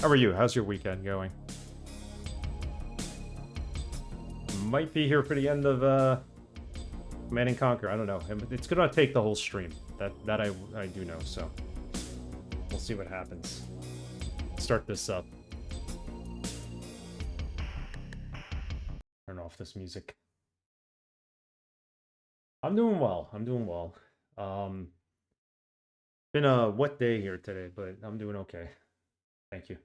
How are you? How's your weekend going? Might be here for the end of Command and Conquer. I don't know. It's gonna take the whole stream. That I do know. So we'll see what happens. Start this up. Turn off this music. I'm doing well. I'm doing well. Been a wet day here today, but I'm doing okay. Thank you.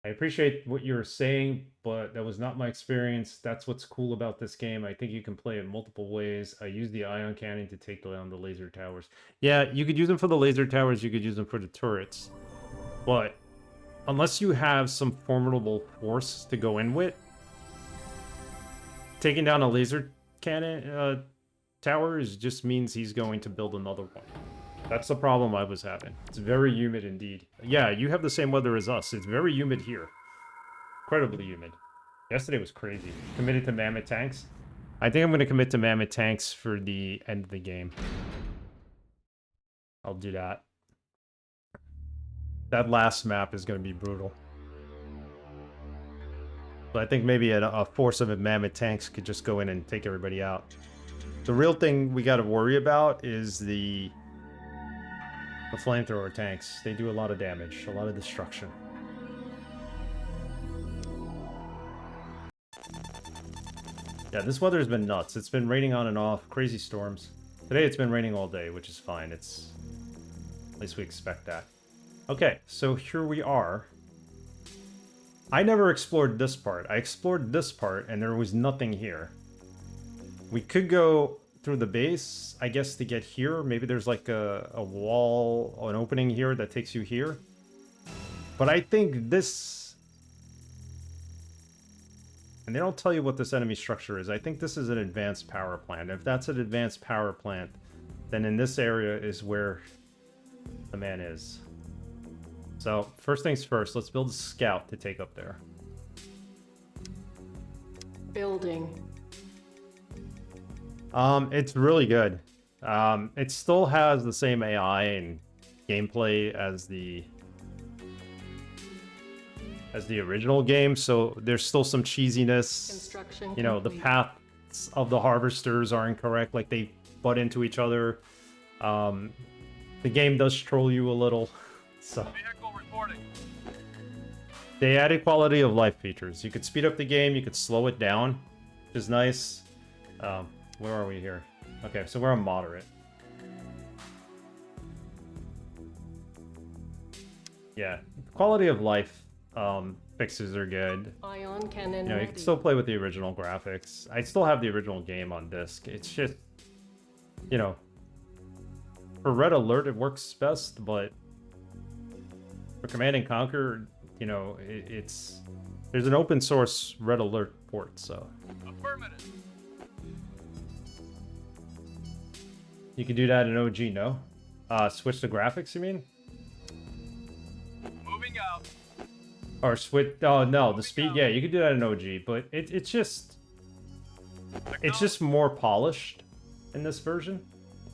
I appreciate what you're saying, but that was not my experience. That's what's cool about this game. I think you can play it multiple ways. I use the ion cannon to take down the laser towers. Yeah, you could use them for the laser towers. You could use them for the turrets. But unless you have some formidable force to go in with, taking down a laser cannon tower just means he's going to build another one. That's the problem I was having. It's very humid indeed. Yeah, you have the same weather as us. It's very humid here. Incredibly humid. Yesterday was crazy. Committed to mammoth tanks. I think I'm going to commit to mammoth tanks for the end of the game. I'll do that. That last map is going to be brutal. But I think maybe a force of mammoth tanks could just go in and take everybody out. The real thing we got to worry about is the flamethrower tanks. They do a lot of damage, a lot of destruction. Yeah, this weather has been nuts. It's been raining on and off, crazy storms. Today it's been raining all day, which is fine. At least we expect that. Okay, so here we are. I never explored this part. I explored this part and there was nothing here. We could go through the base, I guess, to get here. Maybe there's like a wall or an opening here that takes you here. But I think this... And they don't tell you what this enemy structure is. I think this is an advanced power plant. If that's an advanced power plant, then in this area is where the man is. So, first things first, let's build a scout to take up there. Building. It's really good. It still has the same AI and gameplay as the original game, so there's still some cheesiness. Construction you know, complete. The paths of the harvesters are incorrect, like they butt into each other. The game does troll you a little, so. Vehicle reporting. They added quality of life features. You could speed up the game, you could slow it down, which is nice. Where are we here? Okay, so we're on moderate. Yeah, quality of life fixes are good. Ion cannon. You know, you can still play with the original graphics. I still have the original game on disc. It's just, you know, for Red Alert it works best, but for Command and Conquer, you know, there's an open source Red Alert port, so. Affirmative. You can do that in OG, no? Switch the graphics, you mean? Moving out. Or switch... Oh, no, the speed... Yeah, you can do that in OG, but it's just more polished in this version.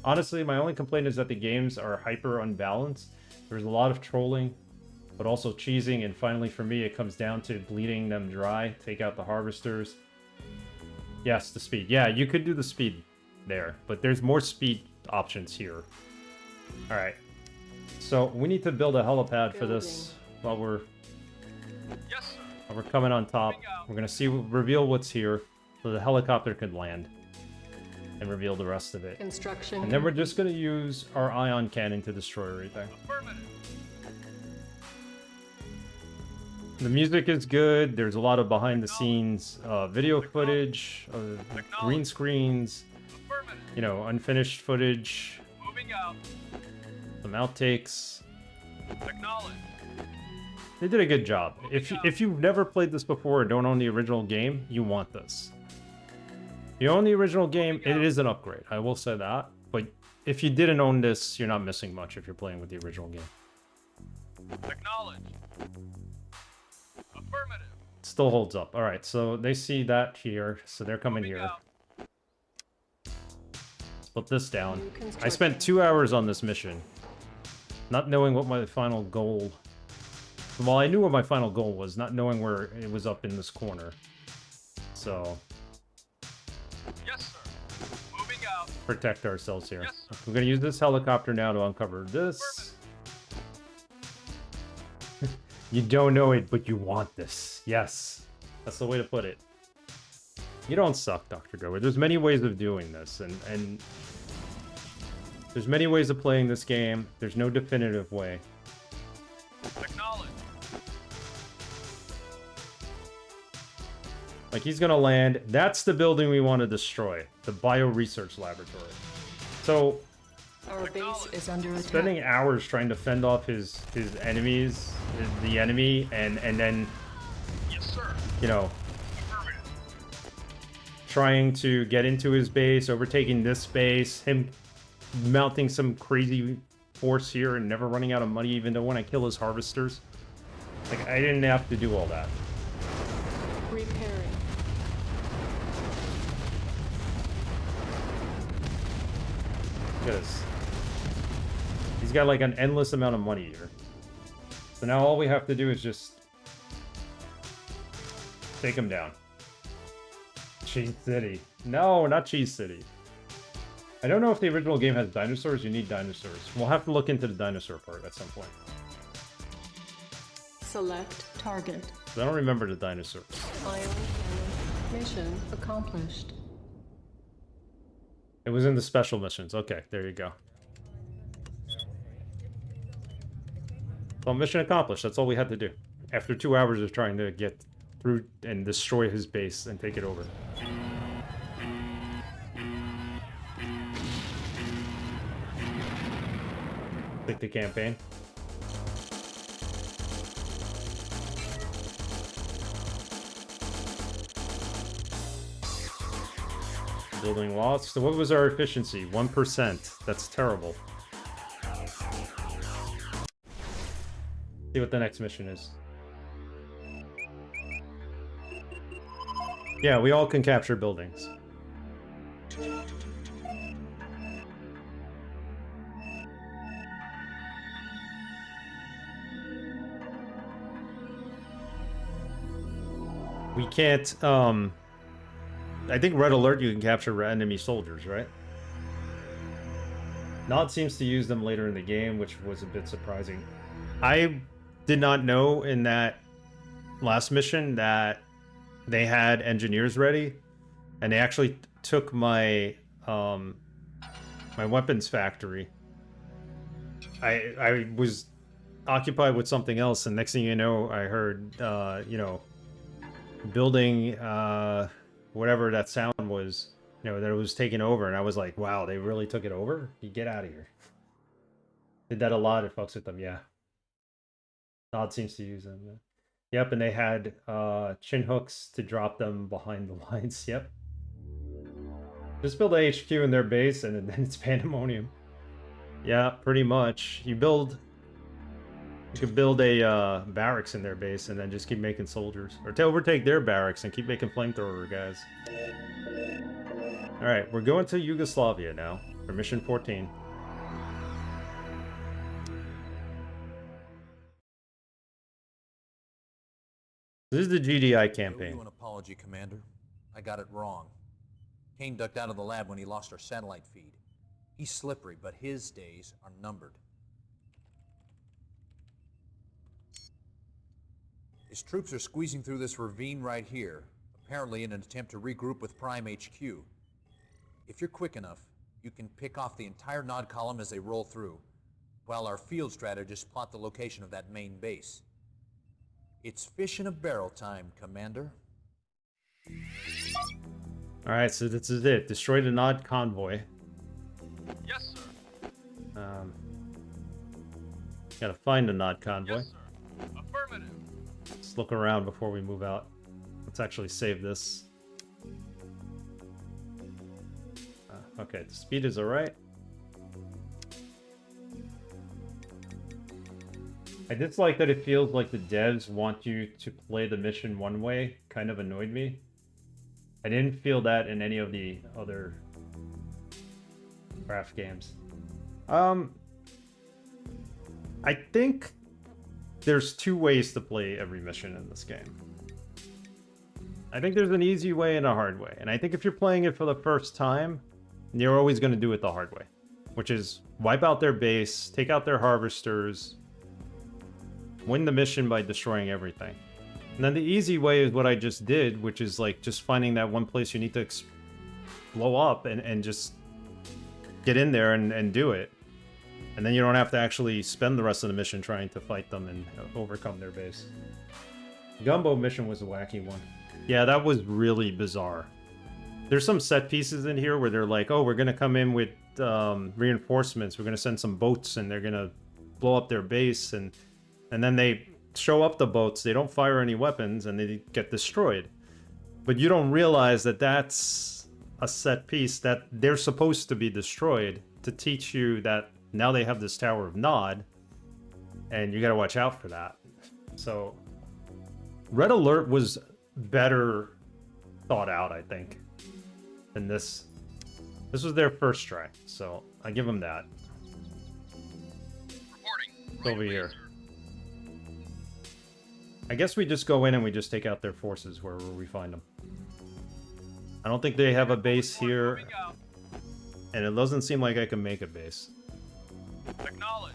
Honestly, my only complaint is that the games are hyper unbalanced. There's a lot of trolling, but also cheesing, and finally for me it comes down to bleeding them dry, take out the harvesters. Yes, the speed. Yeah, you could do the speed there, but there's more speed options here. Alright, so we need to build a helipad for this while we're coming on top. We're gonna reveal what's here so the helicopter could land and reveal the rest of it. Construction. And then we're just gonna use our ion cannon to destroy everything. Affirmative. The music is good. There's a lot of behind the scenes video footage, green screens, you know, unfinished footage, Moving out. some outtakes. Acknowledge. They did a good job. If you've never played this before or don't own the original game, you want this. If you own the original game, it is an upgrade. I will say that. But if you didn't own this, you're not missing much if you're playing with the original game. Acknowledge. Affirmative. It still holds up. All right, so they see that here, so they're coming Moving here. out. Put this down. New I construction. spent 2 hours on this mission, not knowing what my final goal Well, I knew what my final goal was, not knowing where it was up in this corner. So... Yes, sir. Moving out. protect ourselves here. Yes, sir. We're going to use this helicopter now to uncover this. You don't know it, but you want this. Yes. That's the way to put it. You don't suck, Dr. Gower. There's many ways of doing this, and there's many ways of playing this game. There's no definitive way. Acknowledge. Like, he's going to land. That's the building we want to destroy. The Bio-Research Laboratory. So, Our base is under attack. spending hours trying to fend off his enemies, the enemy, and then, Yes, sir. you know, Affirmative. trying to get into his base, overtaking this base, him mounting some crazy force here and never running out of money even though when I kill his harvesters. Like, I didn't have to do all that. Repairing. Look at this. He's got like an endless amount of money here. So now all we have to do is just take him down. Cheese City. No, not Cheese City. I don't know if the original game has dinosaurs. You need dinosaurs. We'll have to look into the dinosaur part at some point. Select target. I don't remember the dinosaurs. Ion cannon. Mission accomplished. It was in the special missions. Okay, there you go. Well, mission accomplished. That's all we had to do. After 2 hours of trying to get through and destroy his base and take it over. Take the campaign. Building lots. So what was our efficiency? 1%. That's terrible. See what the next mission is. Yeah, we all can capture buildings. We can't, I think Red Alert you can capture enemy soldiers, right? Nod seems to use them later in the game, which was a bit surprising. I did not know in that last mission that they had engineers ready, and they actually took my my weapons factory. I was occupied with something else, and next thing you know, I heard you know, building whatever that sound was, you know, that it was taken over, and I was like, wow, they really took it over? You get out of here. Did that a lot, it fucks with them, yeah. Nod seems to use them, yeah. Yep, and they had chin hooks to drop them behind the lines, yep. Just build a HQ in their base, and then it's pandemonium. Yeah, pretty much. You could build a barracks in their base and then just keep making soldiers. Or to overtake their barracks and keep making flamethrower guys. Alright, we're going to Yugoslavia now for mission 14. This is the GDI campaign. I owe you an apology, Commander. I got it wrong. Kane ducked out of the lab when he lost our satellite feed. He's slippery, but his days are numbered. His troops are squeezing through this ravine right here, apparently in an attempt to regroup with Prime HQ. If you're quick enough, you can pick off the entire Nod column as they roll through, while our field strategists plot the location of that main base. It's fish in a barrel time, Commander. Alright, so this is it. Destroy the Nod convoy. Yes, sir. Gotta find the Nod convoy. Yes, sir. Affirmative. Let's look around before we move out. Let's actually save this. Okay, the speed is alright. I dislike that it feels like the devs want you to play the mission one way. Kind of annoyed me. I didn't feel that in any of the other craft games. I think there's two ways to play every mission in this game. I think there's an easy way and a hard way. And I think if you're playing it for the first time, you're always going to do it the hard way. Which is wipe out their base, take out their harvesters, win the mission by destroying everything. And then the easy way is what I just did, which is like just finding that one place you need to blow up and just get in there and do it. And then you don't have to actually spend the rest of the mission trying to fight them and overcome their base. Gumbo mission was a wacky one. Yeah, that was really bizarre. There's some set pieces in here where they're like, oh, we're going to come in with reinforcements. We're going to send some boats and they're going to blow up their base. And then they show up the boats. They don't fire any weapons and they get destroyed. But you don't realize that that's a set piece that they're supposed to be destroyed to teach you that now they have this Tower of Nod, and you gotta watch out for that. So, Red Alert was better thought out, I think, than this. This was their first try, so I give them that. Reporting. Over here. I guess we just go in and we just take out their forces wherever we find them. I don't think they have a base here, and it doesn't seem like I can make a base. Acknowledge.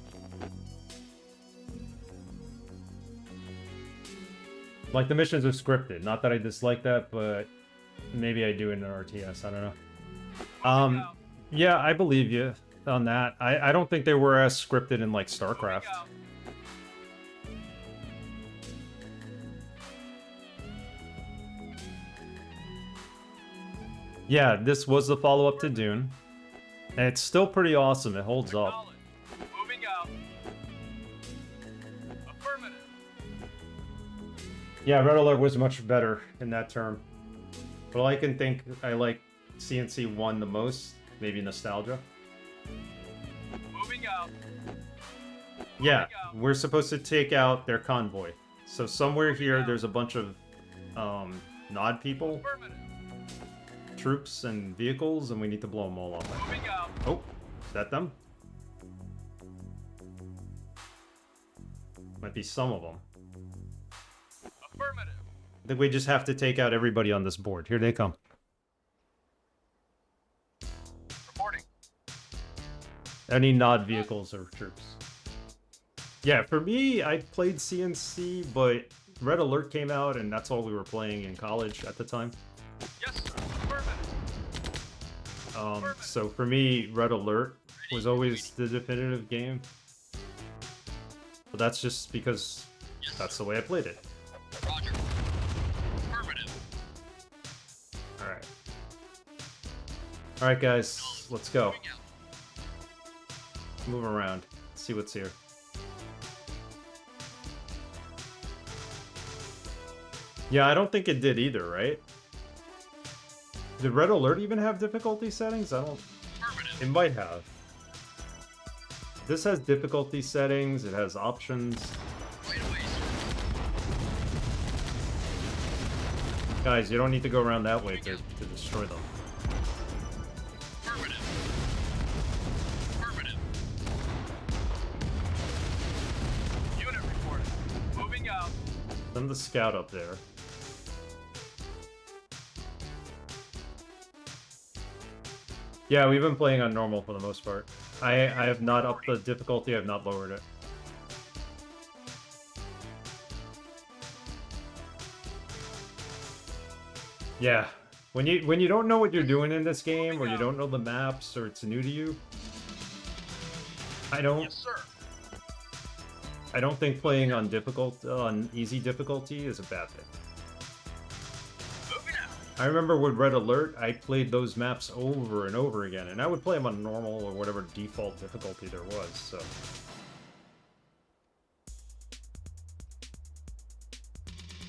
Like, the missions are scripted. Not that I dislike that, but maybe I do in an RTS. I don't know. Yeah, I believe you on that. I don't think they were as scripted in, like, StarCraft. Yeah, this was the follow-up to Dune. And it's still pretty awesome. It holds up. Moving out. Affirmative. Yeah, Red Alert was much better in that term. But I can think I like CNC 1 the most. Maybe nostalgia. Moving out. Yeah, we're supposed to take out their convoy. So somewhere here, there's a bunch of Nod people, troops, and vehicles, and we need to blow them all up. Oh, is that them? Might be some of them. Affirmative. I think we just have to take out everybody on this board. Here they come. Reporting. Any Nod vehicles or troops. Yeah, for me, I played CNC, but Red Alert came out, and that's all we were playing in college at the time. Yes, sir. Affirmative. So for me, Red Alert was always the definitive game. But that's just because that's the way I played it. Roger. Affirmative. Alright. Alright, guys, let's go. Move around. See what's here. Yeah, I don't think it did either, right? Did Red Alert even have difficulty settings? I don't... It might have. This has difficulty settings, it has options. Right away, sir. Guys, you don't need to go around that way to destroy them. Affirmative. Affirmative. Unit reported. Moving out. Send the scout up there. Yeah, we've been playing on normal for the most part. I have not upped the difficulty, I have not lowered it. Yeah, when you don't know what you're doing in this game, or you don't know the maps, or it's new to you, I Yes, sir. don't think playing on easy difficulty is a bad thing. Moving out. I remember with Red Alert, I played those maps over and over again, and I would play them on normal or whatever default difficulty there was, so...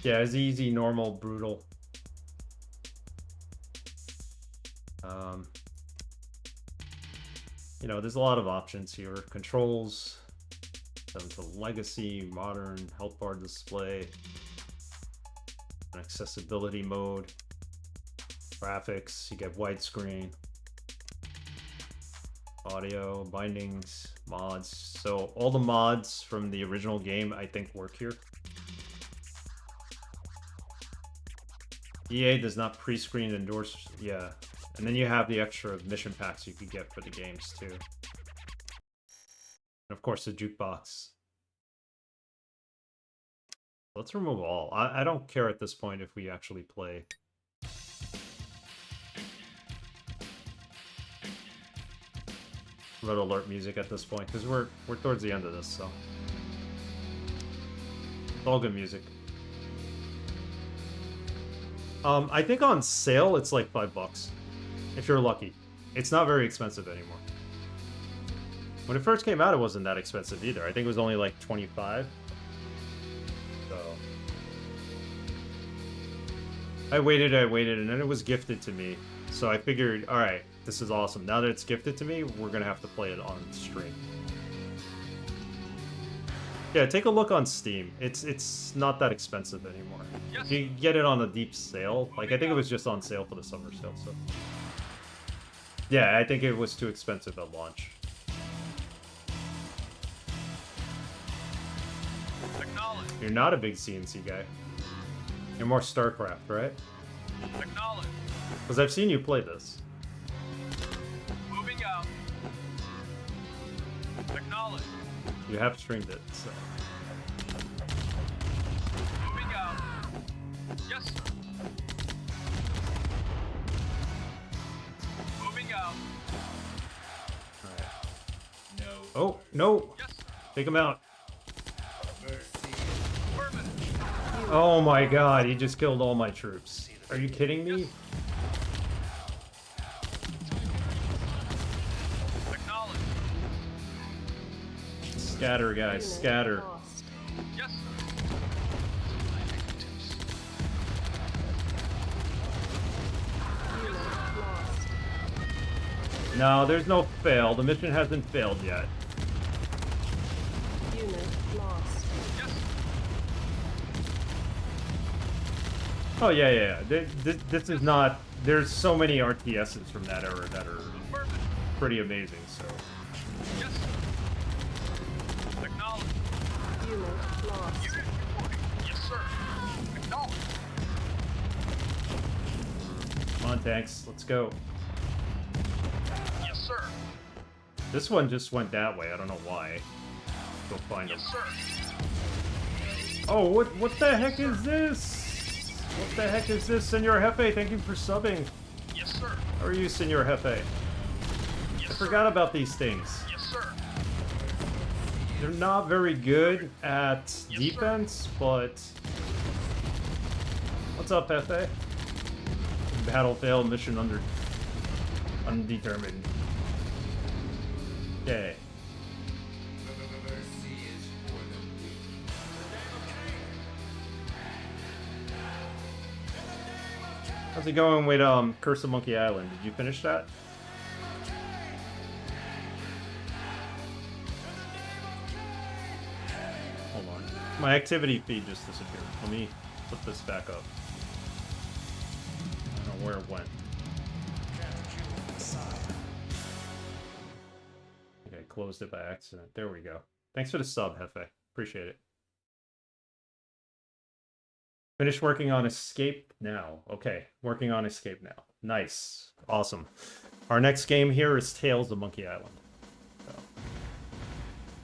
Yeah, it's easy, normal, brutal. You know, there's a lot of options here. Controls, down to legacy, modern, health bar display, an accessibility mode, graphics, you get widescreen. Audio, bindings, mods. So all the mods from the original game, I think, work here. EA does not pre-screen endorse, yeah. And then you have the extra mission packs you could get for the games, too. And of course, the jukebox. Let's remove all. I don't care at this point if we actually play. Red alert music at this point, because we're towards the end of this, so. It's all good music. I think on sale it's like $5 if you're lucky. It's not very expensive anymore. When it first came out, it wasn't that expensive either. I think it was only like 25. So I waited, and then it was gifted to me. So I figured, all right, this is awesome. Now that it's gifted to me, we're gonna have to play it on stream. Yeah, take a look on Steam. It's not that expensive anymore. If you get it on a deep sale, like I think it was just on sale for the summer sale, so. Yeah, I think it was too expensive at launch. Acknowledge. You're not a big CNC guy. You're more StarCraft, right? Acknowledge. Because I've seen you play this. Moving out. Acknowledge. You have streamed it, so. Moving out. Yes, sir. Moving out. Alright. Oh, no! Yes, sir. Take him out. Affirmative. Oh my god, he just killed all my troops. Are you kidding me? Acknowledge. Scatter, guys, scatter. Lost. Yes, sir. Unit lost. No, there's no fail. The mission hasn't failed yet. Unit lost. Yes, Oh, yeah. This is not... There's so many RTSs from that era that are affirmative. pretty amazing, so... Yes, sir. Acknowledge. Unit lost. Unit reporting. Yes, sir. Acknowledge. Come on, tanks. Let's go. Yes, sir. This one just went that way. I don't know why. Go find him. Yes, sir. Oh, what the heck is this? What the heck is this, Senor Jefe? Thank you for subbing. Yes, sir. How are you, Senor Jefe? Yes, I forgot about these things. Yes, sir. They're not very good at Yes, defense, but... What's up, Jefe? Battle failed, mission undetermined. Okay. How's it going with Curse of Monkey Island? Did you finish that? Hold on. My activity feed just disappeared. Let me put this back up. I don't know where it went. Okay, closed it by accident. There we go. Thanks for the sub, Jefe. Appreciate it. Finished working on Escape now. Okay, working on Escape now. Nice. Awesome. Our next game here is Tales of Monkey Island. So,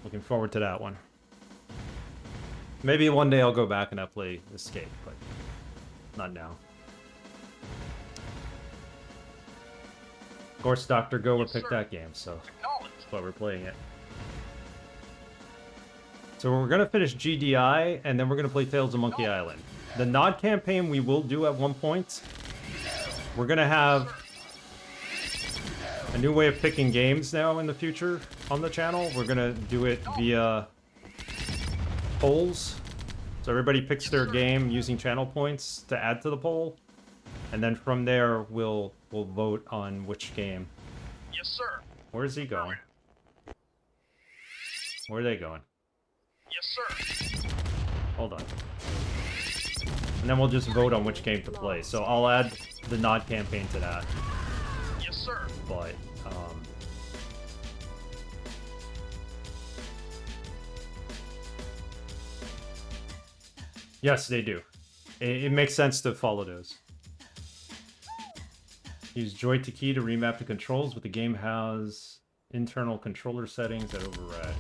looking forward to that one. Maybe one day I'll go back and I'll play Escape, but not now. Of course, Dr. Goa picked that game, so that's why we're playing it. So we're going to finish GDI, and then we're going to play Tales of Monkey Island. The Nod campaign we will do at one point. We're going to have a new way of picking games now in the future on the channel. We're going to do it via polls. So everybody picks their game using channel points to add to the poll. And then from there, we'll vote on which game. Yes, sir. Where's he going? Where are they going? Yes, sir. Hold on. And then we'll just vote on which game to play. So I'll add the Nod campaign to that. Yes, sir. But, Yes, they do. It makes sense to follow those. Use joy to key to remap the controls, but the game has internal controller settings that override.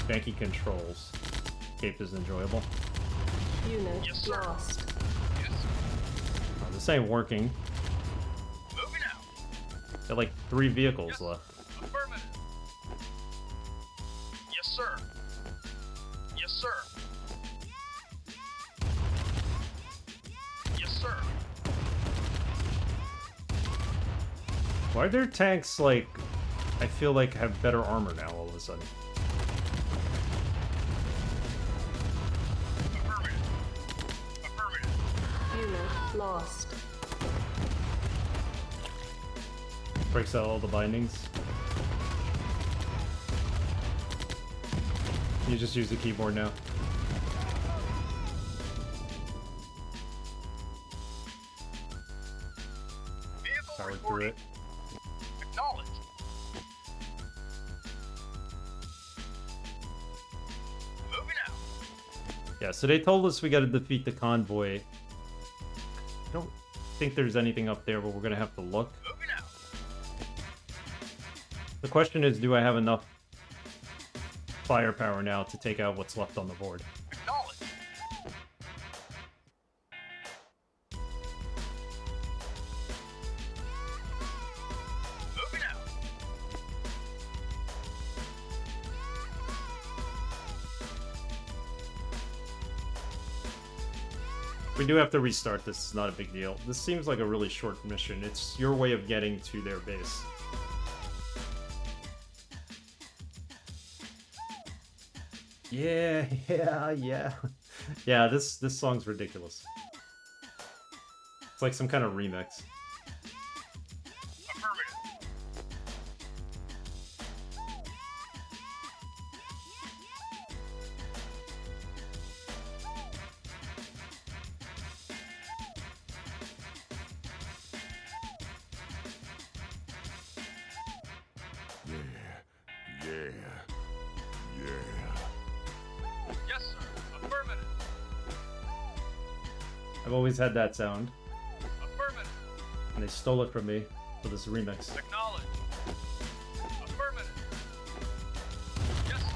Janky controls. Escape is enjoyable. Unit Yes, sir. lost. Yes, sir. This ain't working. Moving out. Got like 3 vehicles Yes. left. Affirmative. Yes, sir. Yes, sir. Yes, sir. Why are their tanks like, I feel like have better armor now all of a sudden? Affirmative. Affirmative. Unit lost. Breaks out all the bindings. You just use the keyboard now. Vehicle Powered through reporting. it. Acknowledged. Moving out. Yeah, so they told us we gotta defeat the convoy. I don't think there's anything up there, but we're gonna have to look. Moving out. The question is, do I have enough firepower now to take out what's left on the board? Acknowledged. Moving out. We do have to restart this, it's not a big deal. This seems like a really short mission. It's your way of getting to their base. Yeah, yeah. Yeah, this song's ridiculous. It's like some kind of remix. Affirmative. Yes, sir. Affirmative. I've always had that sound, Affirmative. and they stole it from me for this remix. Acknowledged. Affirmative. Yes, sir.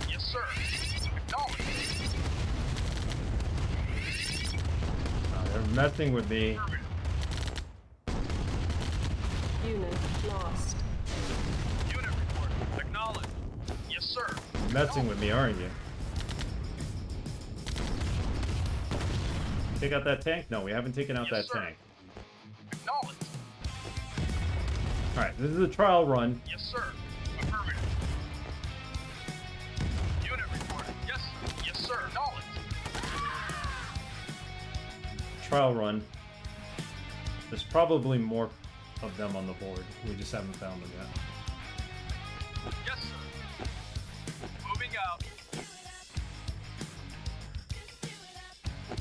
Yes, sir. Acknowledged. They're messing with me. Affirmative. Unit lost. Unit report. Acknowledged. Yes, sir. You're messing with me, aren't you? Take out that tank? No, we haven't taken out Yes, that sir. tank. Acknowledged. Alright, this is a trial run. Yes, sir. Affirmative. Unit report. Yes, sir. Yes, sir. Acknowledged. Trial run. There's probably more of them on the board. We just haven't found them yet. Yes, sir. Moving out.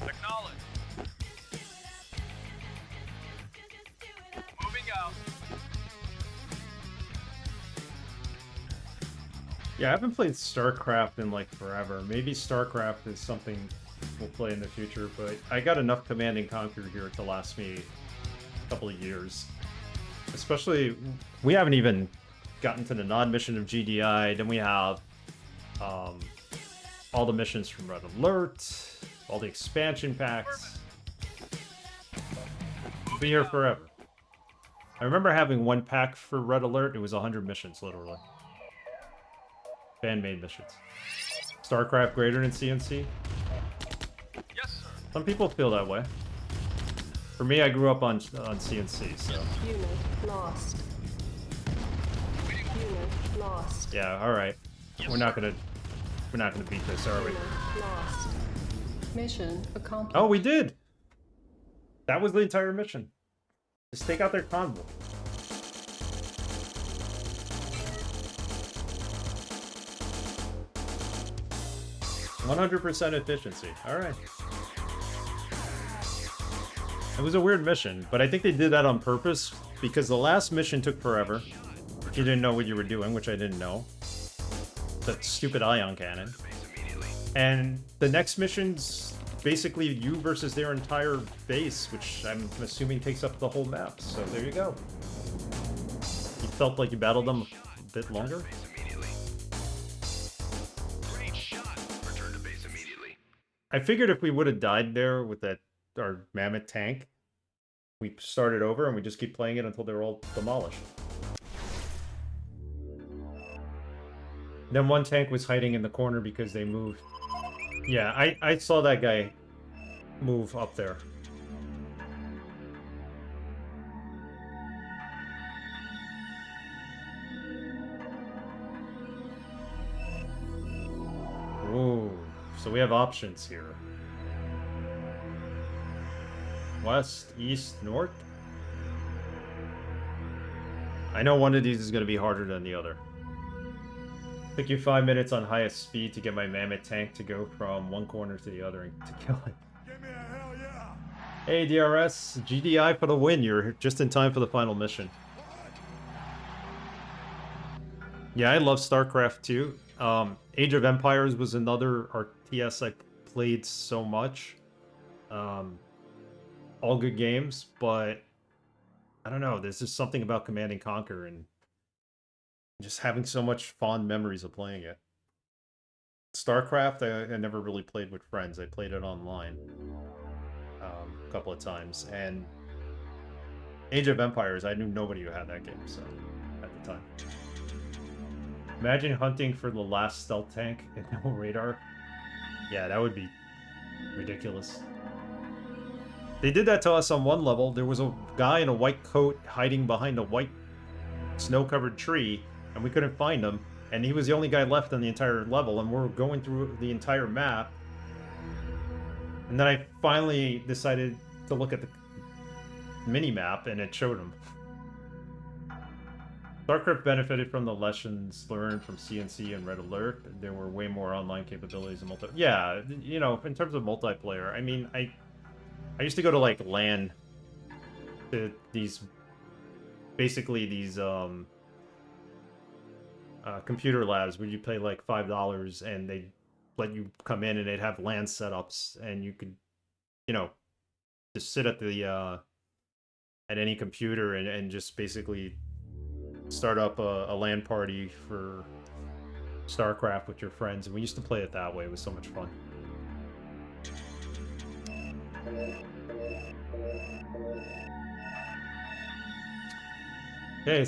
Acknowledged. Moving out. Yeah, I haven't played StarCraft in like forever. Maybe StarCraft is something we'll play in the future, but I got enough Command and Conquer here to last me a couple of years. Especially, we haven't even gotten to the Nod mission of GDI. Then we have all the missions from Red Alert, all the expansion packs. We'll be here forever. I remember having one pack for Red Alert. It was 100 missions, literally. Fan-made missions. StarCraft greater than CNC? Yes, sir. Some people feel that way. For me, I grew up on CNC, so Unit lost. Unit lost. yeah. All right, Yes, we're not sir. gonna beat this, are we? Unit lost. Mission accomplished. Oh, we did. That was the entire mission. Just take out their convoy. .100% efficiency. All right. It was a weird mission, but I think they did that on purpose because the last mission took forever. You didn't know what you were doing, which I didn't know. That stupid ion cannon. And the next mission's basically you versus their entire base, which I'm assuming takes up the whole map. So there you go. You felt like you battled them a bit longer? I figured if we would have died there with that our mammoth tank, we started over and we just keep playing it until they're all demolished. Then one tank was hiding in the corner because they moved. Yeah, I saw that guy move up there. Ooh, so we have options here. West, east, north? I know one of these is going to be harder than the other. Took you 5 minutes on highest speed to get my mammoth tank to go from one corner to the other and to kill it. Give me a hell yeah! Hey DRS, GDI for the win. You're just in time for the final mission. Yeah, I love StarCraft 2. Age of Empires was another RTS I played so much. All good games, but I don't know. There's just something about Command and Conquer and just having so much fond memories of playing it. StarCraft, I never really played with friends. I played it online a couple of times. And Age of Empires, I knew nobody who had that game, so at the time. Imagine hunting for the last stealth tank and no radar. Yeah, that would be ridiculous. They did that to us on one level. There was a guy in a white coat hiding behind a white snow-covered tree, and we couldn't find him. And he was the only guy left on the entire level, and we're going through the entire map. And then I finally decided to look at the mini-map, and it showed him. StarCraft benefited from the lessons learned from CNC and Red Alert. There were way more online capabilities and Yeah, you know, in terms of multiplayer, I mean, I used to go to, like, LAN, to these, basically these, computer labs where you pay, like, $5 and they'd let you come in and they'd have LAN setups and you could, you know, just sit at the, at any computer and just basically start up a LAN party for StarCraft with your friends, and we used to play it that way. It was so much fun. Okay,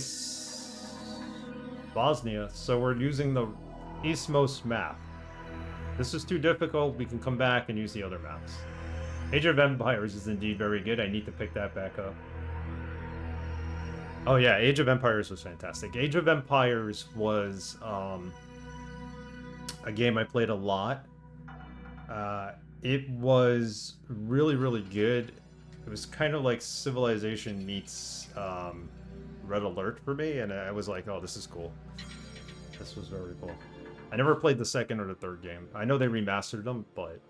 Bosnia. So we're using the eastmost map. This is too difficult. We can come back and use the other maps. Age of Empires is indeed very good. I need to pick that back up. Oh yeah, Age of Empires was fantastic. Age of Empires was a game I played a lot. It was really, really good. It was kind of like Civilization meets Red Alert for me, and I was like, oh, this is cool. This was very cool. I never played the second or the third game. I know they remastered them, but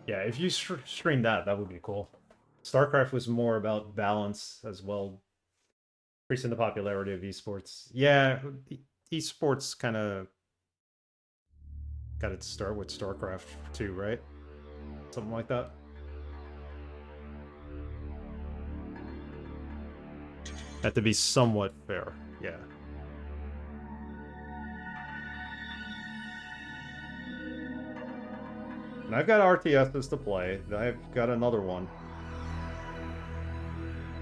yeah, if you stream that would be cool. StarCraft was more about balance as well, increasing the popularity of esports. Yeah, esports kind of got its start with StarCraft 2, right? Something like that. Had to be somewhat fair, yeah. And I've got RTSs to play. I've got another one.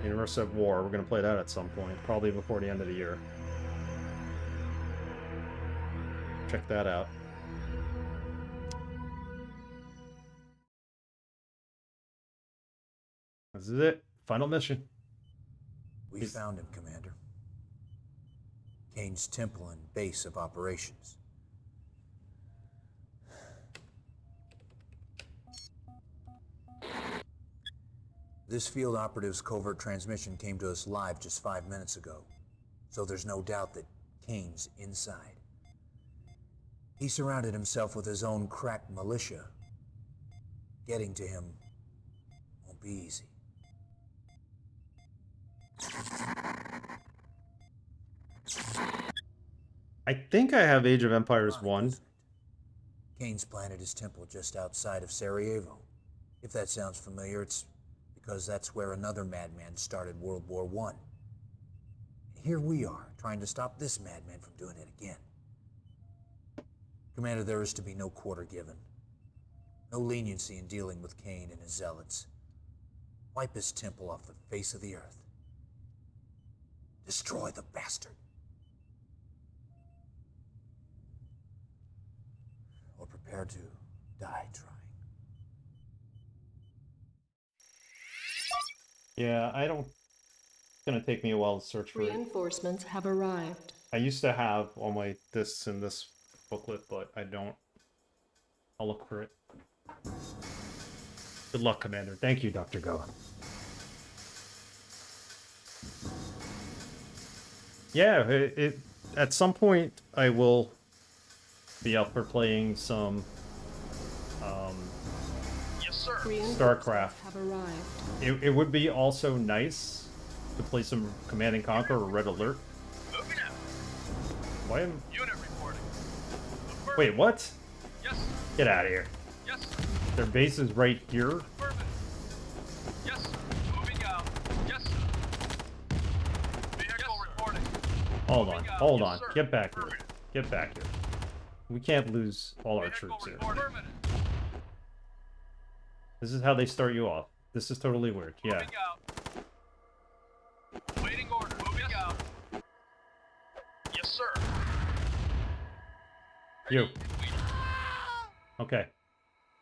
Universe of War. We're going to play that at some point, probably before the end of the year. Check that out. This is it. Final mission. We found him, Commander. Kane's temple and base of operations. This field operative's covert transmission came to us live just 5 minutes ago, so there's no doubt that Kane's inside. He surrounded himself with his own crack militia. Getting to him won't be easy. I think I have Age of Empires 1. Isn't it? Kane's planted his temple just outside of Sarajevo. If that sounds familiar, it's because that's where another madman started World War I. And here we are, trying to stop this madman from doing it again. Commander, there is to be no quarter given. No leniency in dealing with Kane and his zealots. Wipe his temple off the face of the earth. Destroy the bastard. Or prepare to die trying. Yeah, I don't... It's gonna take me a while to search for it. Reinforcements have arrived. I used to have all my discs in this booklet, but I don't. I'll look for it. Good luck, Commander. Thank you, Dr. Goa. Yeah, at some point I will be up for playing some Yes, sir. StarCraft. Have arrived. It would be also nice to play some Command and Conquer or Red Alert. Moving out. Why am... Unit reporting. Affirmative. Wait, what? Yes, sir. Get out of here. Yes, sir. Their base is right here? Affirmative. Yes, sir. Moving out. Yes, sir. Vehicle reporting. Hold on, Moving out. hold Yes, on. sir. Get back here. Affirmative. Get back here. We can't lose all our Vehicle troops here. reporting. Affirmative. This is how they start you off. This is totally weird. Yeah. Moving out. Waiting order. Moving out. Yes, sir. You. Okay.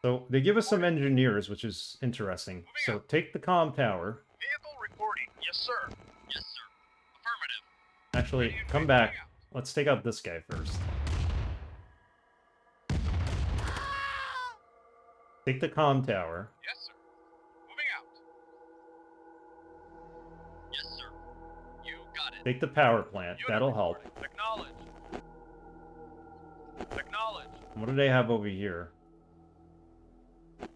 So they give us some engineers, which is interesting. So take the comm tower. Vehicle reporting. Yes, sir. Yes, sir. Affirmative. Actually, come back. Let's take out this guy first. Take the comm tower. Yes, sir. Moving out. Yes, sir. You got it. Take the power plant. Unit That'll help. reporting. Acknowledge. Acknowledge. What do they have over here?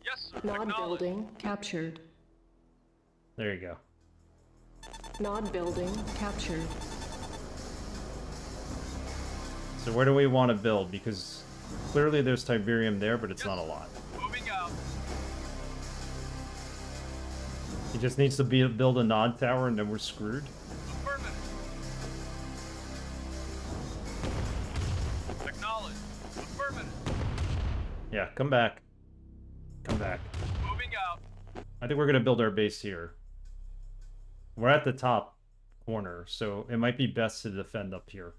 Yes, sir. Nod Acknowledge. building captured. There you go. Nod building captured. So where do we want to build? Because clearly there's Tiberium there, but it's not a lot. Moving out. He just needs to build a Nod tower and then we're screwed. Affirmative. Acknowledge. Affirmative. Yeah, come back. Come back. Moving out. I think we're going to build our base here. We're at the top corner, so it might be best to defend up here.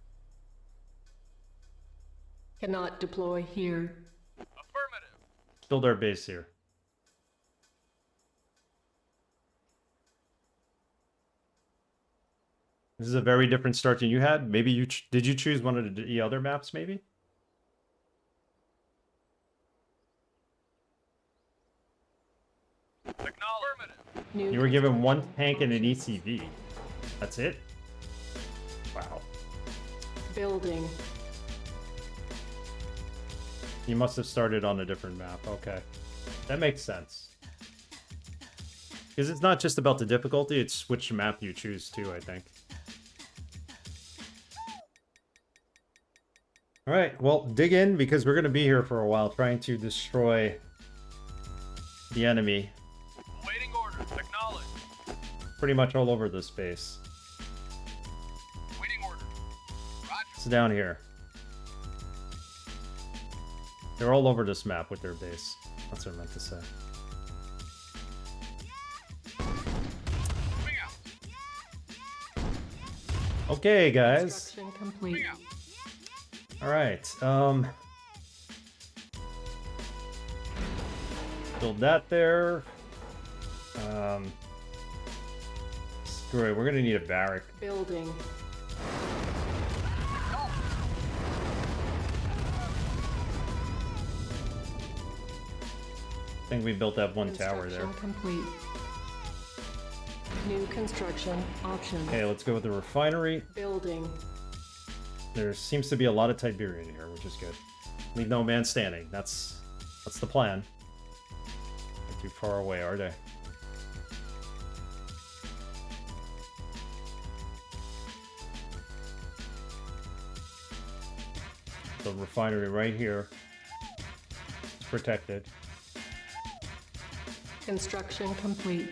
Cannot deploy here. Affirmative. Let's build our base here. This is a very different start than you had. Maybe you did you choose one of the other maps, maybe? Acknowledge. New You were given one construction tank and an options. ECV. That's it? Wow. Building. You must have started on a different map. Okay. That makes sense. Because it's not just about the difficulty, it's which map you choose too, I think. Alright, well, dig in, because we're going to be here for a while trying to destroy the enemy Waiting orders. Acknowledge. pretty much all over this base. Waiting orders. Roger. It's down here. They're all over this map with their base. That's what I meant to say. Moving out. Okay, guys. Construction complete. Moving out. Alright, build that there. Screw it, we're gonna need a barrack. Building. I think we built that one tower there. Construction complete. New construction options. Okay, let's go with the refinery. Building. There seems to be a lot of Tiberium here, which is good. Leave no man standing. That's the plan. Not too far away, are they? The refinery right here. It's protected. Construction complete.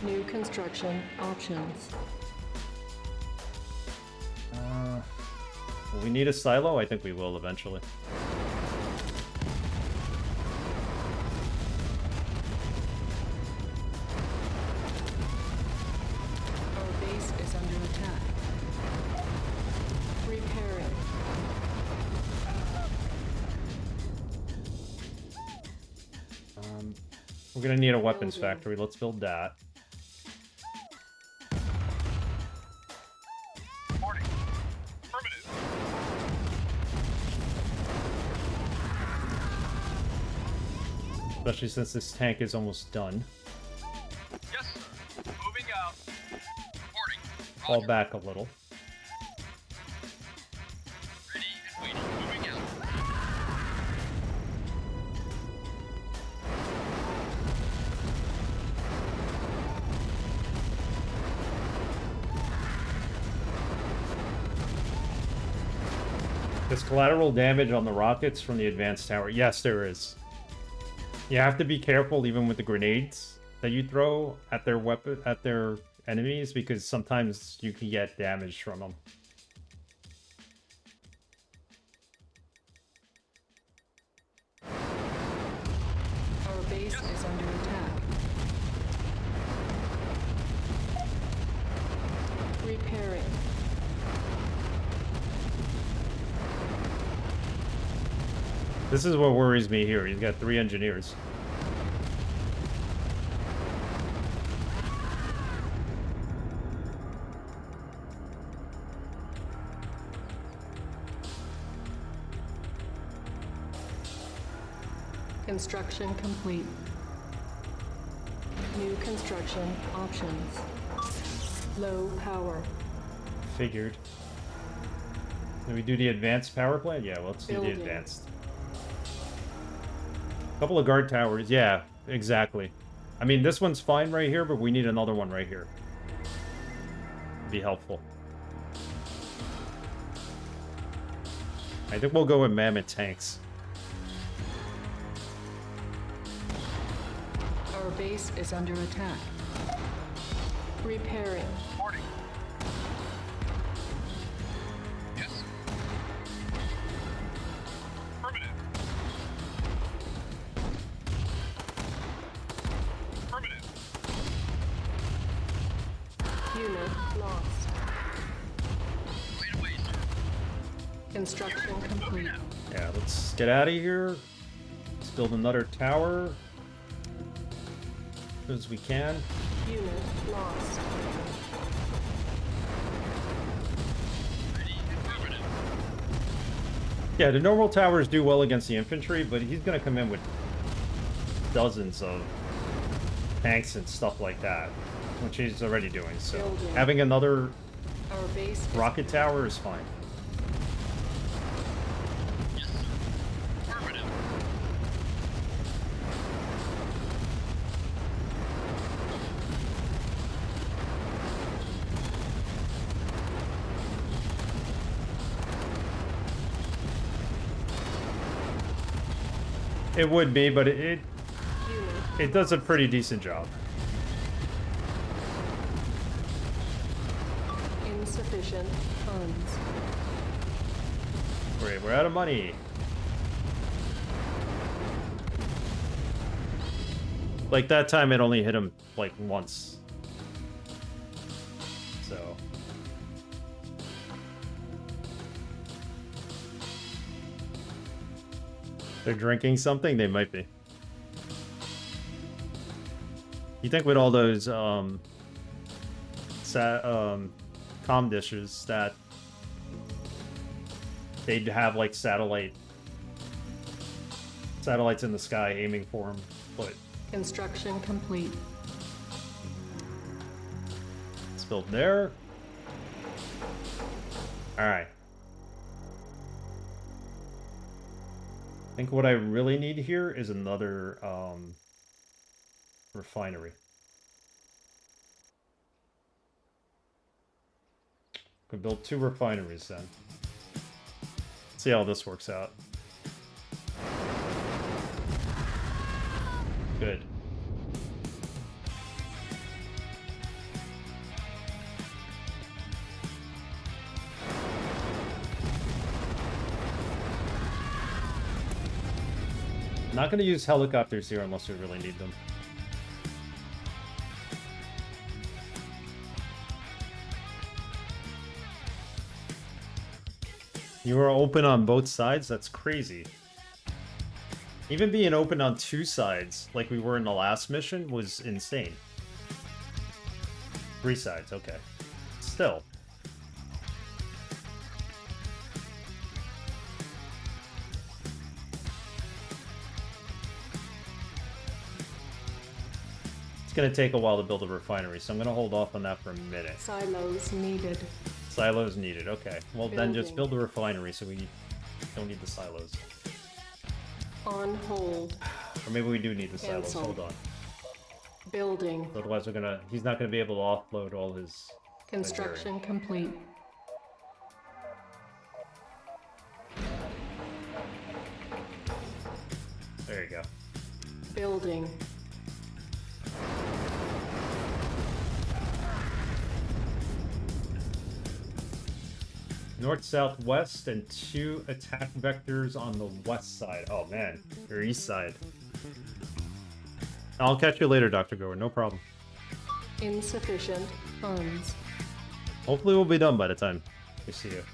New construction options. Will we need a silo? I think we will eventually. Our base is under attack. Repairing. We're gonna need a weapons Building. factory. Let's build that. Reporting. Affirmative. Especially since this tank is almost done. Yes, sir. Moving out. Reporting. Fall Roger. back a little. Ready and waiting. Moving out. There's collateral damage on the rockets from the advanced tower. Yes, there is. You have to be careful even with the grenades that you throw at their enemies, because sometimes you can get damage from them. Our base is under attack. Repairing. This is what worries me here. He's got 3 engineers. Construction complete. New construction options. Low power. Figured. Did we do the advanced power plant? Yeah, well, let's do the Building. advanced. Couple of guard towers. Yeah, exactly. I mean, this one's fine right here, but we need another one right here. Be helpful. I think we'll go with mammoth tanks. Our base is under attack. Repairing. Reporting. Yes, sir. Affirmative. Affirmative. Unit lost. Right away, sir. Construction complete. Yeah, let's get out of here. Let's build another tower. As good as we can. Unit lost. Ready and affirmative. Yeah, the normal towers do well against the infantry, but he's gonna come in with dozens of tanks and stuff like that, which he's already doing. So Building. having another Our base is rocket tower is fine. Yes, sir. Affirmative. It would be, but it unit it does a pretty decent job. insufficient funds. Great, we're out of money. Like that time, it only hit him like once. So. They're drinking something? They might be. You think with all those comm dishes that they'd have like satellites in the sky aiming for them, but Construction complete. it's built there. All right. I think what I really need here is another refinery. Could build 2 refineries then. See how this works out. Good. Not going to use helicopters here unless we really need them. You are open on both sides? That's crazy. Even being open on two sides, like we were in the last mission, was insane. 3 sides, okay. Still. It's gonna take a while to build a refinery, so I'm gonna hold off on that for a minute. Silos needed. Silos needed, okay. Well, then just Building. build a refinery so we don't need the silos. On hold. Or maybe we do need the silos, Cancel. hold on. Building. Otherwise he's not gonna be able to offload all his... Construction complete. There you go. Building. North, south, west, and 2 attack vectors on the west side. Oh man, or east side. I'll catch you later, Dr. Goer, no problem. Insufficient funds. Hopefully we'll be done by the time we see you.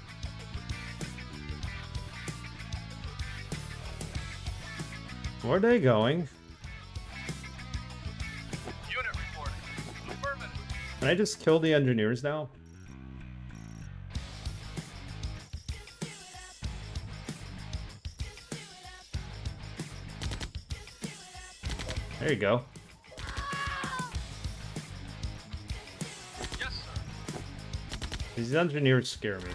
Where are they going? Unit reporting. Affirmative. Can I just kill the engineers now? There you go. Yes, sir. These engineers scare me.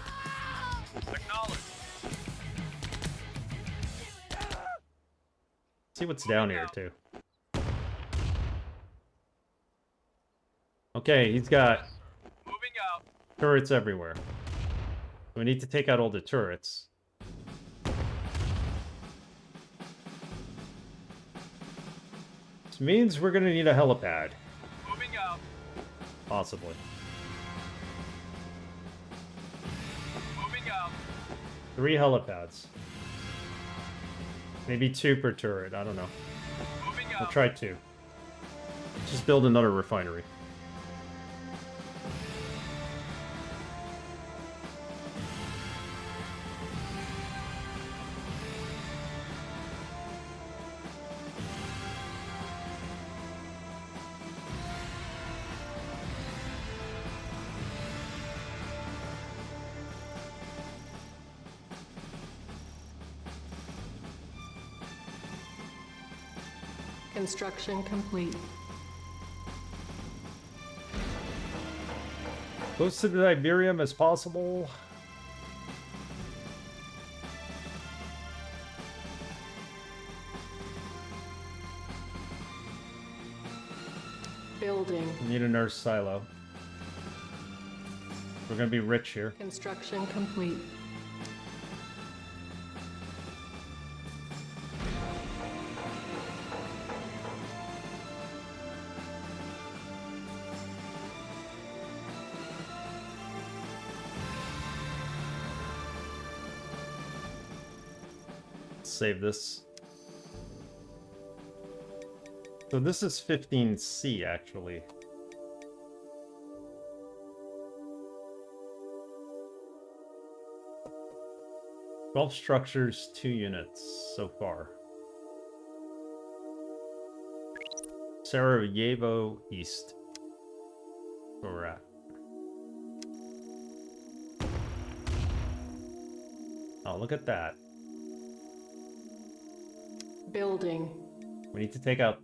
Acknowledged. See what's down here, too. Okay, he's got Yes, sir. Moving out. turrets everywhere. We need to take out all the turrets. This means we're gonna need a helipad. Moving out. Possibly. Moving out. 3 helipads. Maybe 2 per turret, I don't know. Moving We'll out. try 2. Just build another refinery. Construction complete. Close to the Tiberium as possible. Building. Need a nurse silo. We're gonna be rich here. Construction complete. Save this. So this is 15C actually. Twelve structures, 2 units so far. Sarajevo East. Where we're at. Oh, look at that. Building. We need to take out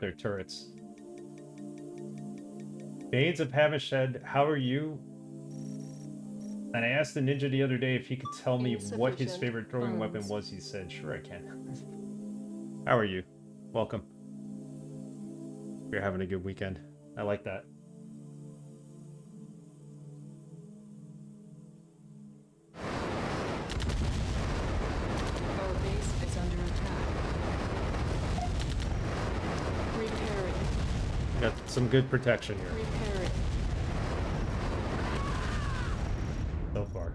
their turrets. Bades of Havishhead, how are you? And I asked the ninja the other day if he could tell me what his Insufficient favorite throwing weapon funds. was. He said, sure I can. How are you? Welcome. You're having a good weekend. I like that. Got some good protection here Repairing. so far.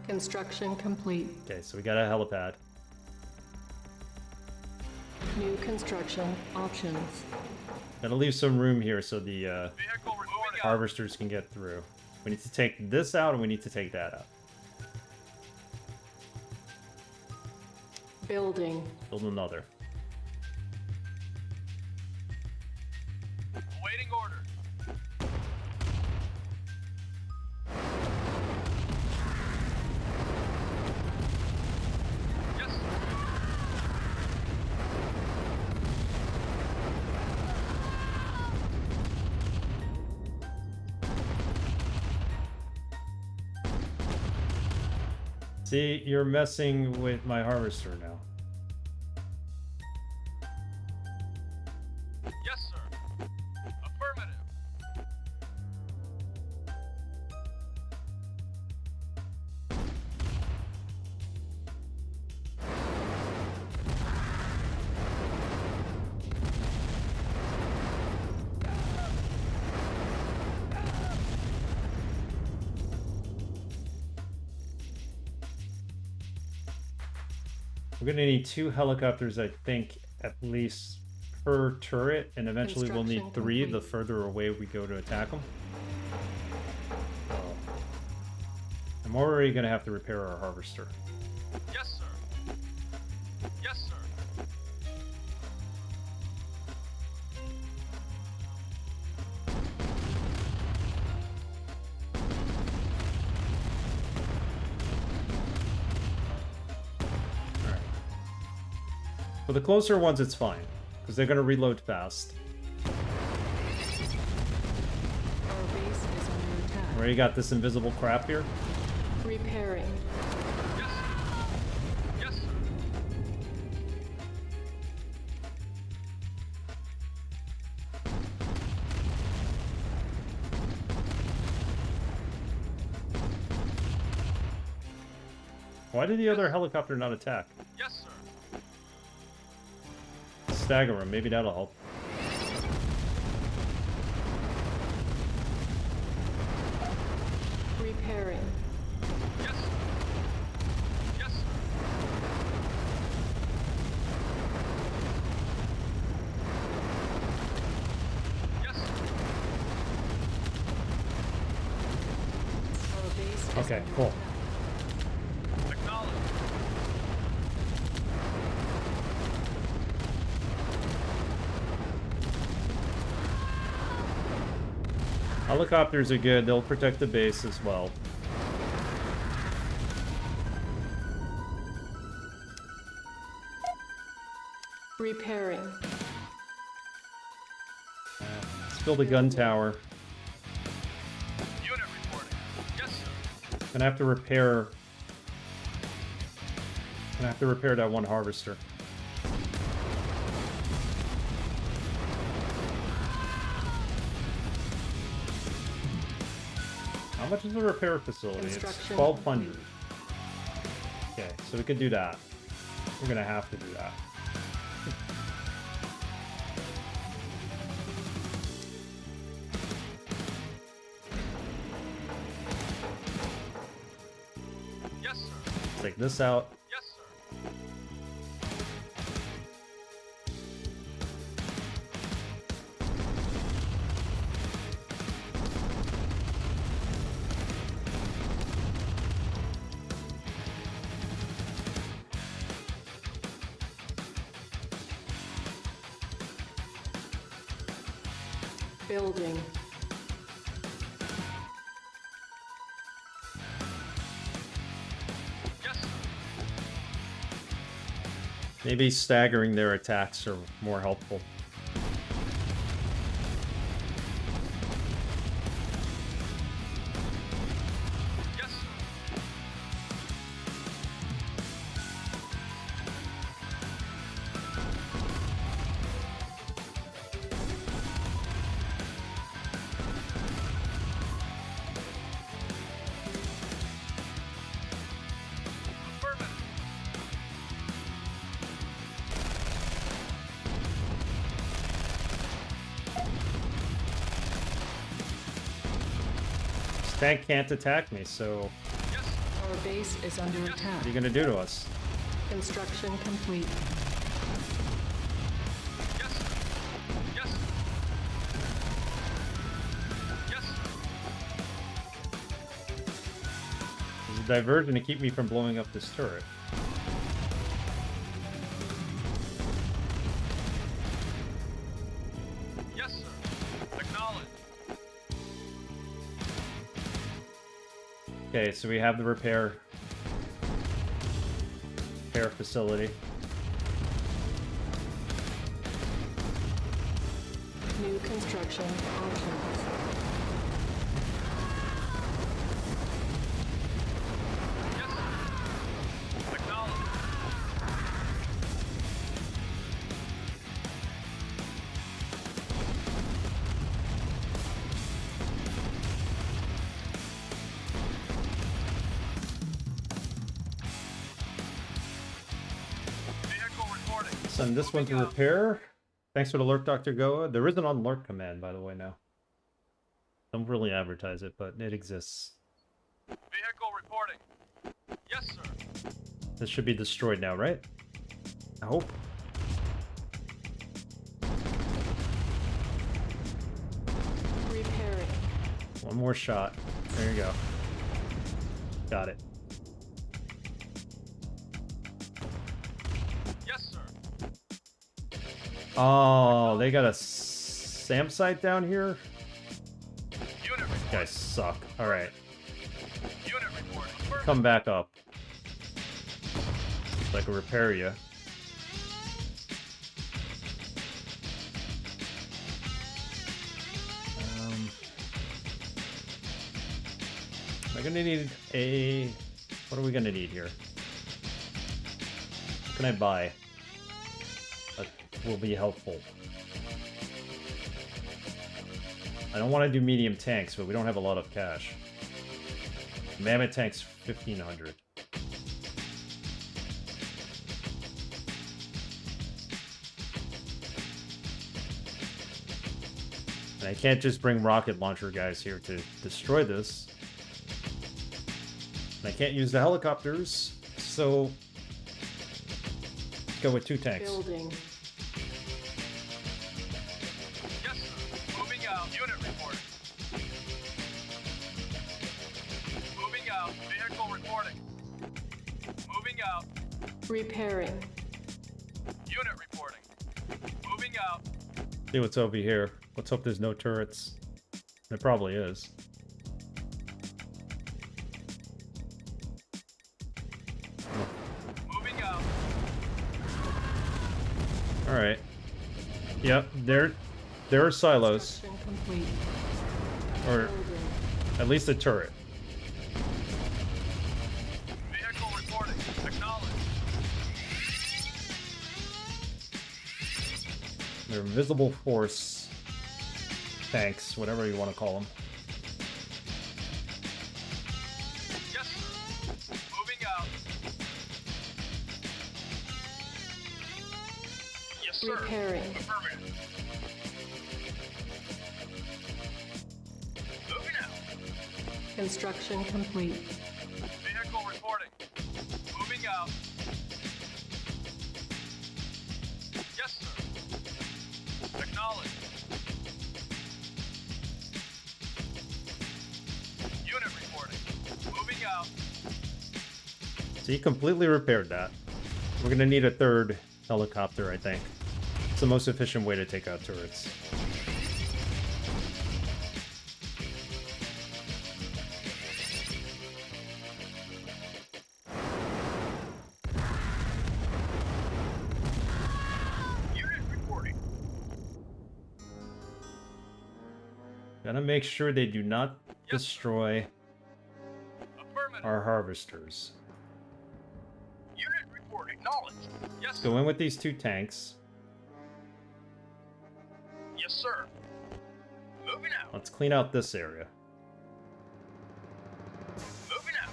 Construction complete. Okay, so we got a helipad. New construction options. Gotta leave some room here so the Vehicle reporting. harvesters can get through. We need to take this out and we need to take that out. Building. Build another. Awaiting order. Yes, sir. See, you're messing with my harvester now. Yes, sir. Affirmative. We're gonna need 2 helicopters, I think, at least per turret, and eventually we'll need 3 the Construction further away we go to attack them. I'm already gonna have to repair our harvester. Yes, sir. Yes, sir. Alright. For the closer ones, it's fine, because they're gonna reload fast. Our base is under attack. Already got this invisible crap here. Repairing. Yes, sir. Yes, sir. Why did the other helicopter not attack? Yes, sir. Stagger them, maybe that'll help. Repairing. Yes, sir. Yes, sir. Yes, sir. Our base is Okay, under cool. attack. Acknowledge. Helicopters are good, they'll protect the base as well. Repairing. Let's build a gun tower. Unit reporting. Yes, sir. Gonna have to repair. Gonna have to repair that one harvester. How much is the repair facility? It's Construction 1,200. Okay, so we could do that. We're gonna have to do that. Yes, sir. Take this out. Yes, sir. Building. Yes, sir. Maybe staggering their attacks are more helpful. Yes, sir. tank can't attack me, so Yes. Our base is under attack. what are you gonna do to us? Construction complete. Yes. Yes. Yes. There's a diversion to keep me from blowing up this turret. Yes, sir. Acknowledge. Okay, so we have the repair facility. New construction options. Yes, sir. Acknowledge. Vehicle reporting. Send this one to repair. Thanks for the lurk, Dr. Goa. There is an unlurk command, by the way, now. Don't really advertise it, but it exists. Vehicle reporting. Yes, sir. This should be destroyed now, right? I hope. Repairing. One more shot. There you go. Got it. Yes, sir. Oh, they got a SAM site down here? Unit You reporting. guys suck. Alright, Unit reporting. Affirmative. come back up. So I can repair you. Am I gonna need a... What are we gonna need here? What can I buy? That will be helpful. I don't want to do medium tanks, but we don't have a lot of cash. Mammoth tank's 1,500. And I can't just bring rocket launcher guys here to destroy this. And I can't use the helicopters, so let's go with 2 tanks. Building. Yes, sir. Moving out. Unit reporting. Moving out. Vehicle reporting. Moving out. Repairing. Unit reporting. Moving out. See what's over here. Let's hope there's no turrets. There probably is. Moving out. Alright. Yep, there are silos. Construction complete. Or Building. at least a turret. Vehicle reporting. Acknowledge. They're invisible force tanks, whatever you want to call them. Yes, sir. Moving out. Yes, sir. Repairing. Affirmative. Moving out. Construction complete. Vehicle reporting. Moving out. Yes, sir. Acknowledge. Unit reporting. Moving out. So you completely repaired that. We're gonna need a third helicopter, I think. It's the most efficient way to take out turrets. Unit reporting. Gotta make sure they do not Yes. destroy Affirmative. our harvesters. Unit reporting. Acknowledge. Yes, Let's sir. go in with these 2 tanks. Yes, sir. Moving out. Let's clean out this area. Moving out.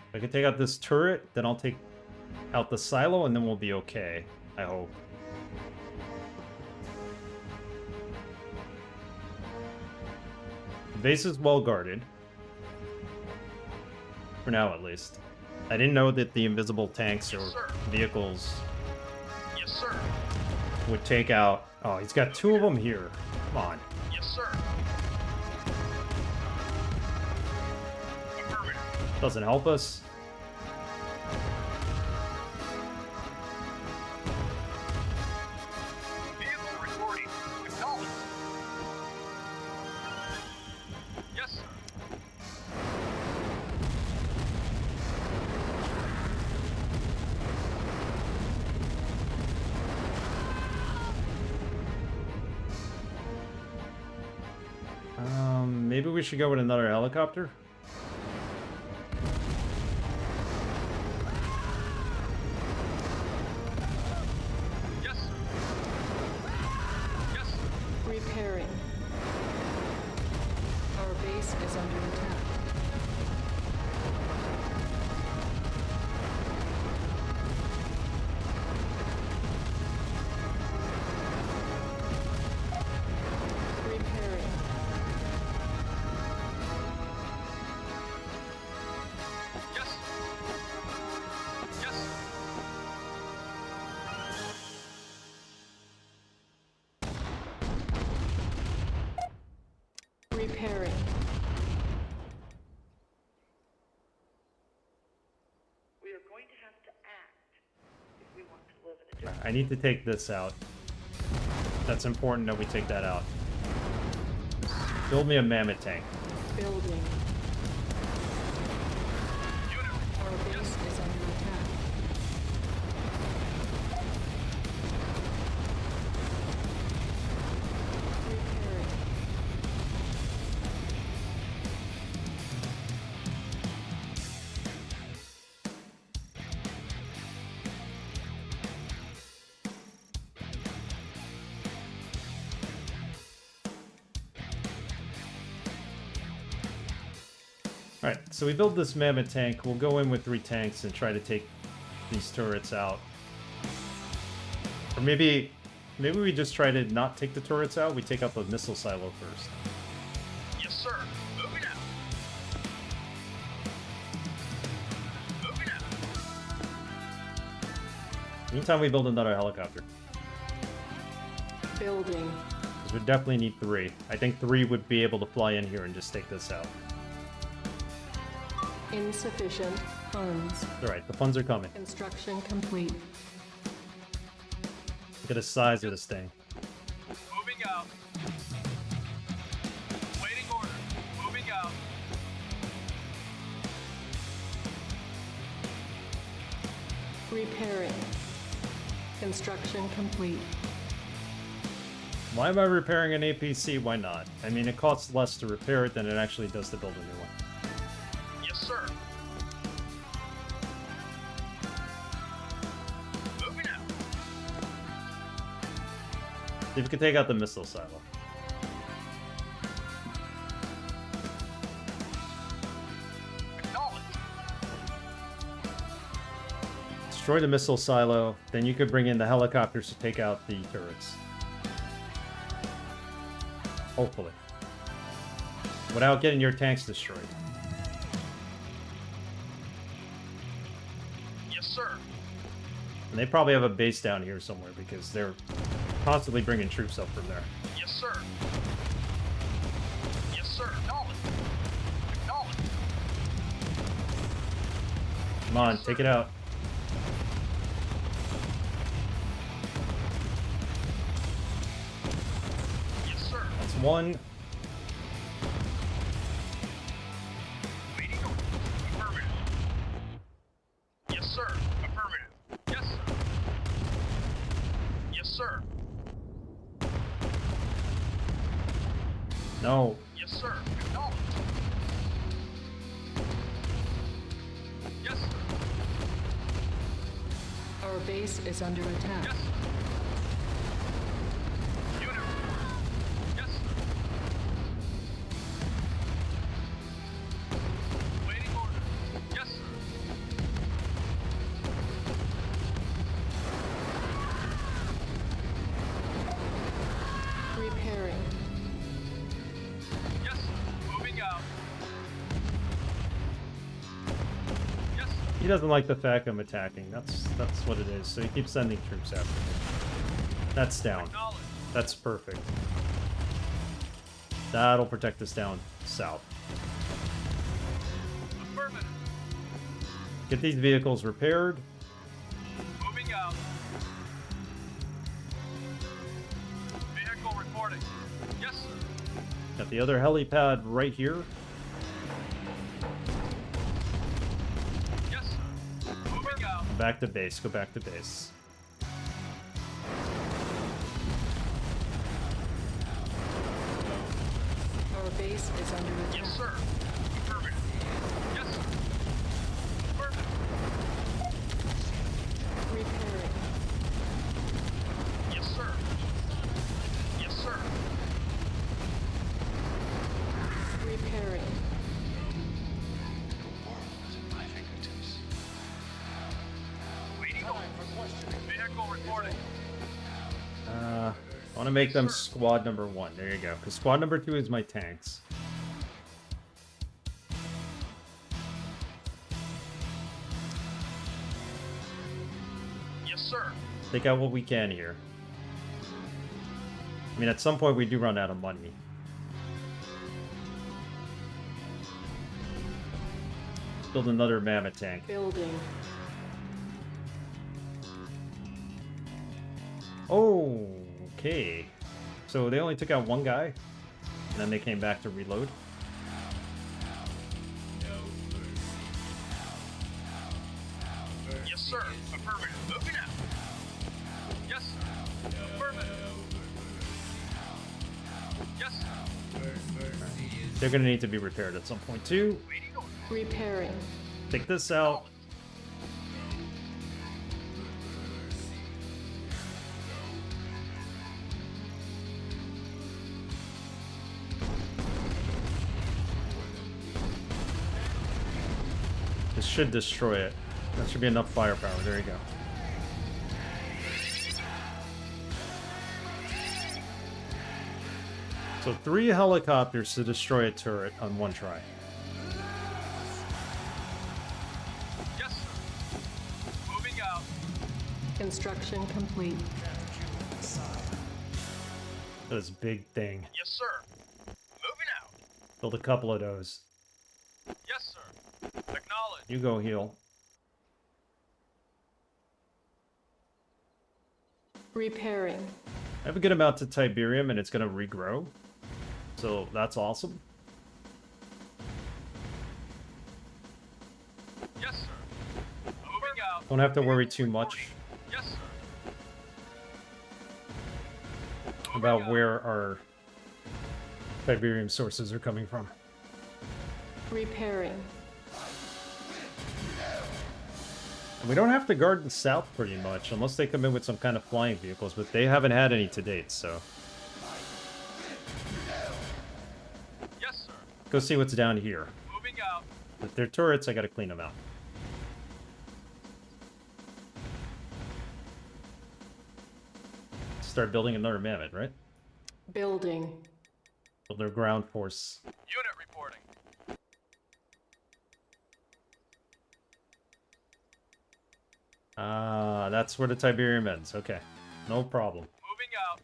If I can take out this turret, then I'll take out the silo, and then we'll be okay. I hope. base is well guarded. For now, at least. I didn't know that the invisible tanks or vehicles Yes, sir. would take out... Oh, he's got two of them here. Come on. Yes, sir. Affirmative. Doesn't help us. Vehicle reporting. Acknowledged. Yes, sir. Maybe we should go with another helicopter? Yes, sir. Yes, sir. Repairing. Our base is under attack. Repairing. Yes, sir. Yes, sir. Repairing. We are going to have to act if we want to live in a I need to take this out. That's important that we take that out. Build me a mammoth tank. Building. Unit Our base is under attack. Repairing. Alright, so we build this mammoth tank. We'll go in with 3 tanks and try to take these turrets out. Or maybe we just try to not take the turrets out. We take out the missile silo first. Yes, sir. Moving out. Moving out. Meantime, we build another helicopter. Building. 'Cause we definitely need 3. I think 3 would be able to fly in here and just take this out. Insufficient funds. Alright, the funds are coming. Construction complete. Look at the size of this thing. Moving out. Waiting order. Moving out. Repairing. Construction complete. Why am I repairing an APC? Why not? I mean, it costs less to repair it than it actually does to build a new one. Yes, sir. Moving out. See if we can take out the missile silo. Acknowledged. Destroy the missile silo, then you could bring in the helicopters to take out the turrets. Hopefully. Without getting your tanks destroyed. Yes, sir. And they probably have a base down here somewhere because they're constantly bringing troops up from there. Yes, sir. Yes, sir. Acknowledged. Acknowledged. Come on, take it out. Yes, sir. That's one. Waiting order. Affirmative. Yes, sir. Affirmative. Yes, sir. Yes, sir. No. Yes, sir. Acknowledged. Yes, sir. Our base is under attack. Yes, sir. Unit report. Yes, sir. Waiting order. Yes, sir. Repairing. Yes, sir. He doesn't like the fact I'm attacking. That's what it is. So he keeps sending troops after me. That's down. Acknowledged. That's perfect. That'll protect us down south. Affirmative. Get these vehicles repaired. Moving out. Vehicle reporting. Yes, sir. Got the other helipad right here. Yes, sir. Moving out. Back to base. Go back to base. Our base is under attack. Yes, sir. Affirmative. Yes, sir. Affirmative. Repairing. Yes, sir. Yes, sir. Repairing. Waiting on. Vehicle reporting. I want to make them squad number 1. There you go. Because squad number 2 is my tanks. Yes, sir. Take out what we can here. I mean, at some point we do run out of money. Build another mammoth tank. Building. Oh, okay. So they only took out one guy, and then they came back to reload. Yes, sir. Affirmative. Moving out. Yes, sir. Affirmative. Yes, sir. They're gonna need to be repaired at some point too. Waiting on. Repairing. Take this out. This should destroy it. That should be enough firepower. There you go. So 3 helicopters to destroy a turret on 1 try. Yes, sir. Moving out. Construction complete. This big thing. Yes, sir. Moving out. Build a couple of those. Yes, sir. Acknowledge. You go heal. Repairing. I have a good amount to Tiberium and it's going to regrow. So that's awesome. Yes, sir. Moving out. Don't have to worry too much Yes, sir. Moving about out. where our Tiberium sources are coming from. Repairing. And we don't have to guard the south pretty much, unless they come in with some kind of flying vehicles, but they haven't had any to date, so. Yes, sir. Go see what's down here. Moving out. If they're turrets, I gotta clean them out. Start building another mammoth, right? Building. Build their ground force. Unit reporting. Ah, that's where the Tiberium ends. Okay, no problem. Moving out.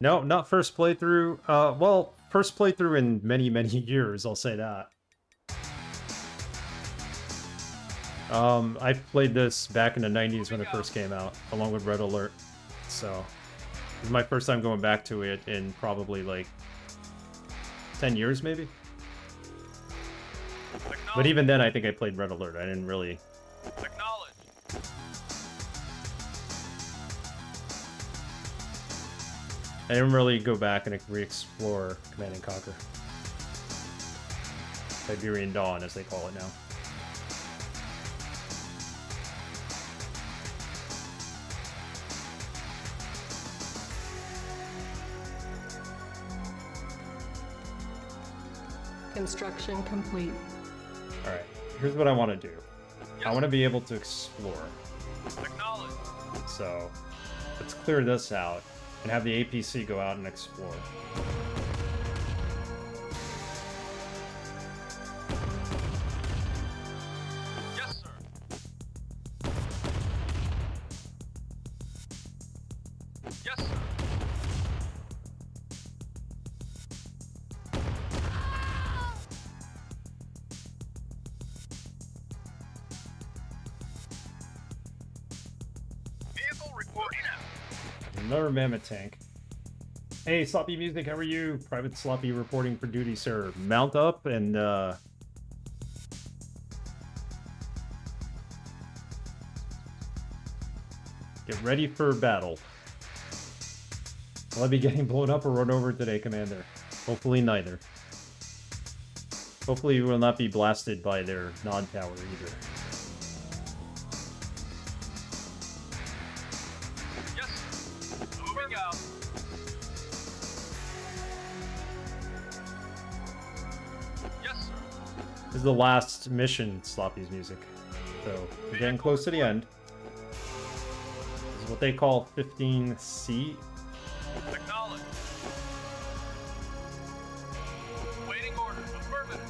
No, not first playthrough. Well, first playthrough in many, many years, I'll say that. I played this back in the 90s when it first came out, along with Red Alert. So, this is my first time going back to it in probably like 10 years, maybe? But even then, I think I played Red Alert. I didn't really... Acknowledge. I didn't really go back and re-explore Command and Conquer. Tiberium Dawn, as they call it now. Construction complete. Alright, here's what I want to do. I want to be able to explore. Acknowledge. So, let's clear this out and have the APC go out and explore. Yes, sir. Reporting out. Another mammoth tank. Hey, Sloppy Music, how are you? Private Sloppy reporting for duty, sir. Mount up and, get ready for battle. Will I be getting blown up or run over today, Commander? Hopefully neither. Hopefully you will not be blasted by their Nod tower either. Yes. Moving out. Yes, sir. This is the last mission, Sloppy's Music. So, we're getting close to the end. This is what they call 15C. Acknowledged. Waiting orders. Affirmative.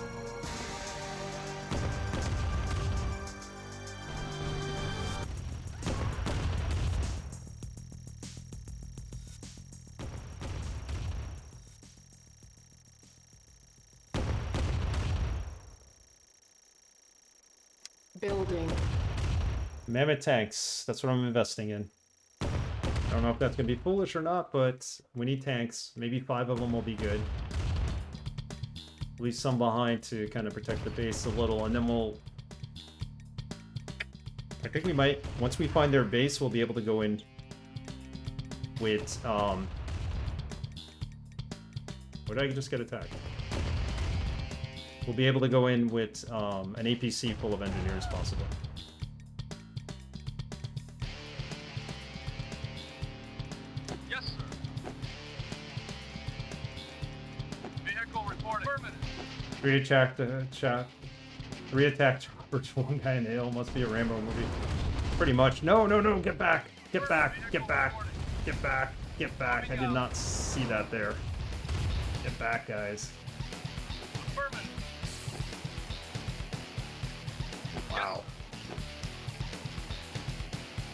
Building. Mammoth tanks. That's what I'm investing in. I don't know if that's going to be foolish or not, but we need tanks. Maybe 5 of them will be good. Leave some behind to kind of protect the base a little, and then we'll... I think we might... Once we find their base, we'll be able to go in with... Where did I just get attacked? We'll be able to go in with an APC full of engineers, possibly. Yes, sir. Vehicle reporting. Affirmative. 3 attacked, 3 attacked choppers, 1 guy in hail. Must be a Rambo movie. Pretty much. No, no, no, get back! Get back! Get back! Get back! Get back! I did not see that there. Get back, guys. Affirmative. Wow.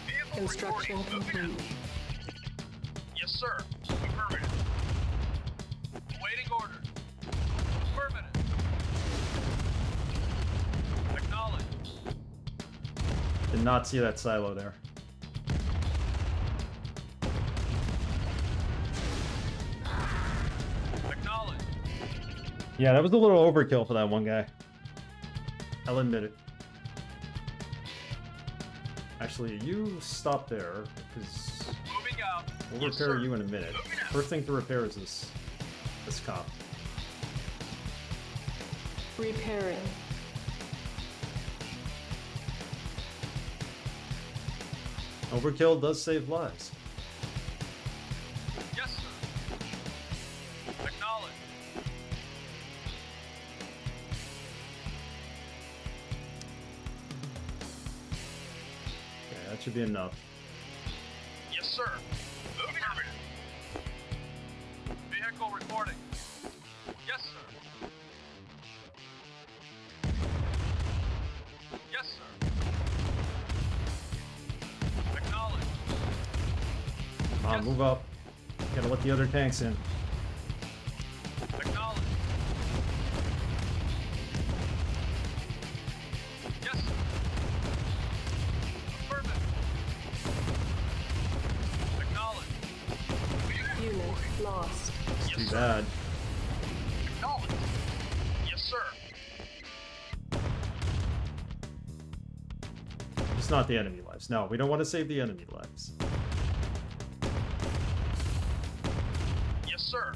Vehicle Construction reporting. Moving complete. out. Yes, sir. Affirmative. Waiting orders. Affirmative. Acknowledged. Did not see that silo there. Acknowledged. Yeah, that was a little overkill for that one guy. I'll admit it. Actually, you stop there, because Moving out. we'll Yes, repair sir. you in a minute. Moving out. First thing to repair is this cop. Repairing. Overkill does save lives. Yes, sir. Acknowledged. Okay, that should be enough. Yes, sir. Moving out. Vehicle reporting. Yes, sir. Yes, sir. Acknowledged. Come on, Yes. move up. Gotta let the other tanks in. Acknowledged. Yes, sir. Affirmative. Acknowledged. Unit lost. Yes, Too sir. bad. Acknowledged. Yes, sir. It's not the enemy lives. No, we don't want to save the enemy lives. Yes, sir.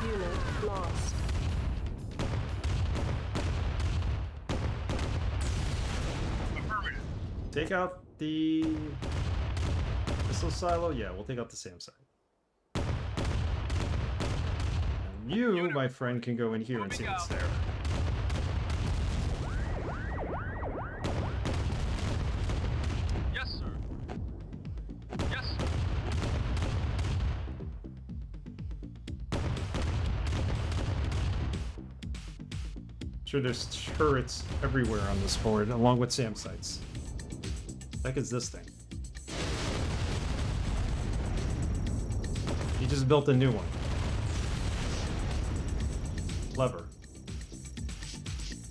Unit lost. Affirmative. Take out the missile silo. Yeah, we'll take out the SAM site. And you, my friend, can go in here and see what's there. Yes, sir. Yes, sir. Sure, there's turrets everywhere on this board, along with SAM sites. The heck is this thing? He just built a new one. Clever.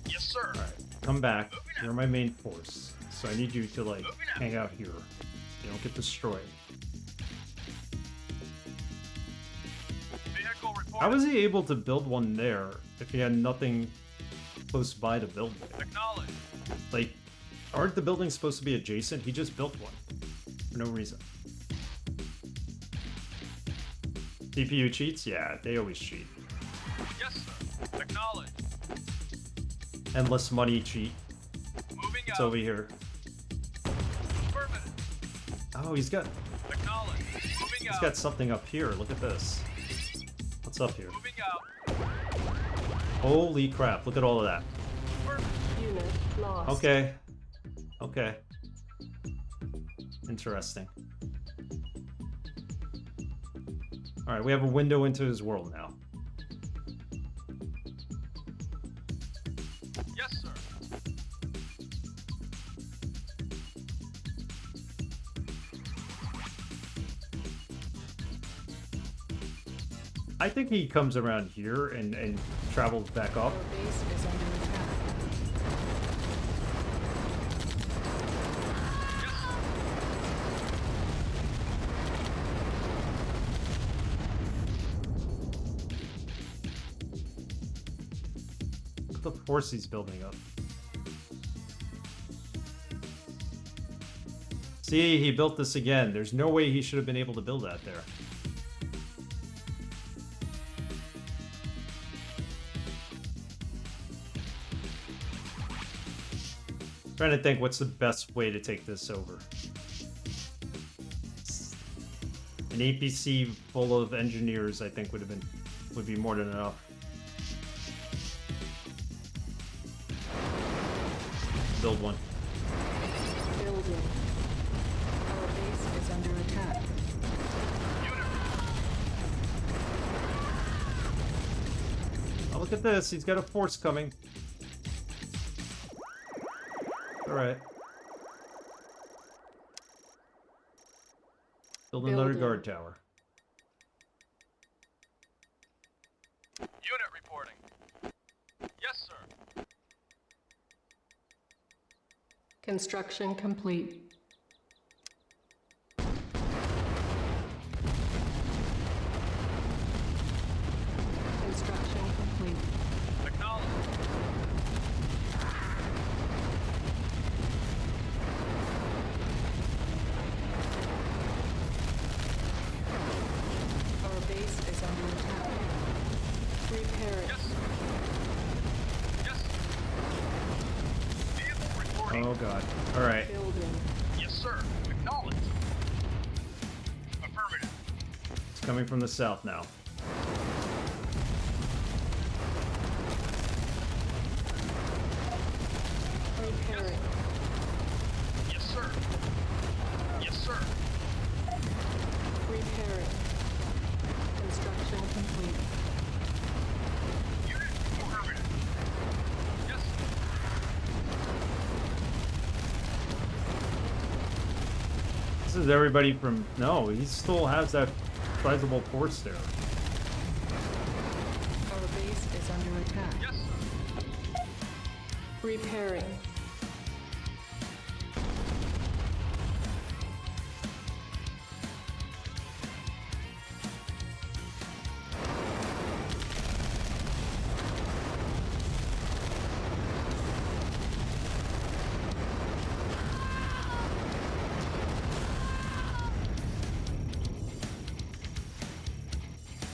Yes, sir. Alright, come back. Moving You're my main force, so I need you to, like, hang out here. You don't get destroyed. Vehicle reporting. How was he able to build one there if he had nothing close by to build with? Acknowledged. Like, aren't the buildings supposed to be adjacent? He just built one. For no reason. CPU cheats? Yeah, they always cheat. Yes, sir. Acknowledged. Endless money cheat. Moving It's out. over here. Affirmative. Oh, he's got Acknowledged. Moving he's out. got something up here. Look at this. What's up here? Moving out. Holy crap, look at all of that. Affirmative. Unit lost. Okay. Okay. Interesting. Alright, we have a window into his world now. Yes, sir. I think he comes around here and travels back up. Our base is under attack. Look at the force he's building up. See, he built this again. There's no way he should have been able to build that there. Trying to think what's the best way to take this over. An APC full of engineers, I think, would be more than enough. Build one. Building. Our base is under attack. Oh, look at this. He's got a force coming. Alright. Build another Building. guard tower. Unit reporting. Yes, sir. Construction complete. Construction complete. Acknowledged. Our base is under attack. Repairing. Yes, sir. Yes, sir. Vehicle reporting. Oh god. Alright. Building. Yes, sir. Acknowledged. Affirmative. It's coming from the south now. Repairing. Yes, sir. Yes, sir. Repairing. Construction complete. Unit affirmative. Yes, sir. This is everybody from... No, he still has that sizable force there. Our base is under attack. Yes, sir. Repairing.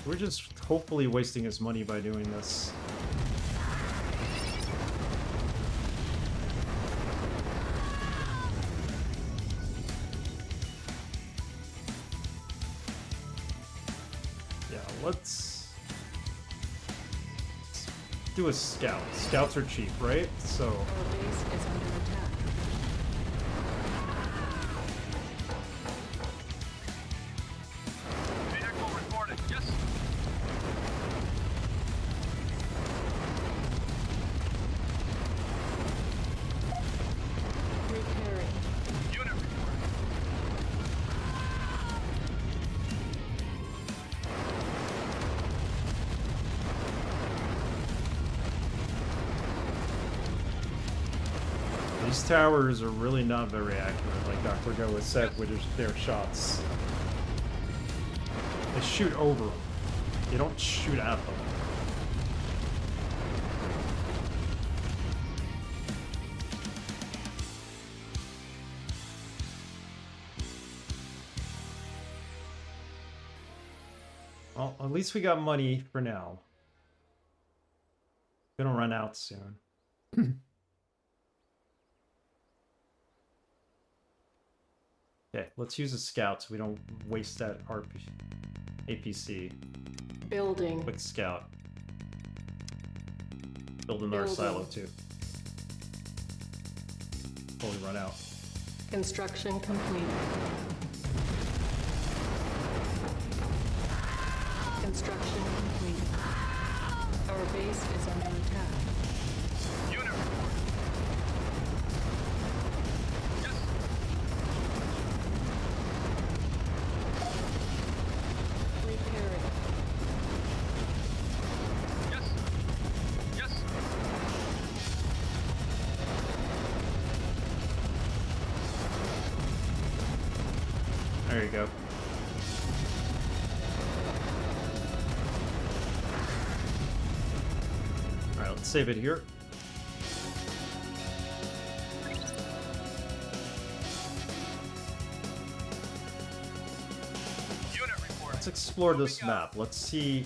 We're just hopefully wasting his money by doing this. Yeah, let's do a scout. Scouts are cheap, right? So Our base is under attack. Vehicle reporting. Yes, sir. Repairing. Unit reporting. These towers are really not very accurate, like Dr. Go has said with their shots. They shoot over them. You don't shoot at them. Well, at least we got money for now. Gonna run out soon. Okay, let's use a scout so we don't waste that APC. Building. Quick scout. Build another silo too. Before we run out. Construction complete. Construction complete. Our base is under attack. Unit report. Yes. Repairing. Yes. Yes. There you go. Alright, let's save it here. Unit report. Let's explore this map. Let's see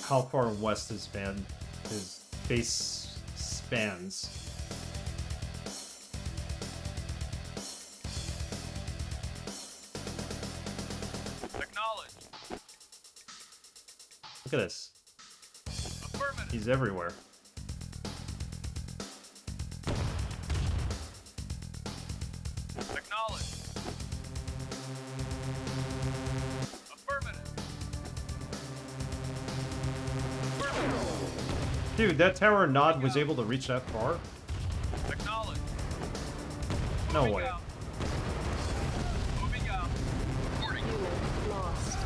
how far west his base spans. Acknowledged. Look at this. Affirmative. He's everywhere. Acknowledged. Affirmative. Affirmative. Dude, that tower Nod was able to reach that far? Acknowledged. No Moving way. out. Moving out. Reporting. Unit lost.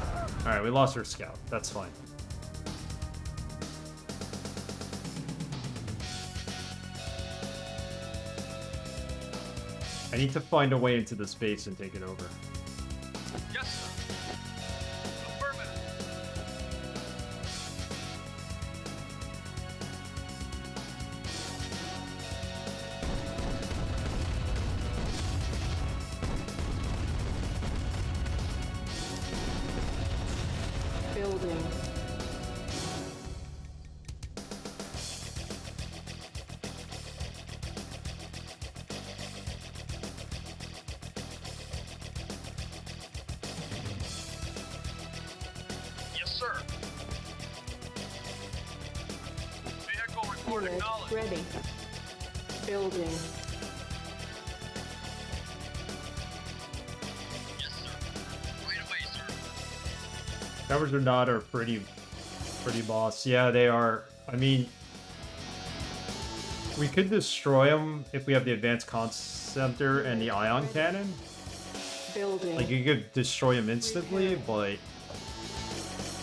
Alright, we lost our scout. That's fine. I need to find a way into this base and take it over. Yes, sir. Affirmative. Building. Yes, sir. Vehicle report Unit acknowledged. ready. Building. Yes, sir. Right away, sir. Towers or not are pretty boss. Yeah, they are. I mean, we could destroy them if we have the advanced comms center and the ion cannon. Building. Like, you could destroy them instantly, but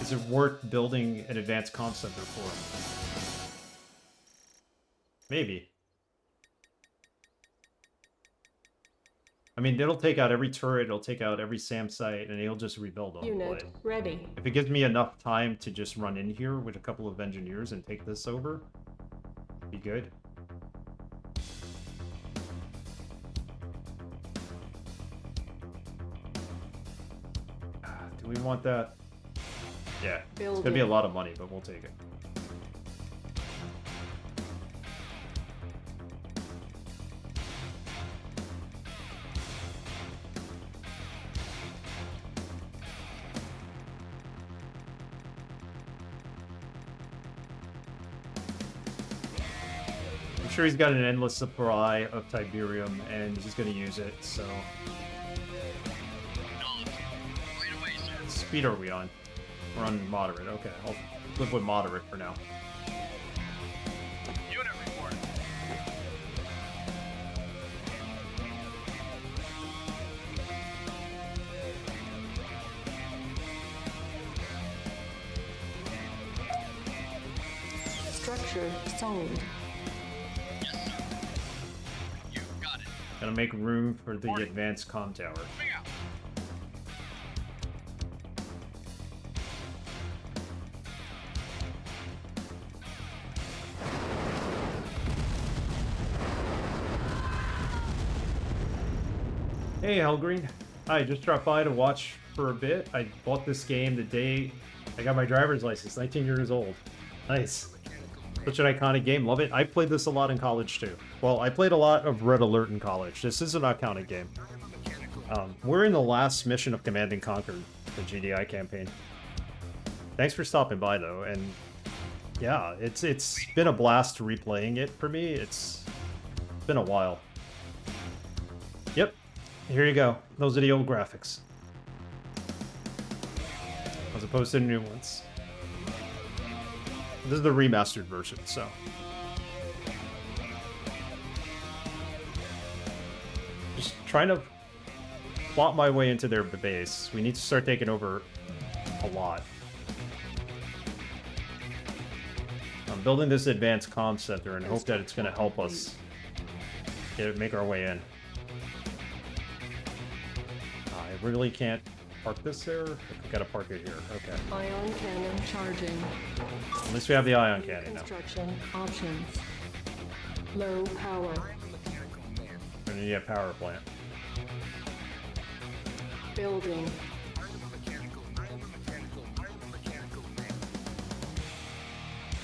is it worth building an advanced comms center for them? Maybe. I mean, it'll take out every turret, it'll take out every SAM site, and it'll just rebuild them. Unit But ready. if it gives me enough time to just run in here with a couple of engineers and take this over, be good. Do we want that? Yeah, it's gonna be a lot of money, but we'll take it. I'm sure he's got an endless supply of Tiberium, and he's gonna use it, so... Acknowledged. Right away, sir. What speed are we on? We're on moderate, okay. I'll live with moderate for now. Unit report. Structure sold. Yes, sir. You got Gotta make room for the advanced comm tower. Moving out. Hey, Hellgreen. Hi, just dropped by to watch for a bit. I bought this game the day I got my driver's license, 19 years old. Nice. Such an iconic game, love it. I played this a lot in college too. Well, I played a lot of Red Alert in college. This is an iconic game. We're in the last mission of Command and Conquer, the GDI campaign. Thanks for stopping by though, and yeah, it's been a blast replaying it for me. It's been a while. Yep, here you go. Those are the old graphics. As opposed to the new ones. This is the remastered version, so. Just trying to plot my way into their base. We need to start taking over a lot. I'm building this advanced comm center and hope that it's going to help us make our way in. I really can't park this there. I gotta park it here. Okay. Ion cannon charging. At least we have the ion cannon now. Construction options. Low power. We're gonna need a power plant. Building.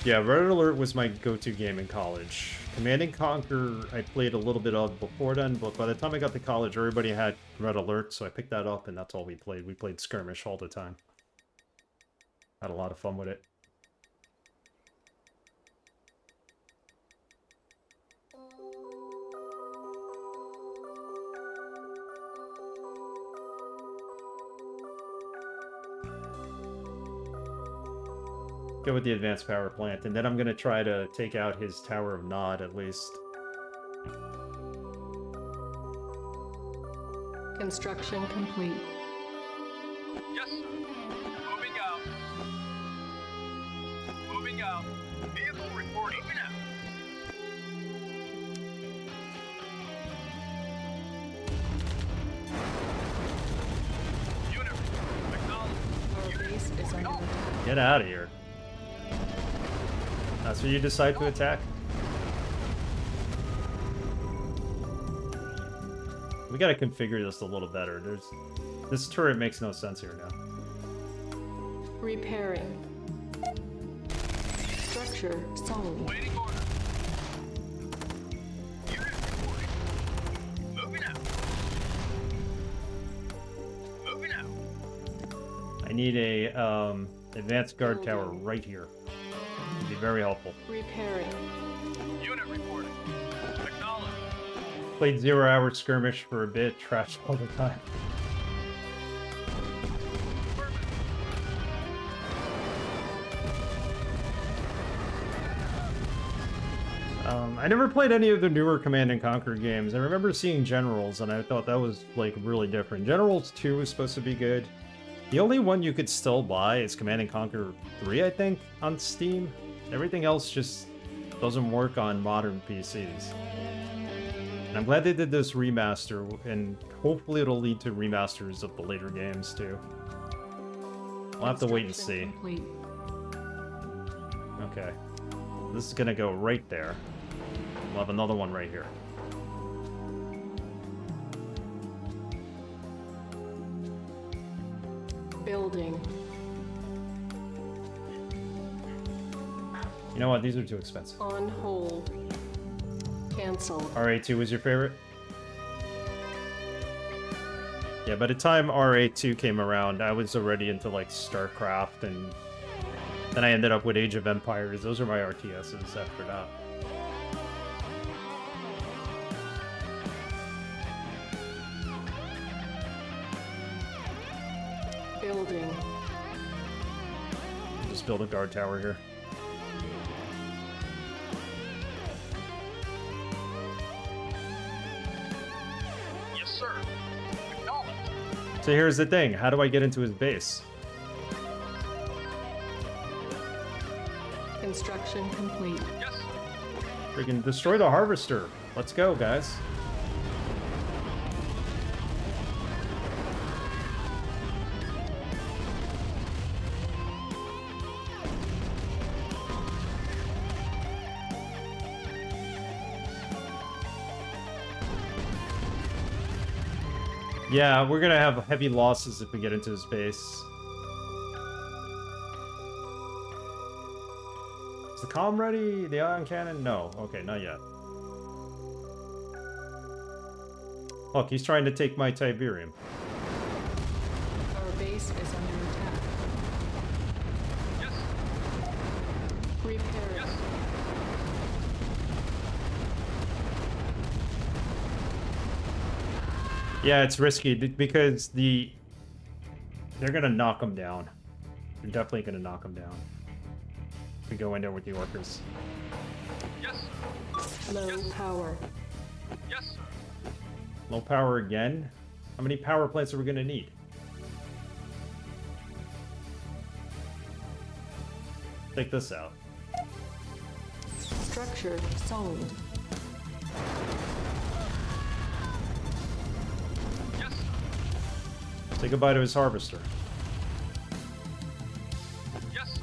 Yeah, Red Alert was my go-to game in college. Command and Conquer I played a little bit of before then, but by the time I got to college, everybody had Red Alert, so I picked that up, and that's all we played. We played Skirmish all the time. Had a lot of fun with it. Go with the advanced power plant, and then I'm gonna try to take out his Tower of Nod at least. Construction complete. Yes. Moving out. Moving out. Vehicle reporting. Moving out. Unit. Acknowledged. Our base is under attack. Get out of here. That's what you decide to attack? We gotta configure this a little better. This turret makes no sense here now. Repairing. Structure solid. Waiting order. Unit reporting. Moving out. Moving out. I need a advanced guard tower right here. It'd be very helpful. Repairing. Unit reporting. Acknowledged. Played 0 hour skirmish for a bit, trashed all the time. I never played any of the newer Command and Conquer games. I remember seeing Generals, and I thought that was like really different. Generals 2 was supposed to be good. The only one you could still buy is Command and Conquer 3, I think, on Steam. Everything else just doesn't work on modern PCs. And I'm glad they did this remaster, and hopefully it'll lead to remasters of the later games too. We'll have to wait and see. Complete. Okay. This is gonna go right there. We'll have another one right here. Building. You know what? These are too expensive. On hold. Cancel. RA2 was your favorite? Yeah, by the time RA2 came around, I was already into like StarCraft, and then I ended up with Age of Empires. Those are my RTSs after that. Building. Just build a guard tower here. Yes, sir. Acknowledged. So here's the thing. How do I get into his base? Construction complete. Yes. Freaking destroy the harvester. Let's go, guys. Yeah, we're gonna have heavy losses if we get into his base. Is the column ready? The ion cannon? No. Okay, not yet. Look, he's trying to take my Tiberium. Our base is under attack. Yes. Repair. Yes. Yeah, it's risky because they're gonna knock him down. They're definitely gonna knock him down. If we go in there with the orcas. Yes, sir. Low Yes. power. Yes, sir. Low power again? How many power plants are we gonna need? Take this out. Structure sold. Yes, sir. Say goodbye to his harvester. Yes, sir.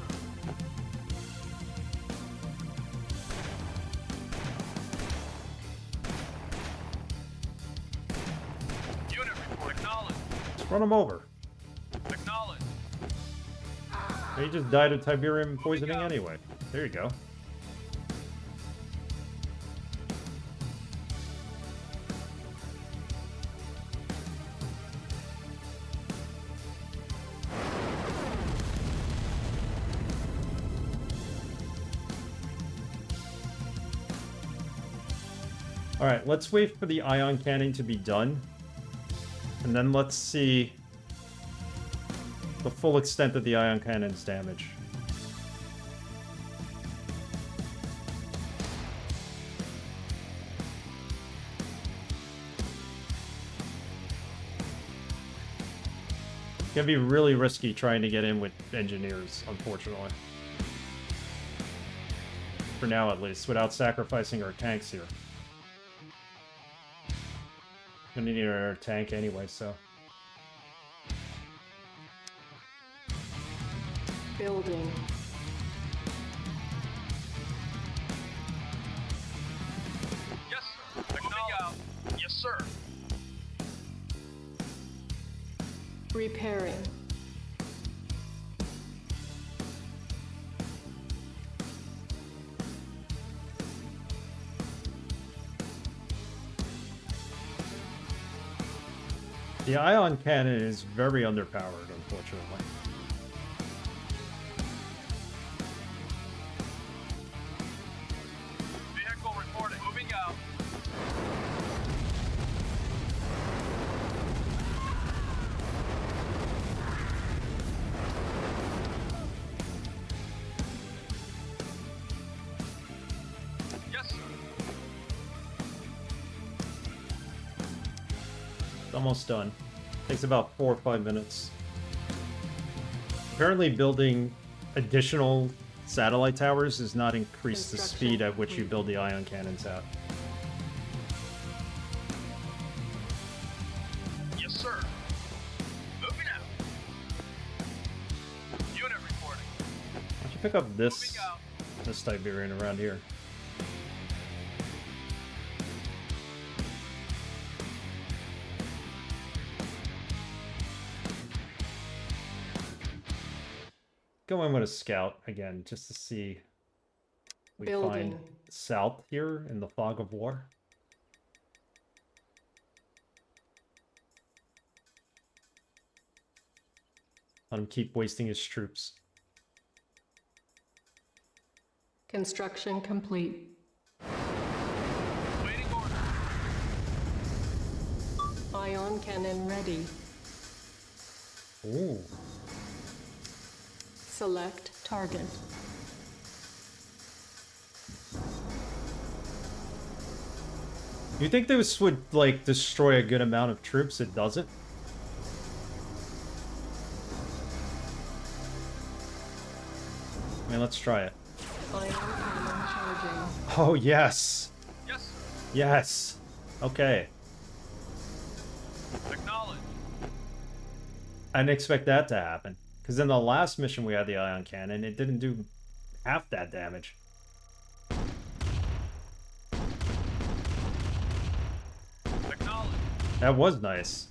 Unit report. Acknowledged. Just run him over. Acknowledged. He just died of Tiberium poisoning anyway. There you go. Alright, let's wait for the ion cannon to be done. And then let's see the full extent of the ion cannon's damage. It's gonna be really risky trying to get in with engineers, unfortunately. For now, at least, without sacrificing our tanks here. Gonna need our tank anyway, so. Building. Yes, sir. Acknowledged. Yes, sir. Repairing. The ion cannon is very underpowered, unfortunately. Vehicle reporting. Moving out. Yes, sir. It's almost done. Takes about 4 or 5 minutes. Apparently building additional satellite towers does not increase the speed at which you build the ion cannons at. Yes, sir. Moving out. Unit reporting. Why don't you pick up this Moving out. Tiberian around here? Go in with a scout again, just to see if we find Building. south here in the fog of war. Let him keep wasting his troops. Construction complete. Waiting order. Ion cannon ready. Ooh. Select target. You think this would, like, destroy a good amount of troops? It doesn't? I mean, let's try it. Ion cannon charging. Oh, yes! Yes, sir. Yes! Okay. Acknowledged. I didn't expect that to happen. Because in the last mission we had the ion cannon, it didn't do half that damage. Acknowledged. That was nice.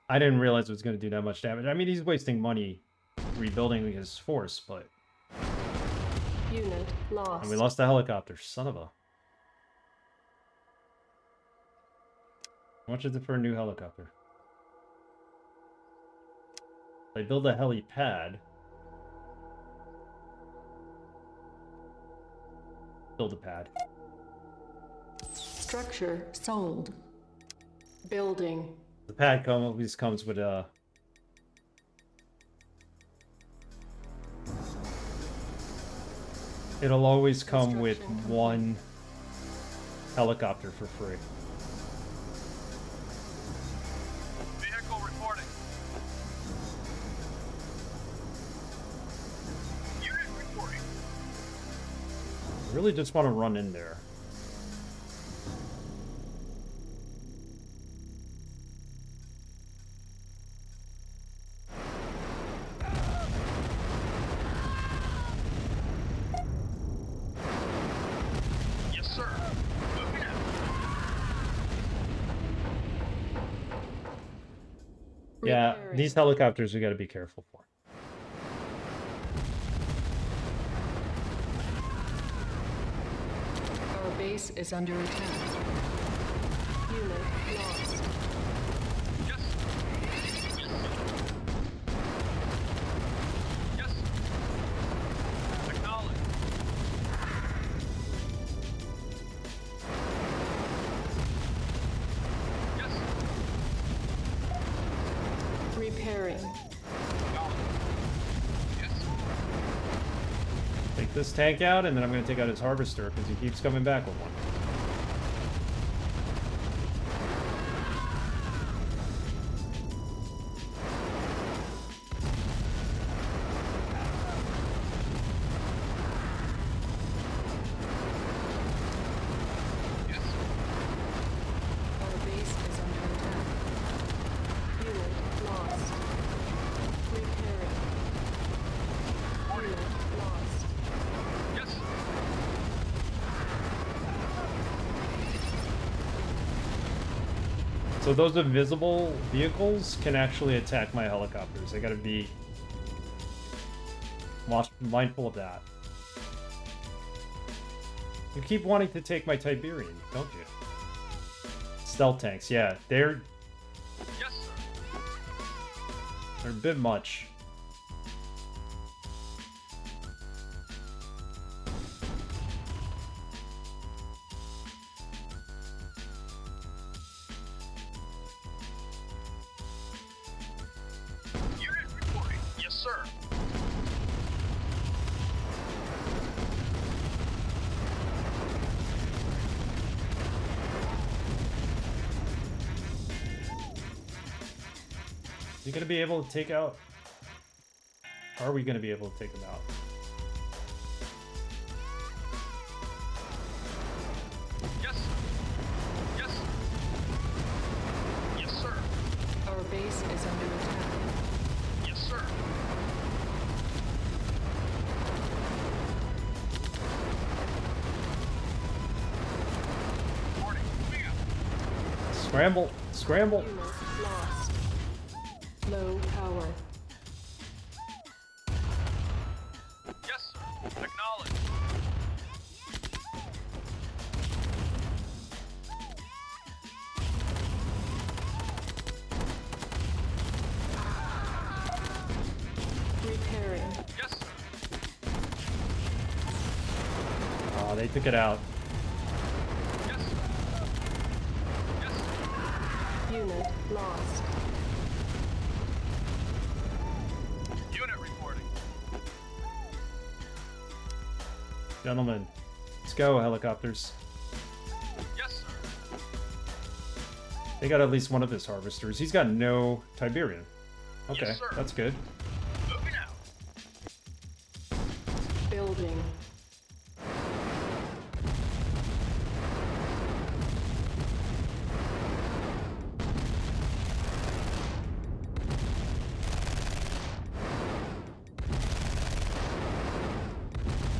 I didn't realize it was going to do that much damage. I mean, he's wasting money rebuilding his force, but... Unit lost. And we lost the helicopter. Son of a... How much is it for a new helicopter? They build a helipad. Build a pad. Structure sold. Building. The pad always comes with a... It'll always come with one helicopter for free. Vehicle reporting. Unit reporting. I really just want to run in there. Yes, sir. Moving out. Yeah, Repairing. these helicopters we got to be careful for. Our base is under attack. Unit lost. Yes. Yes. Yes. Acknowledge. Yes. Repairing. Acknowledge. Yes. Take this tank out, and then I'm going to take out his harvester because he keeps coming back with one. Yes. Our base is under attack. Unit lost. Repairing. Unit lost. Yes. So those invisible vehicles can actually attack my helicopters. I gotta be mindful of that. You keep wanting to take my Tiberium, don't you? Stealth tanks, yeah. They're Yes, sir. a bit much. Unit reporting. Yes, sir. You gonna be able to take out? Are we gonna be able to take them out? Yes. Yes. Yes, sir. Our base is under attack. Yes, sir. Reporting. Moving out. Scramble! Scramble! Unit lost. Low power. Yes, sir. Acknowledge. Repairing. Yes, sir. Oh, they took it out. Yes, sir. Yes, sir. Unit lost. Unit reporting. Gentlemen, let's go, helicopters. Yes, sir. They got at least one of his harvesters. He's got no Tiberium. Okay, Yes, sir. that's good. Moving out. Building.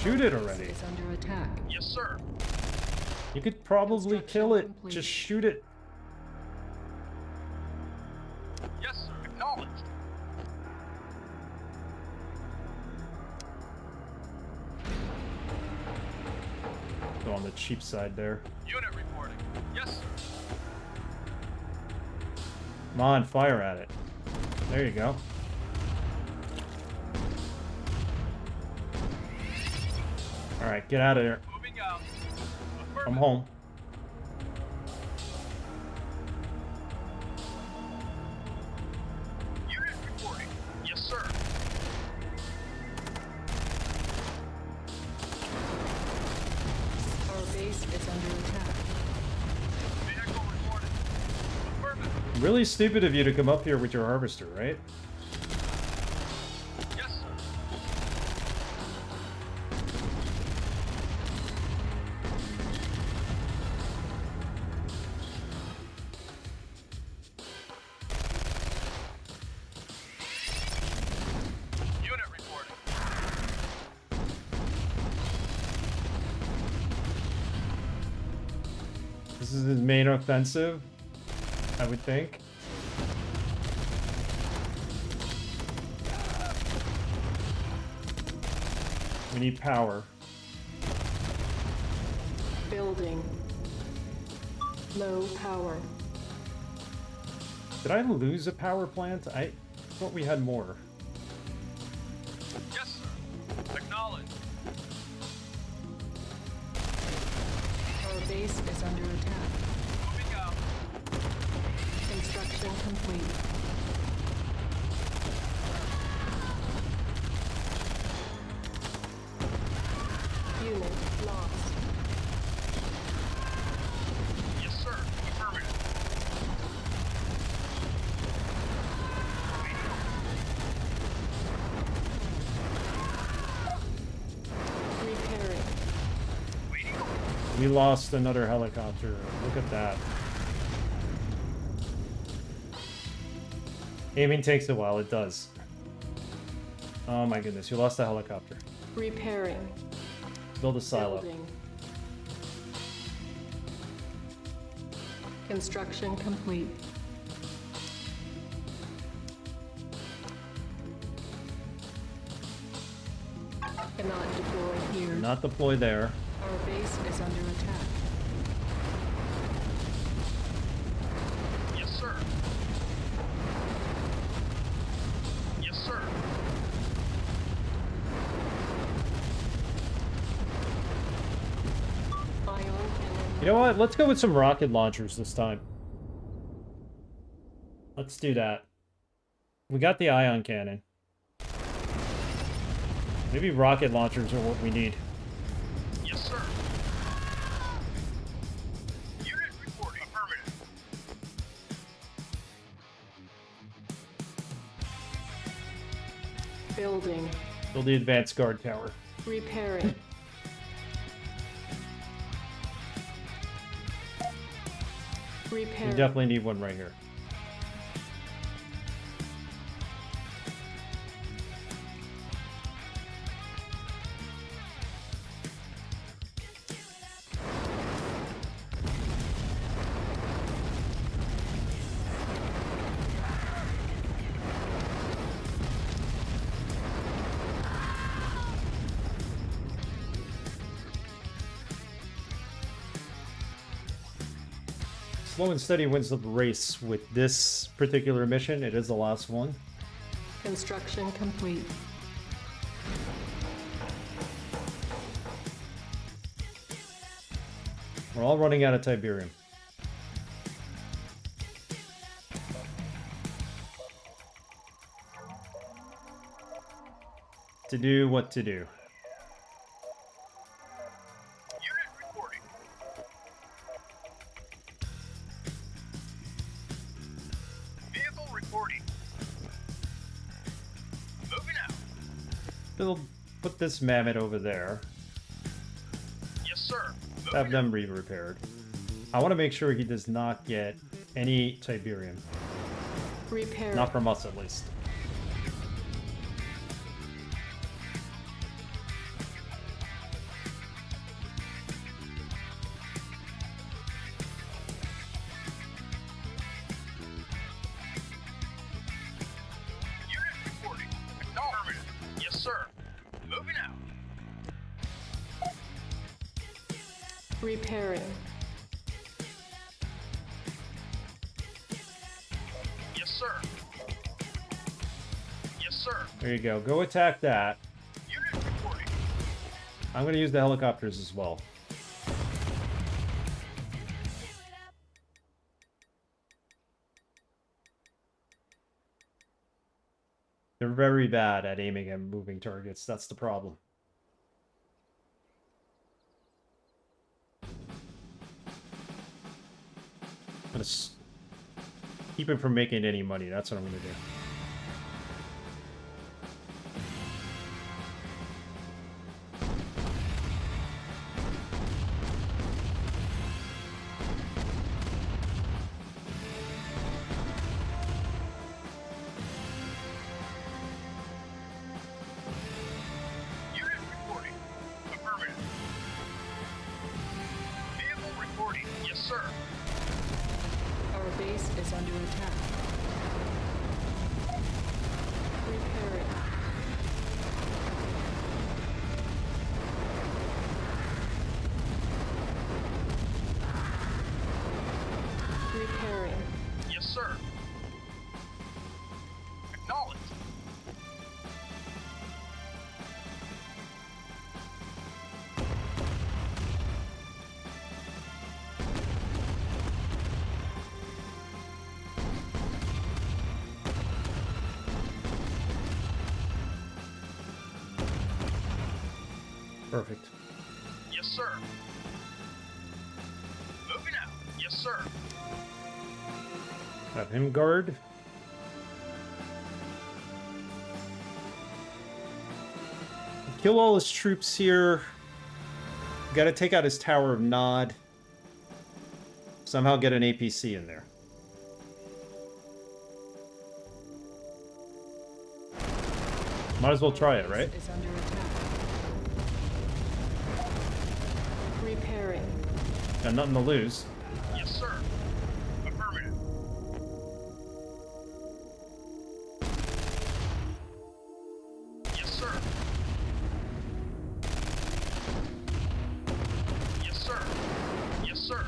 Shoot it Base already. is under attack. Yes, sir. You could probably kill it. Construction complete. Just shoot it. Yes, Acknowledged. Go on the cheap side there. Unit reporting. Yes, sir. Come on, fire at it. There you go. Alright, get out of there. Moving out. I'm Affirmative. home. Unit reporting. Yes, sir. Our base is under attack. Vehicle reported. Affirmative. Really stupid of you to come up here with your harvester, right? Yes, sir. Unit reporting. This is his main offensive, I would think. We need power. Building. Low power. Did I lose a power plant? I thought we had more. Yes, sir. Acknowledged. Our base is under attack. Moving out. Construction complete. Unit lost. Yes, sir. Affirmative. Repairing. Waiting. We lost another helicopter. Look at that. Aiming takes a while, it does. Oh my goodness, you lost a helicopter. Repairing. Build a silo. Building. Construction complete. Cannot deploy here. Not deploy there. Our base is under attack. Yes, sir. Yes, sir. Ion cannon. You know what? Let's go with some rocket launchers this time. Let's do that. We got the ion cannon. Maybe rocket launchers are what we need. Yes, sir. Unit reporting. Affirmative. Building. Build the advanced guard tower. Repairing. We Repairing. definitely need one right here. Slow and steady wins the race with this particular mission. It is the last one. Construction complete. We're all running out of Tiberium. To do what to do. Unit reporting. Vehicle reporting. Moving out. We'll put this mammoth over there. Yes, sir. Have them re-repaired. I want to make sure he does not get any Tiberium. Repairing. Not from us, at least. Repairing. Yes, sir. Yes, sir. There you go. Go attack that. Unit reporting. I'm going to use the helicopters as well. They're very bad at aiming and moving targets. That's the problem. I'm going to keep him from making any money. That's what I'm going to do. Unit reporting. Affirmative. Vehicle reporting. Yes, sir. Our base is under attack. Repairing. Repairing. Yes, sir. Acknowledged. Perfect. Yes, sir. Moving out. Yes, sir. Have him guard. Kill all his troops here. Gotta take out his Tower of Nod. Somehow get an APC in there. Might as well try it, right? Is under attack. Repairing. Got nothing to lose. Yes, sir. Affirmative. Yes, sir. Yes, sir. Yes, sir.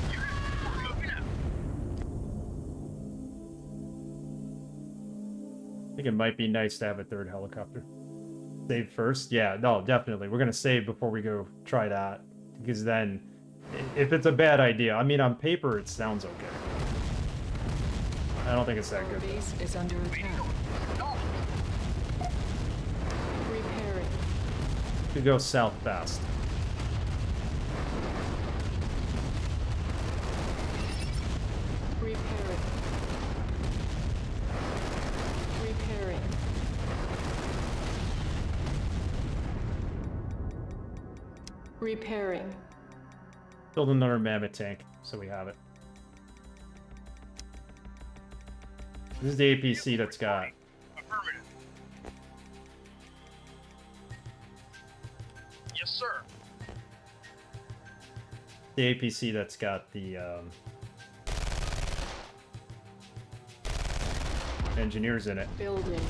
Unit report moving out. I think it might be nice to have a third helicopter. Save first? Yeah, no, definitely. We're gonna save before we go try that. Because then, if it's a bad idea, I mean, on paper it sounds okay. I don't think it's that Our good. base is under attack. Acknowledged. Repairing. Could go south fast. Repairing. Repairing. Repairing. Build another mammoth tank, so we have it. This is the APC that's got. Affirmative. Yes, sir. The APC that's got the engineers in it. Building.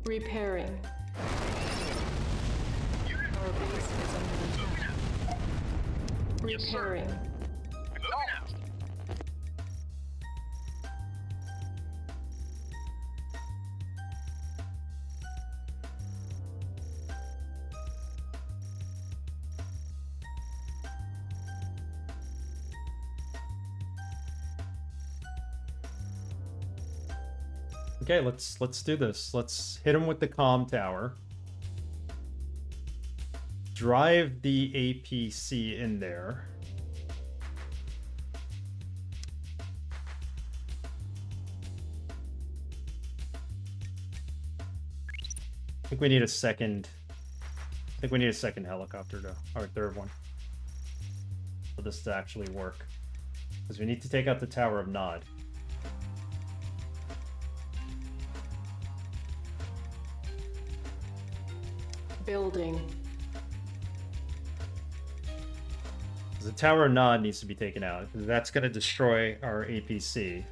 Repairing. Unit Our base is under moving attack. out. Yes, sir. Repairing. Moving out. Okay, let's do this. Let's hit him with the comm tower. Drive the APC in there. I think we need a second. I think we need a second helicopter though, or a third one, for this to actually work. Because we need to take out the Tower of Nod. Building. The Tower of Nod needs to be taken out. That's going to destroy our APC.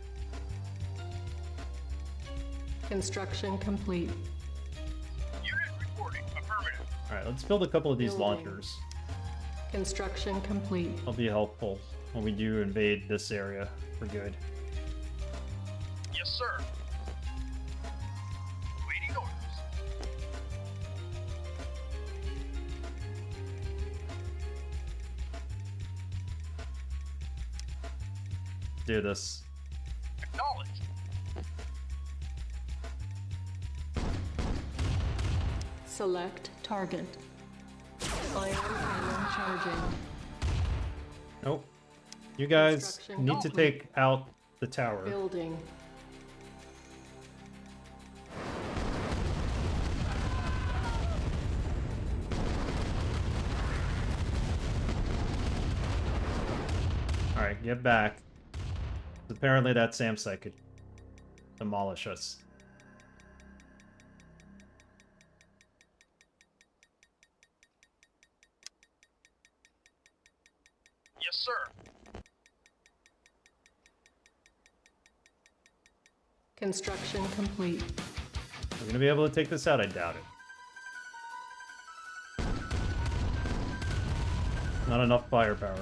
Construction complete. Unit reporting. Affirmative. Alright, let's build a couple of these Building. launchers. Construction complete. That'll be helpful when we do invade this area for good. Yes, sir. Waiting orders. Do this. Acknowledged. Select target. Ion cannon charging. Nope. You guys Construction need to complete. take out the tower. Building. Alright, get back. Apparently that SAM site could demolish us. Yes, sir. Construction complete. We're gonna be able to take this out, I doubt it. Not enough firepower.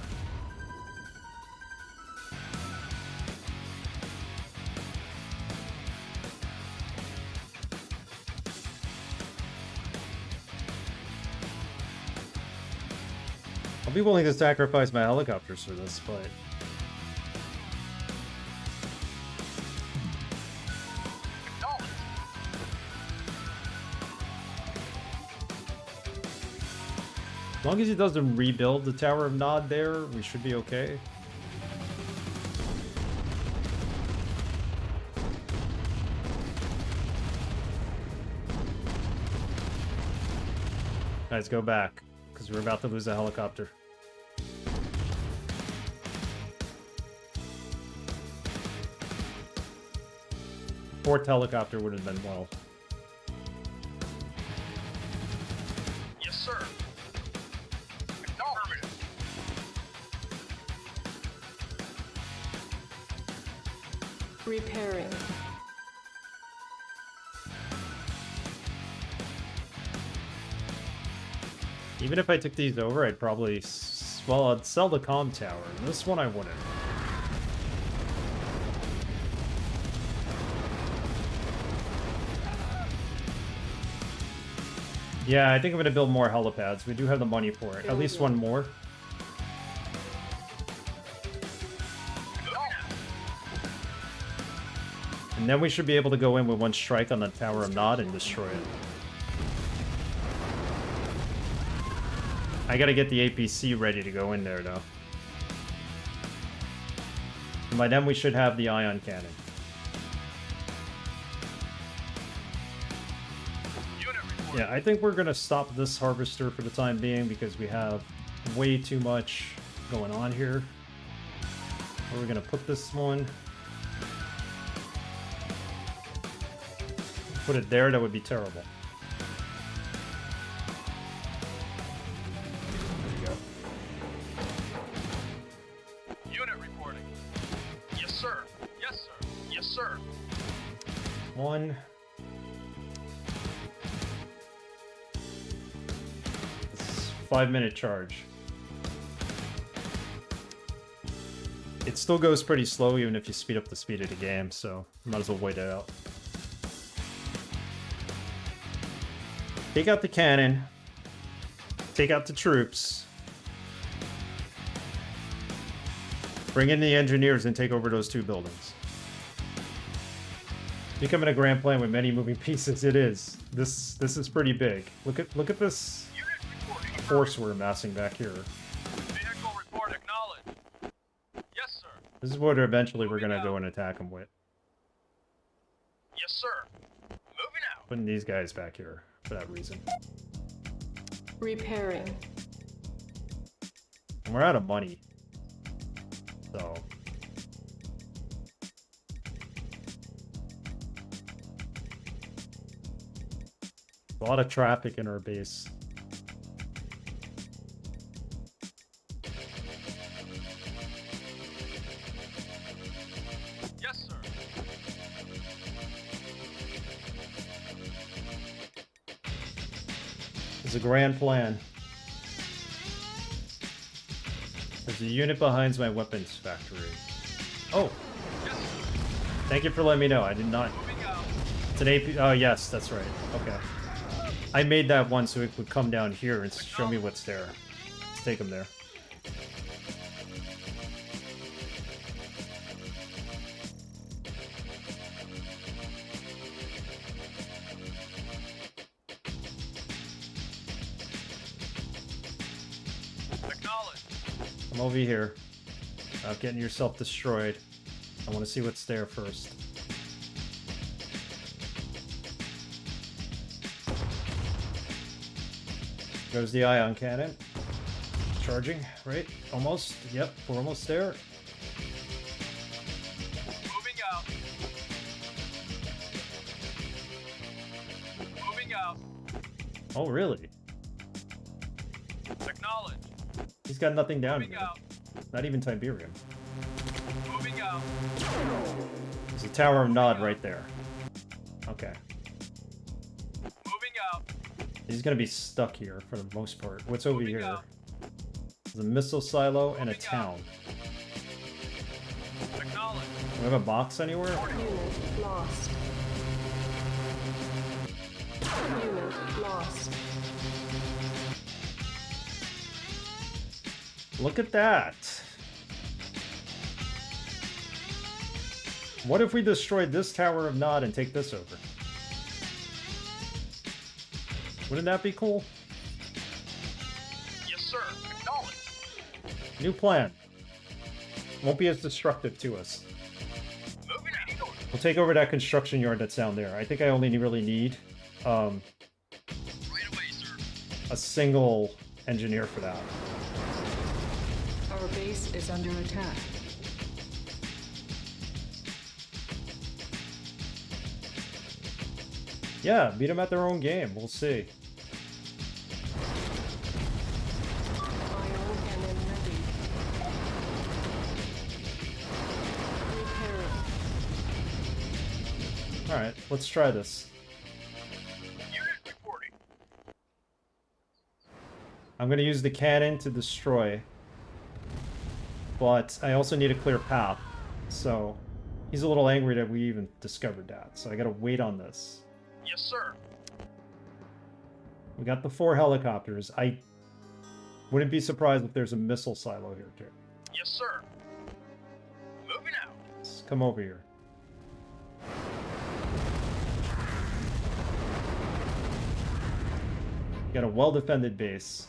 I'll be willing to sacrifice my helicopters for this, but Acknowledged. as long as he doesn't rebuild the Tower of Nod there, we should be okay. Guys, go back, because we're about to lose a helicopter. Fourth helicopter would have been well. Yes, sir. Affirmative. Repairing. Even if I took these over, I'd probably... well, I'd sell the comm tower. This one I wouldn't. Yeah, I think I'm going to build more helipads. We do have the money for it. At least one more. And then we should be able to go in with one strike on the Tower of Nod and destroy it. I gotta get the APC ready to go in there, though. And by then we should have the ion cannon. Unit reporting. Yeah, I think we're gonna stop this harvester for the time being because we have way too much going on here. Where are we gonna put this one? Put it there, that would be terrible. There you go. Unit reporting. Yes, sir. Yes, sir. Yes, sir. One. It's 5-minute charge. It still goes pretty slow even if you speed up the speed of the game, so might as well wait it out. Take out the cannon. Take out the troops. Bring in the engineers and take over those two buildings. Becoming a grand plan with many moving pieces, it is. This is pretty big. Look at this Unit reporting. force we're amassing back here. Vehicle report acknowledged. Yes, sir. This is what eventually we're gonna go and attack them with. Yes, sir. Moving out. Putting these guys back here for that reason. Repairing. And we're out of money. So. A lot of traffic in our base. It's a grand plan. There's a unit behind my weapons factory. Oh! Thank you for letting me know. I did not... It's an AP... Oh, yes, that's right. Okay. I made that one so it would come down here and show me what's there. Let's take him there. Come over here. Without getting yourself destroyed. I want to see what's there first. Goes the ion cannon. Charging, right? Almost. Yep, we're almost there. Moving out. Moving out. Oh, really? Acknowledge. He's got nothing down Moving here. out. Not even Tiberium. Moving out. There's a Tower of Nod right there. Okay. Moving out. He's gonna be stuck here for the most part. What's over Moving here? out. There's a missile silo and a Moving out. town. Acknowledge. Do we have a box anywhere? Unit lost. Unit lost. Look at that. What if we destroyed this Tower of Nod and take this over? Wouldn't that be cool? Yes, sir. Acknowledge. New plan. Won't be as destructive to us. Moving out. We'll take over that construction yard that's down there. I think I only really need Right away, sir. a single engineer for that. Our base is under attack. Yeah, beat them at their own game. We'll see. Ion cannon ready. Repairing. Alright, let's try this. Unit reporting. I'm going to use the cannon to destroy. But I also need a clear path. So he's a little angry that we even discovered that. So I got to wait on this. Yes, sir. We got the 4 helicopters. I wouldn't be surprised if there's a missile silo here too. Yes, sir. Moving out. Let's come over here. Got a well-defended base.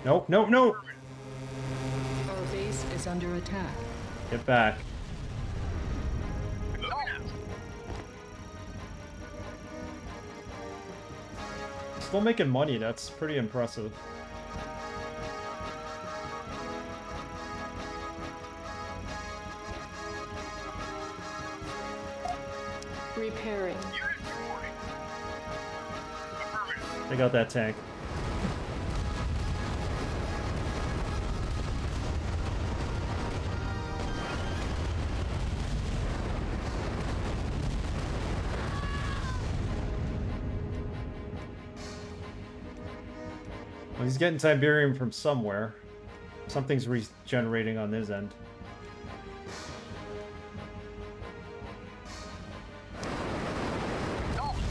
Nope, nope, nope! Our base is under attack. Get back. Moving out. Still making money, that's pretty impressive. Repairing. Unit reporting. Affirmative. Take out that tank. Well, he's getting Tiberium from somewhere. Something's regenerating on his end. Acknowledge.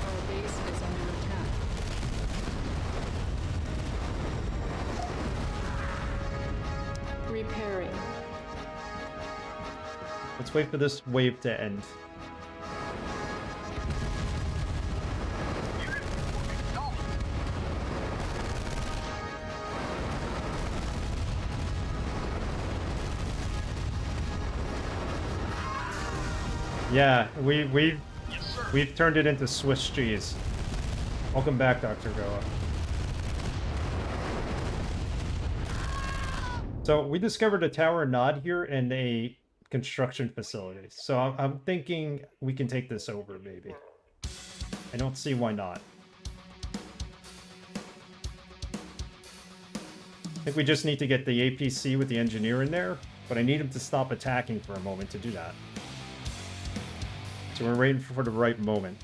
Our base is under attack. Repairing. Let's wait for this wave to end. Unit reporting. Acknowledge. Yeah, Yes, sir. we've turned it into Swiss cheese. Welcome back, Dr. Goa. So we discovered a Tower Nod here and a construction facility. So I'm thinking we can take this over, maybe. I don't see why not. I think we just need to get the APC with the engineer in there, but I need him to stop attacking for a moment to do that. So we're waiting for the right moment.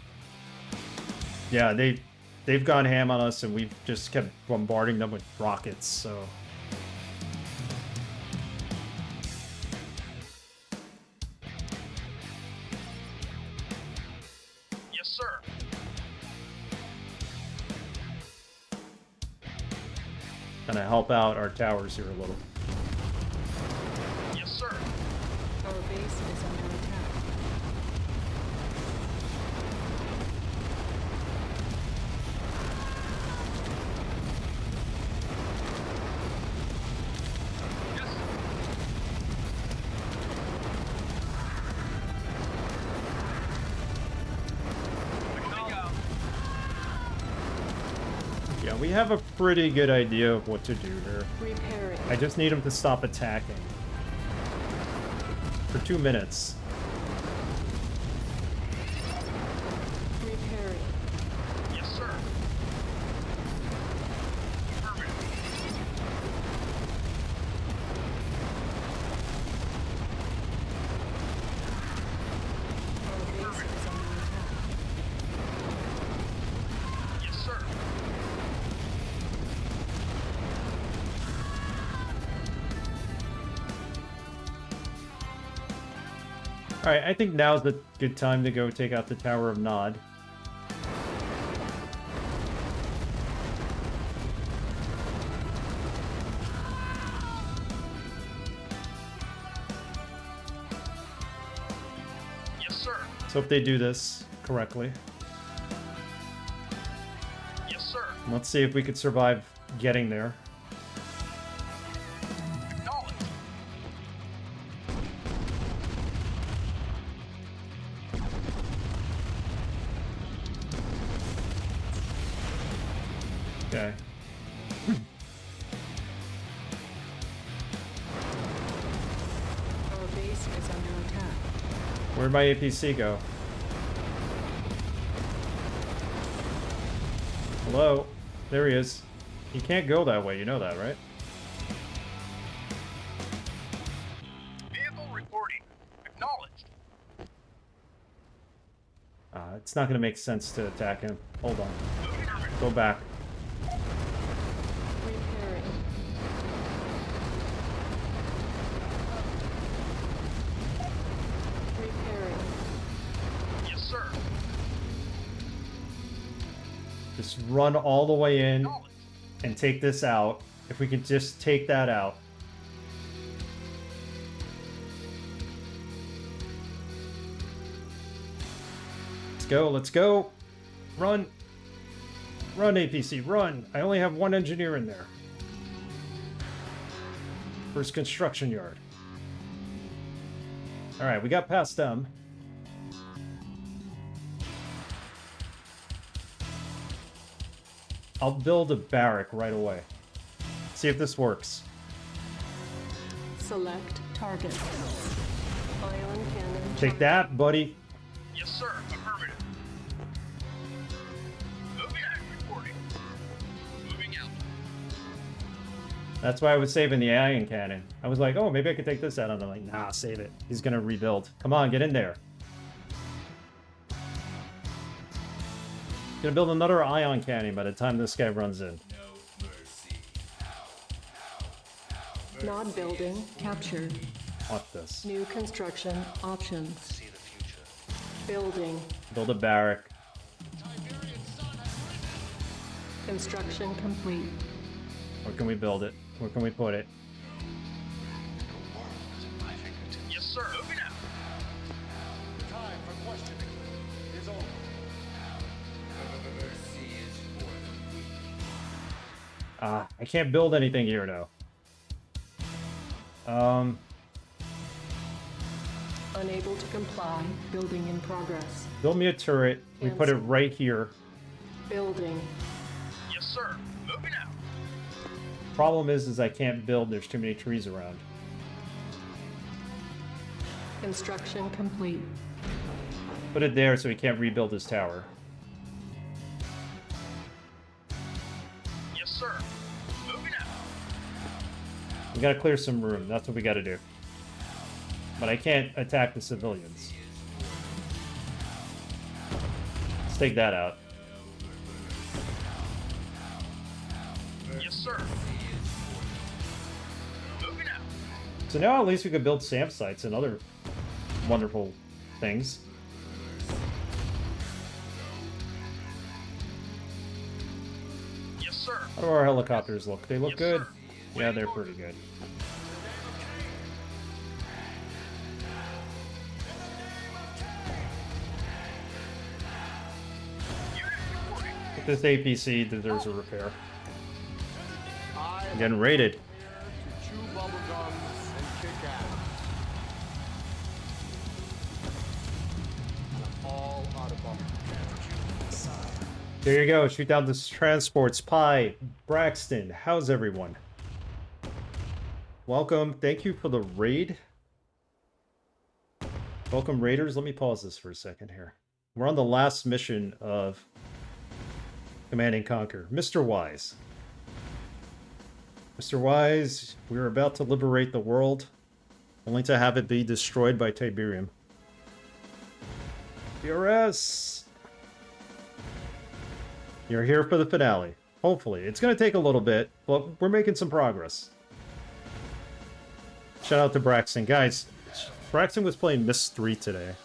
Yeah, they've gone ham on us, and we've just kept bombarding them with rockets, so... Yes, sir. Kind of help out our towers here a little. Yes, sir. Our base is under attack. Yes. Moving out. Yeah, we have a pretty good idea of what to do here. Repairing. I just need him to stop attacking. For 2 minutes. Repairing. Yes, sir. Affirmative. Our base is under attack. Yes, sir. Alright, I think now's the good time to go take out the Tower of Nod. Yes, sir. Let's hope they do this correctly. Yes, sir. Let's see if we could survive getting there. Acknowledged. Okay. Our base is under attack. Where'd my APC go? Hello? There he is. He can't go that way, you know that, right? Vehicle reporting. Acknowledged. It's not gonna make sense to attack him. Hold on. Affirmative. Go back. Repairing. Repairing. Yes, sir. Just run all the way in Acknowledged. and take this out. If we could just take that out. Let's go, let's go. Run. Run, APC, run. I only have one engineer in there. First construction yard. Alright, we got past them. I'll build a barrack right away. See if this works. Select target. Ion cannon. Take that, buddy. Yes, sir. Affirmative. Moving out. Reporting. Moving out. That's why I was saving the ion cannon. I was like, oh, maybe I could take this out. And I'm like, nah, save it. He's gonna rebuild. Come on, get in there. Gonna build another ion cannon by the time this guy runs in. Nod building captured. Watch this. New construction options. Building. Build a barrack. Construction complete. Where can we build it? Where can we put it? Yes, sir. Moving out. Time for questioning is over. I can't build anything here now. Unable to comply. Building in progress. Build me a turret. We put it right here. Building. Yes, sir. Moving out. Problem is I can't build. There's too many trees around. Construction complete. Put it there so he can't rebuild his tower. Yes, sir. Moving out. We gotta clear some room. That's what we gotta do. But I can't attack the civilians. Let's take that out. Yes, sir. Moving out. So now at least we could build SAM sites and other wonderful things. Yes, sir. How do our helicopters look? They look Yes, good? sir. Yeah, they're pretty good. Unit reporting. But this APC deserves a repair. I I'm getting raided. here to chew bubble gums and kick ass. And I'm all out of bubble. There you go. Shoot down this transports. Pi, Braxton, how's everyone? Welcome. Thank you for the raid. Welcome, raiders. Let me pause this for a second here. We're on the last mission of Command and Conquer. Mr. Wise. Mr. Wise, we are about to liberate the world, only to have it be destroyed by Tiberium. PRS! You're here for the finale. Hopefully. It's going to take a little bit, but we're making some progress. Shout out to Braxton. Guys, Braxton was playing Myst 3 today.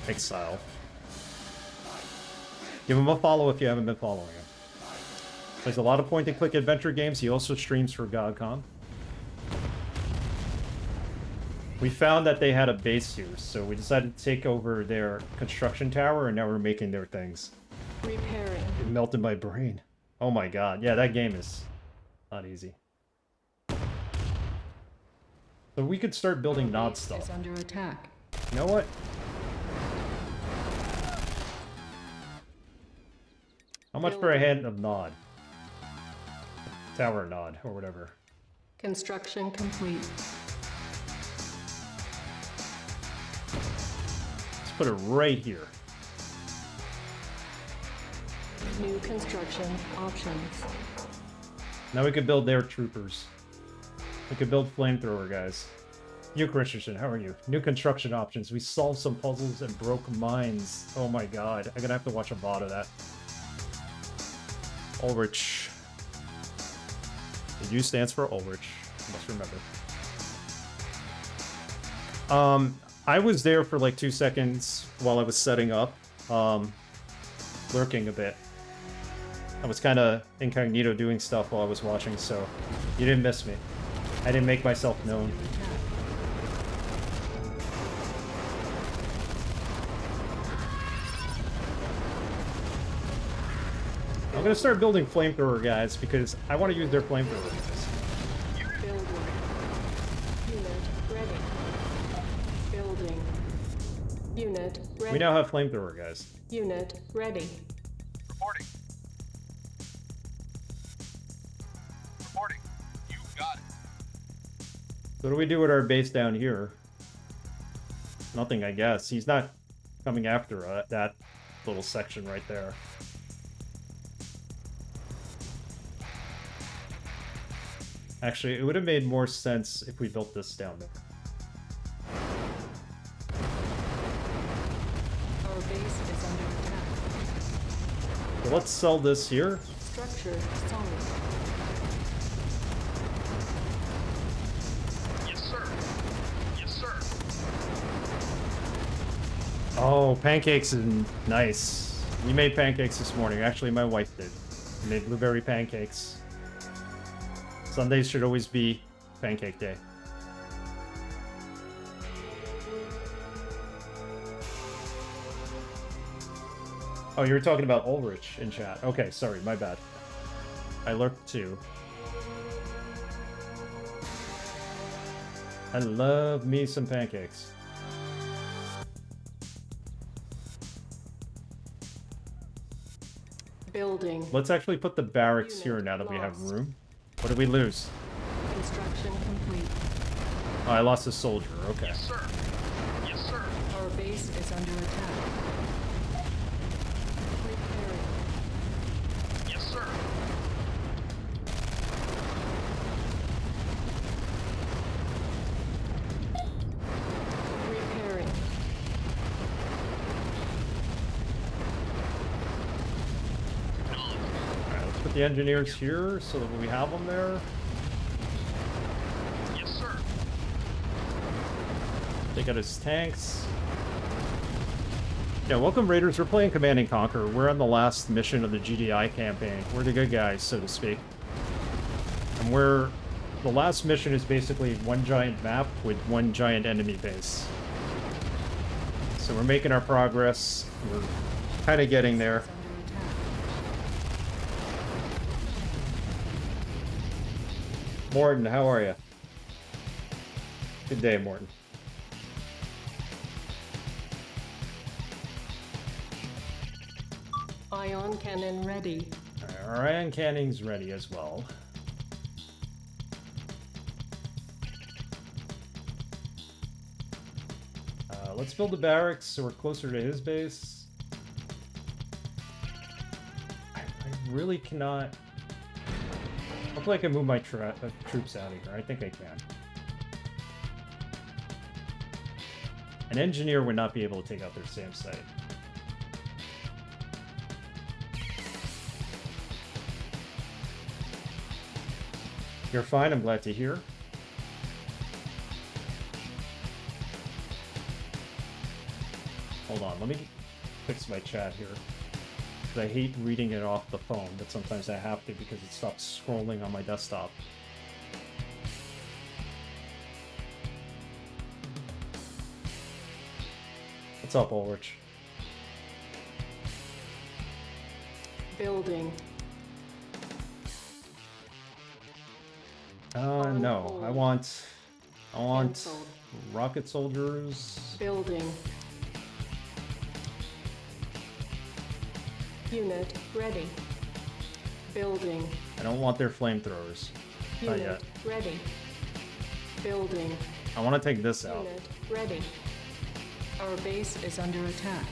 Exile. Give him a follow if you haven't been following him. Plays a lot of point-and-click adventure games. He also streams for GodCon. We found that they had a base here, so we decided to take over their construction tower, and now we're making their things. Repairing. It melted my brain. Oh my god. Yeah, that game is not easy. So we could start building Nod Base stuff. is under attack. You know what? How much for a hand of Nod? Tower Nod, or whatever. Construction complete. Let's put it right here. New construction options. Now we can build their troopers. We could build flamethrower guys. You, Christensen, how are you? New construction options. We solved some puzzles and broke mines. Oh my god. I'm gonna have to watch a VOD of that. Ulrich. The U stands for Ulrich. You must remember. I was there for like 2 seconds while I was setting up. Lurking a bit. I was kind of incognito doing stuff while I was watching, so you didn't miss me. I didn't make myself known. I'm gonna start building flamethrower guys because I want to use their flamethrower guys. Building. Unit ready. Building. Unit ready. We now have flamethrower guys. Unit ready. Reporting. Reporting. You got it. So what do we do with our base down here? Nothing, I guess. He's not coming after that little section right there. Actually, it would have made more sense if we built this down there. Our base is under attack. So let's sell this here. Structure solid. Yes, sir. Yes, sir. Oh, pancakes is nice. We made pancakes this morning. Actually, my wife did. We made blueberry pancakes. Sundays should always be pancake day. Oh, you were talking about Ulrich in chat. Okay, sorry, my bad. I lurked too. I love me some pancakes. Building. Let's actually put the barracks here now that we have room. What did we lose? Construction complete. Oh, I lost a soldier. Okay. Yes, sir. Yes, sir. Our base is under attack. Repairing. Yes, sir. the engineers here so that we have them there. Yes, sir. Take out his tanks. Yeah, welcome Raiders. We're playing Command and Conquer. We're on the last mission of the GDI campaign. We're the good guys, so to speak. And the last mission is basically one giant map with one giant enemy base. So we're making our progress. We're kind of getting there. Morton, how are you? Good day, Morton. Ion cannon ready. Our ion cannon's ready as well. Let's build a barracks so we're closer to his base. I really cannot... Hopefully I can move my troops out of here. I think I can. An engineer would not be able to take out their SAM site. You're fine, I'm glad to hear. Hold on, let me fix my chat here. I hate reading it off the phone, but sometimes I have to because it stops scrolling on my desktop. What's up, Ulrich? Building. No. I want Cancelled. rocket soldiers. Building. Unit ready. Building. I don't want their flamethrowers. Not Unit yet. ready. Building. I want to take this out. Unit ready. Our base is under attack.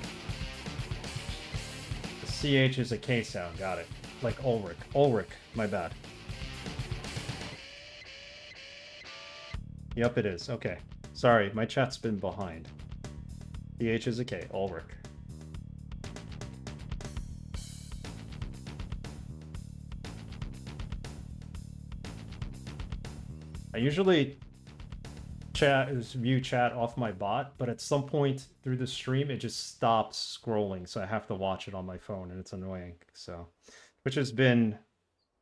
The CH is a K sound. Got it. Like Ulrich. Ulrich. My bad. Yep, it is. Okay. Sorry, my chat's been behind. CH is a K. Ulrich. I usually view chat off my bot, but at some point through the stream, it just stops scrolling, so I have to watch it on my phone, and it's annoying. So, which has been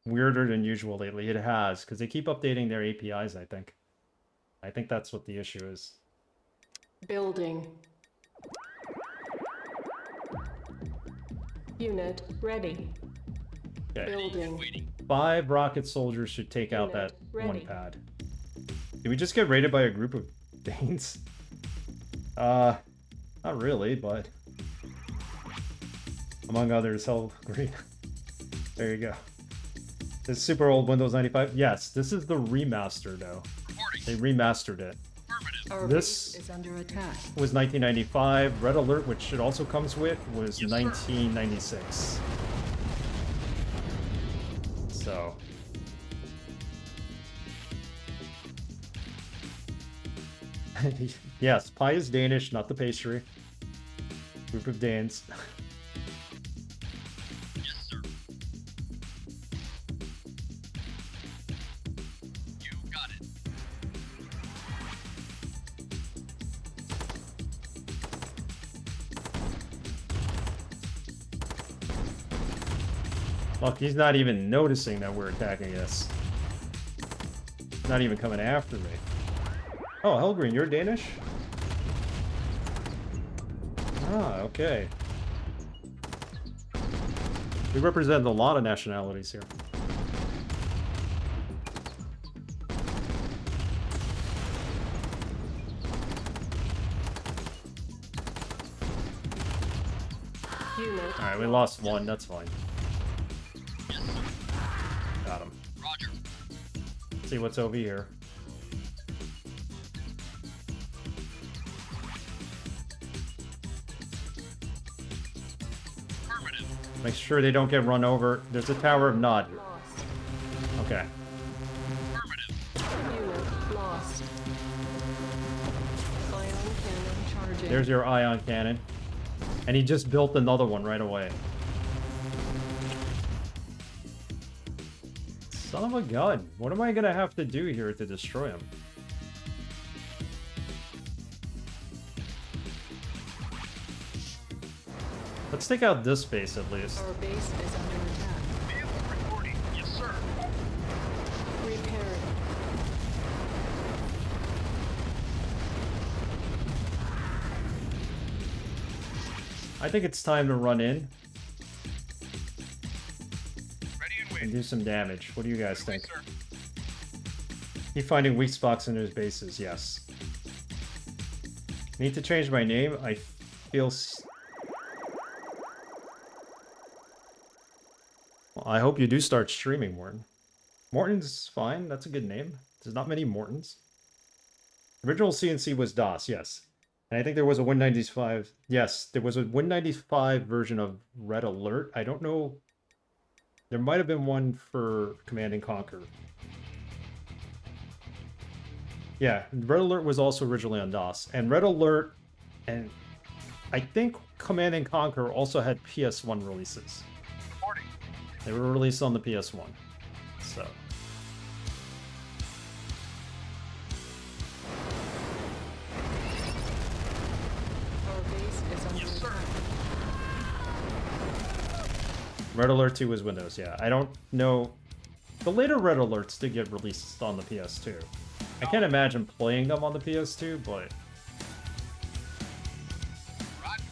weirder than usual lately. It has, because they keep updating their APIs, I think. I think that's what the issue is. Building. Unit ready. Okay. Building. 5 rocket soldiers should take out Unit that one ready. pad. Did we just get raided by a group of Danes? Not really, but among others, hell, great. There you go. This super old Windows 95. Yes, this is the remaster, though. They remastered it. Our This base is under attack. was 1995. Red Alert, which it also comes with, was 1996. So. Yes, pie is Danish, not the pastry. Group of Danes. Yes, sir. You got it. Look, he's not even noticing that we're attacking us. He's not even coming after me. Oh, Helgreen, you're Danish? Ah, okay. We represent a lot of nationalities here. Unit. Alright, we lost one, that's fine. Got him. Roger. Let's see what's over here. Affirmative. Make sure they don't get run over. There's a Tower of Nod here. Lost. Okay. Affirmative. Unit lost. Ion cannon charging. There's your ion cannon. And he just built another one right away. Son of a gun. What am I gonna have to do here to destroy him? Let's take out this base at least. Our base is under attack. Vehicle reporting. Yes, sir. Repairing. I think it's time to run in Ready and and waiting. do some damage. What do you guys Away, think? sir. Keep finding weak spots in his bases, yes. Need to change my name. I feel... Well, I hope you do start streaming, Morton. Morton's fine. That's a good name. There's not many Mortons. Original CNC was DOS, yes. And I think there was a Win95... Yes, there was a Win95 version of Red Alert. I don't know... There might have been one for Command and Conquer. Yeah, Red Alert was also originally on DOS. And Red Alert, and I think Command and Conquer also had PS1 releases. Reporting. They were released on the PS1. So. Our base is under Yes, sir. attack. Red Alert 2 was Windows, yeah. I don't know. The later Red Alerts did get released on the PS2. I can't imagine playing them on the PS2, but... Roger.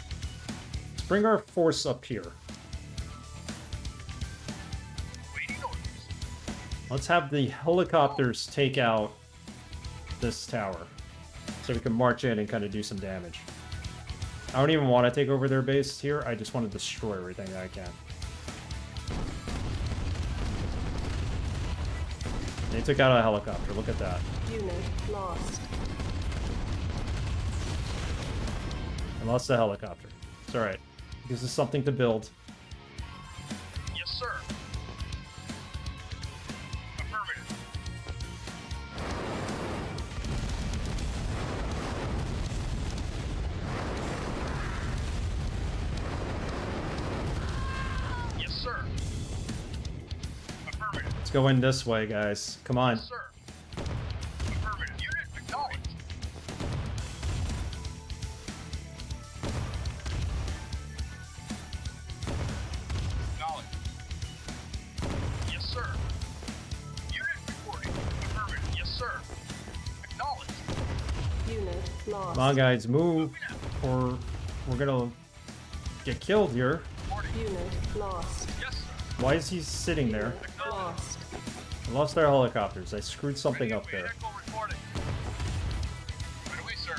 Let's bring our force up here. Waiting orders. Let's have the helicopters take out this tower. So we can march in and kind of do some damage. I don't even want to take over their base here. I just want to destroy everything that I can. They took out a helicopter. Look at that. Unit lost. I lost the helicopter. It's alright. Gives us something to build. Yes, sir. Affirmative. Yes, sir. Affirmative. Let's go in this way, guys. Come on. Yes, sir. Affirmative. Unit acknowledged. Acknowledged. Yes, sir. Unit reporting. Affirmative. Yes, sir. Acknowledged. Unit lost. Come on, guys. Move. Or we're gonna get killed here. Reporting. Unit lost. Yes, sir. Why is he sitting there? Unit lost. I lost our helicopters. I screwed something up there. Echo reporting. Right away, sir.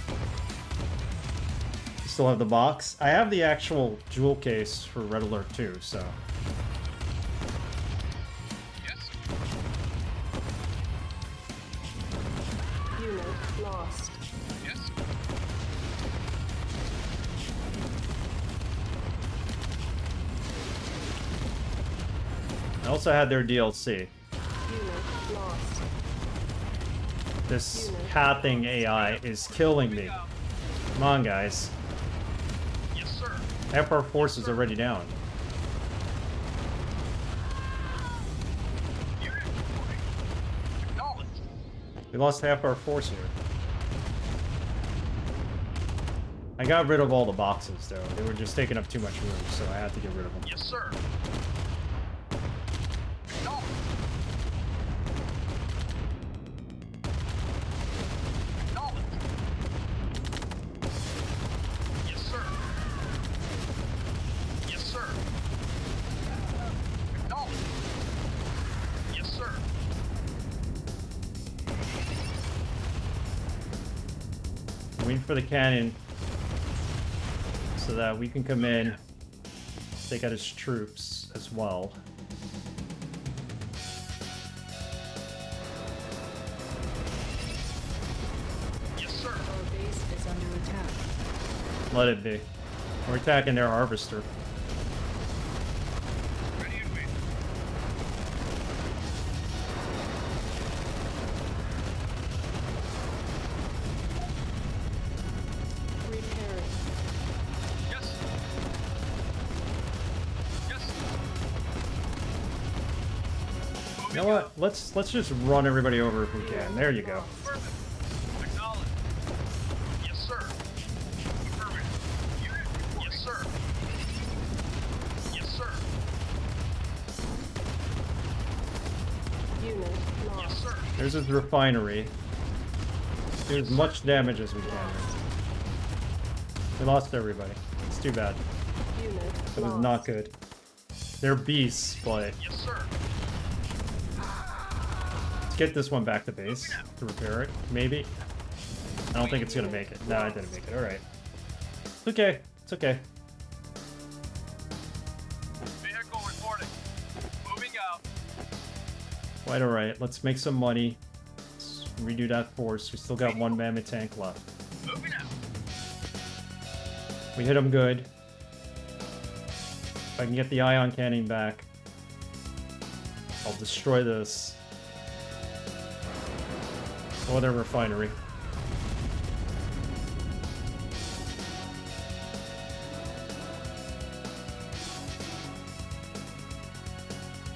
Still have the box. I have the actual jewel case for Red Alert 2, so... Yes, sir. Unit lost. Yes, sir. I also had their DLC. Unit lost. This pathing AI is killing me. Come on, guys. Yes, sir. Half our force is already down. Unit reporting. Acknowledged. We lost half our force here. I got rid of all the boxes, though. They were just taking up too much room, so I had to get rid of them. Yes, sir. Acknowledged. Acknowledged. Yes, sir. Yes, sir. Acknowledged. Yes, sir. Waiting for the cannon so that we can come in, take out his troops as well. Yes, sir. Our base is under attack. Let it be. We're attacking their harvester. Ready and waiting. Repairing. Yes. Yes. know what? Let's just run everybody over if we can. There you go. Affirmative. Acknowledged. Yes, sir. Affirmative. Unit reporting. Yes, sir. Yes, sir. Unit Yes, lost. sir. There's his refinery. Do as much damage as we can. We lost everybody. It's too bad. Unit It was lost. not good. They're beasts, but Yes, sir. let's get this one back to base to repair it. Maybe. I don't think it's gonna make it. No, I didn't make it. Alright. It's okay. It's okay. Vehicle reporting. Moving out. Quite alright. Let's make some money. Let's redo that force. We still got one mammoth tank left. Moving out. We hit him good. If I can get the ion cannon back, I'll destroy this. Oh, their refinery.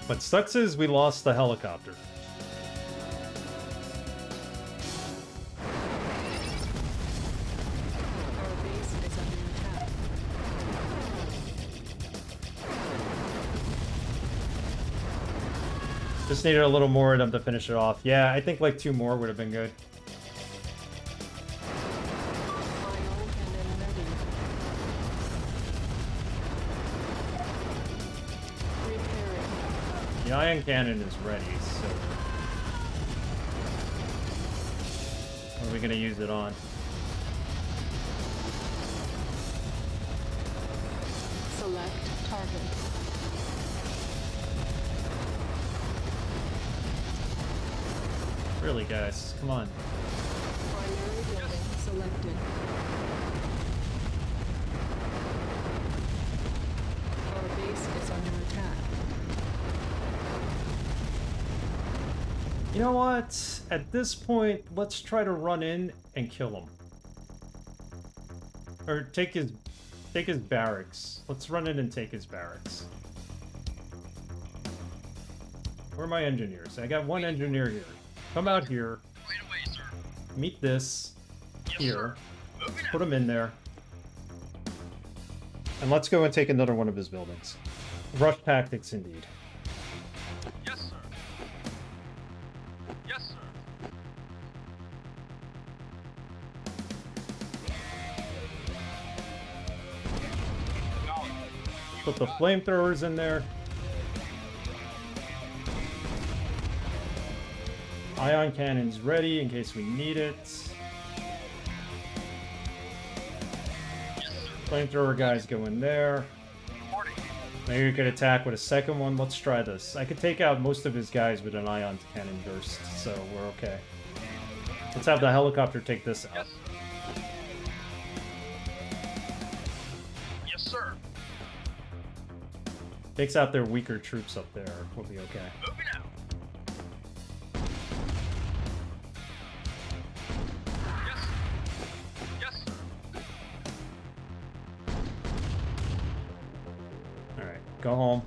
What sucks is we lost the helicopter. Our base is under attack. Just needed a little more of them to finish it off. Yeah, I think like 2 more would have been good. Ion cannon ready. Repairing. The ion cannon is ready, so... What are we gonna use it on? Select target. Really, guys? Come on. Primary building selected. Our base is under attack. You know what? At this point, let's try to run in and kill him. Or take his barracks. Let's run in and take his barracks. Where are my engineers? I got one engineer here. Come out here. Right away, sir. Meet this Yes, here. sir. Moving Put out. him in there. And let's go and take another one of his buildings. Rush tactics, indeed. Yes, sir. Yes, sir. Acknowledged. Put the flamethrowers in there. Ion cannon's ready in case we need it. Flamethrower guys go in there. Reporting. Maybe we could attack with a second one. Let's try this. I could take out most of his guys with an ion cannon burst, so we're okay. Let's have the helicopter take this out. Yes. Yes, sir. Takes out their weaker troops up there. We'll be okay. Moving out. Yes. Yes, sir. Alright, go home.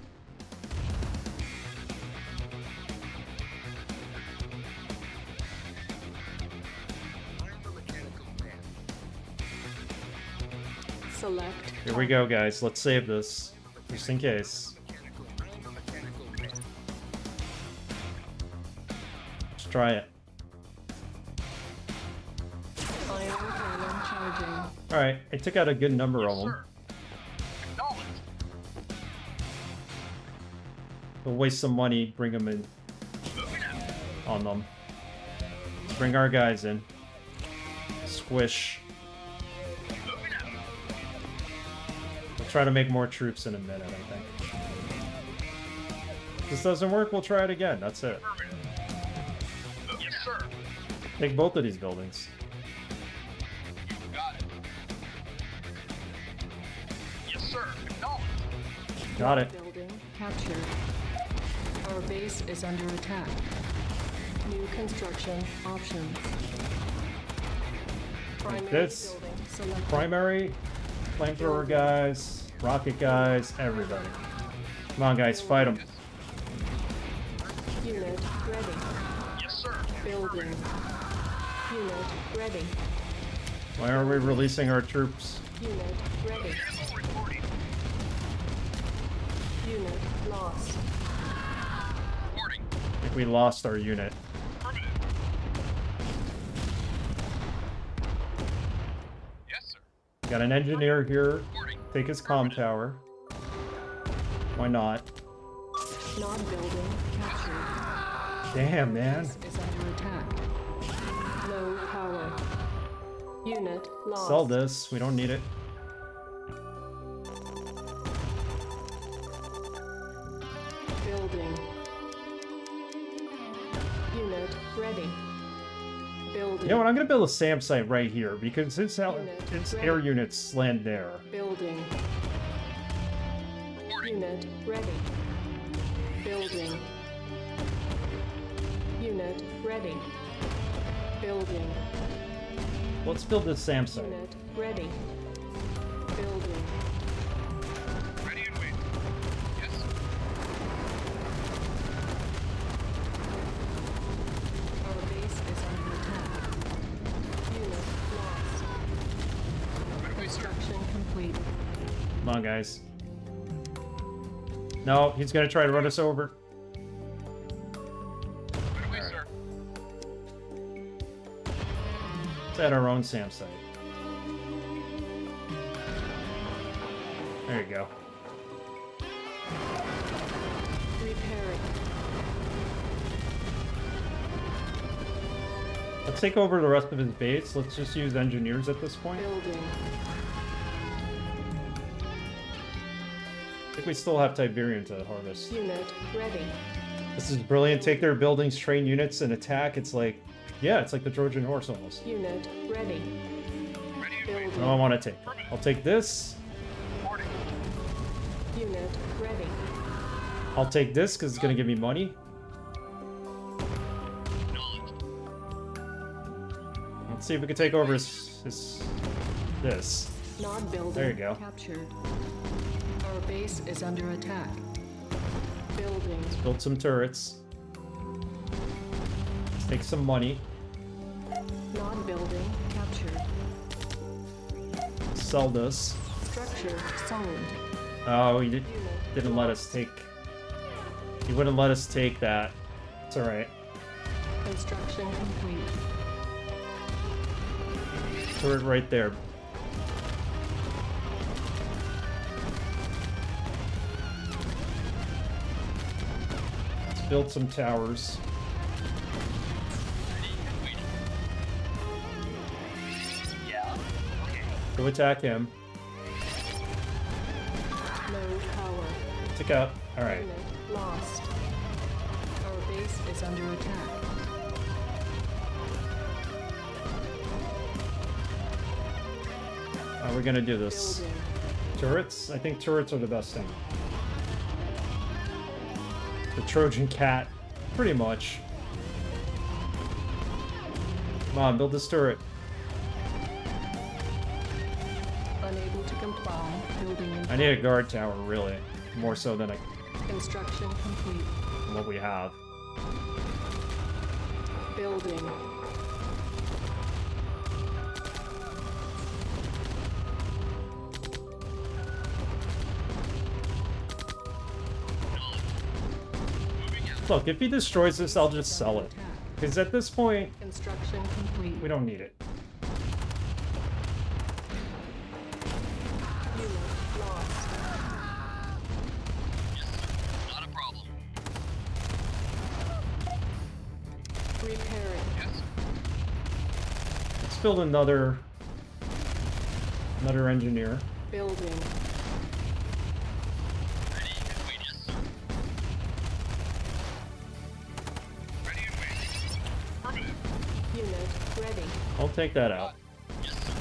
Select. Here we go, guys. Let's save this. Just in case. Let's try it. Ion cannon charging. Alright, I took out a good number Yes, of them. sir. Acknowledged. We'll waste some money, bring them in Moving out. on them. Bring our guys in. Squish. Moving out. We'll try to make more troops in a minute, I think. If this doesn't work, we'll try it again. That's it. Affirmative. Yes, sir. Take both of these buildings. Got it. Yes, sir. Acknowledged. Got it. Building captured. Our base is under attack. New construction options. Primary this. building selected. Primary, flamethrower guys, rocket guys, everybody. Come on, guys, fight them. Unit ready. Yes, sir. Building. Unit ready. Why are we releasing our troops? Unit ready. Vehicle reporting. Unit lost. Reporting. I think we lost our unit. Affirmative. Yes, sir. Got an engineer here. Reporting. Take his comm tower. Why not? Nod building captured. Damn, man. Base is under attack. Low power. Unit lost. Sell this. We don't need it. Building. Unit ready. Building. You know what? I'm gonna build a SAM site right here because its Unit air ready. units land there. Building. Unit ready. Building. Unit ready. Building. Let's build this SAM site. Unit ready. Building. Ready and waiting. Yes. Our base is under attack. Unit lost. Right away, sir. Construction complete. Come on, guys. No, he's gonna try to run us over. Right away, sir. Let's add our own SAM site. There you go. Repairing. Let's take over the rest of his base. Let's just use engineers at this point. Building. I think we still have Tiberium to harvest. Unit ready. This is brilliant. Take their buildings, train units, and attack. It's like, yeah, it's like the Trojan horse almost. Unit ready. Ready and waiting. What do I want to take? I'll take this. Reporting. Unit ready. I'll take this because it's going to give me money. Knowledge. Let's see if we can take over this. Nod building There you go. captured. Our base is under attack. Building. Build some turrets. Let's take some money. Nod building captured. Sell this. Structure sold. Oh, he Unit didn't let us take. He wouldn't let us take that. It's all right. Construction complete. Turret right there. Let's build some towers. Ready and waiting. Yeah. Okay. Go attack him. Low power. Tick up. All right. Unit lost. Our base is under attack. How are we gonna do this? Building. Turrets? I think turrets are the best thing. The Trojan cat, pretty much. Come on, build this turret. Unable to comply. Building in I need a guard tower, really. More so than construction complete. what we have. Building. Moving out. Look, if he destroys this, I'll just sell it. Because at this point, Construction complete. we don't need it. Unit lost. Yes, sir. Not a problem. Repairing. Yes, sir. Let's build another engineer. Building. Ready and waiting. Yes, sir. Ready and waiting. Affirmative. Unit ready. I'll take that out. Yes, sir.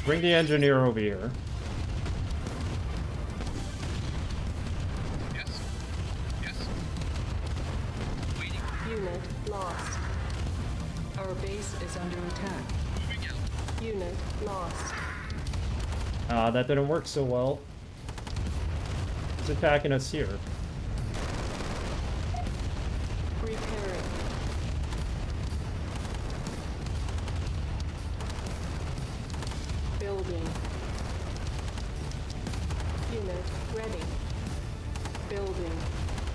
Bring the engineer over here. Yes, sir. Yes, sir. Waiting. Unit lost. Our base is under attack. Moving out. Unit lost. That didn't work so well. He's attacking us here. Building. Unit ready. Building.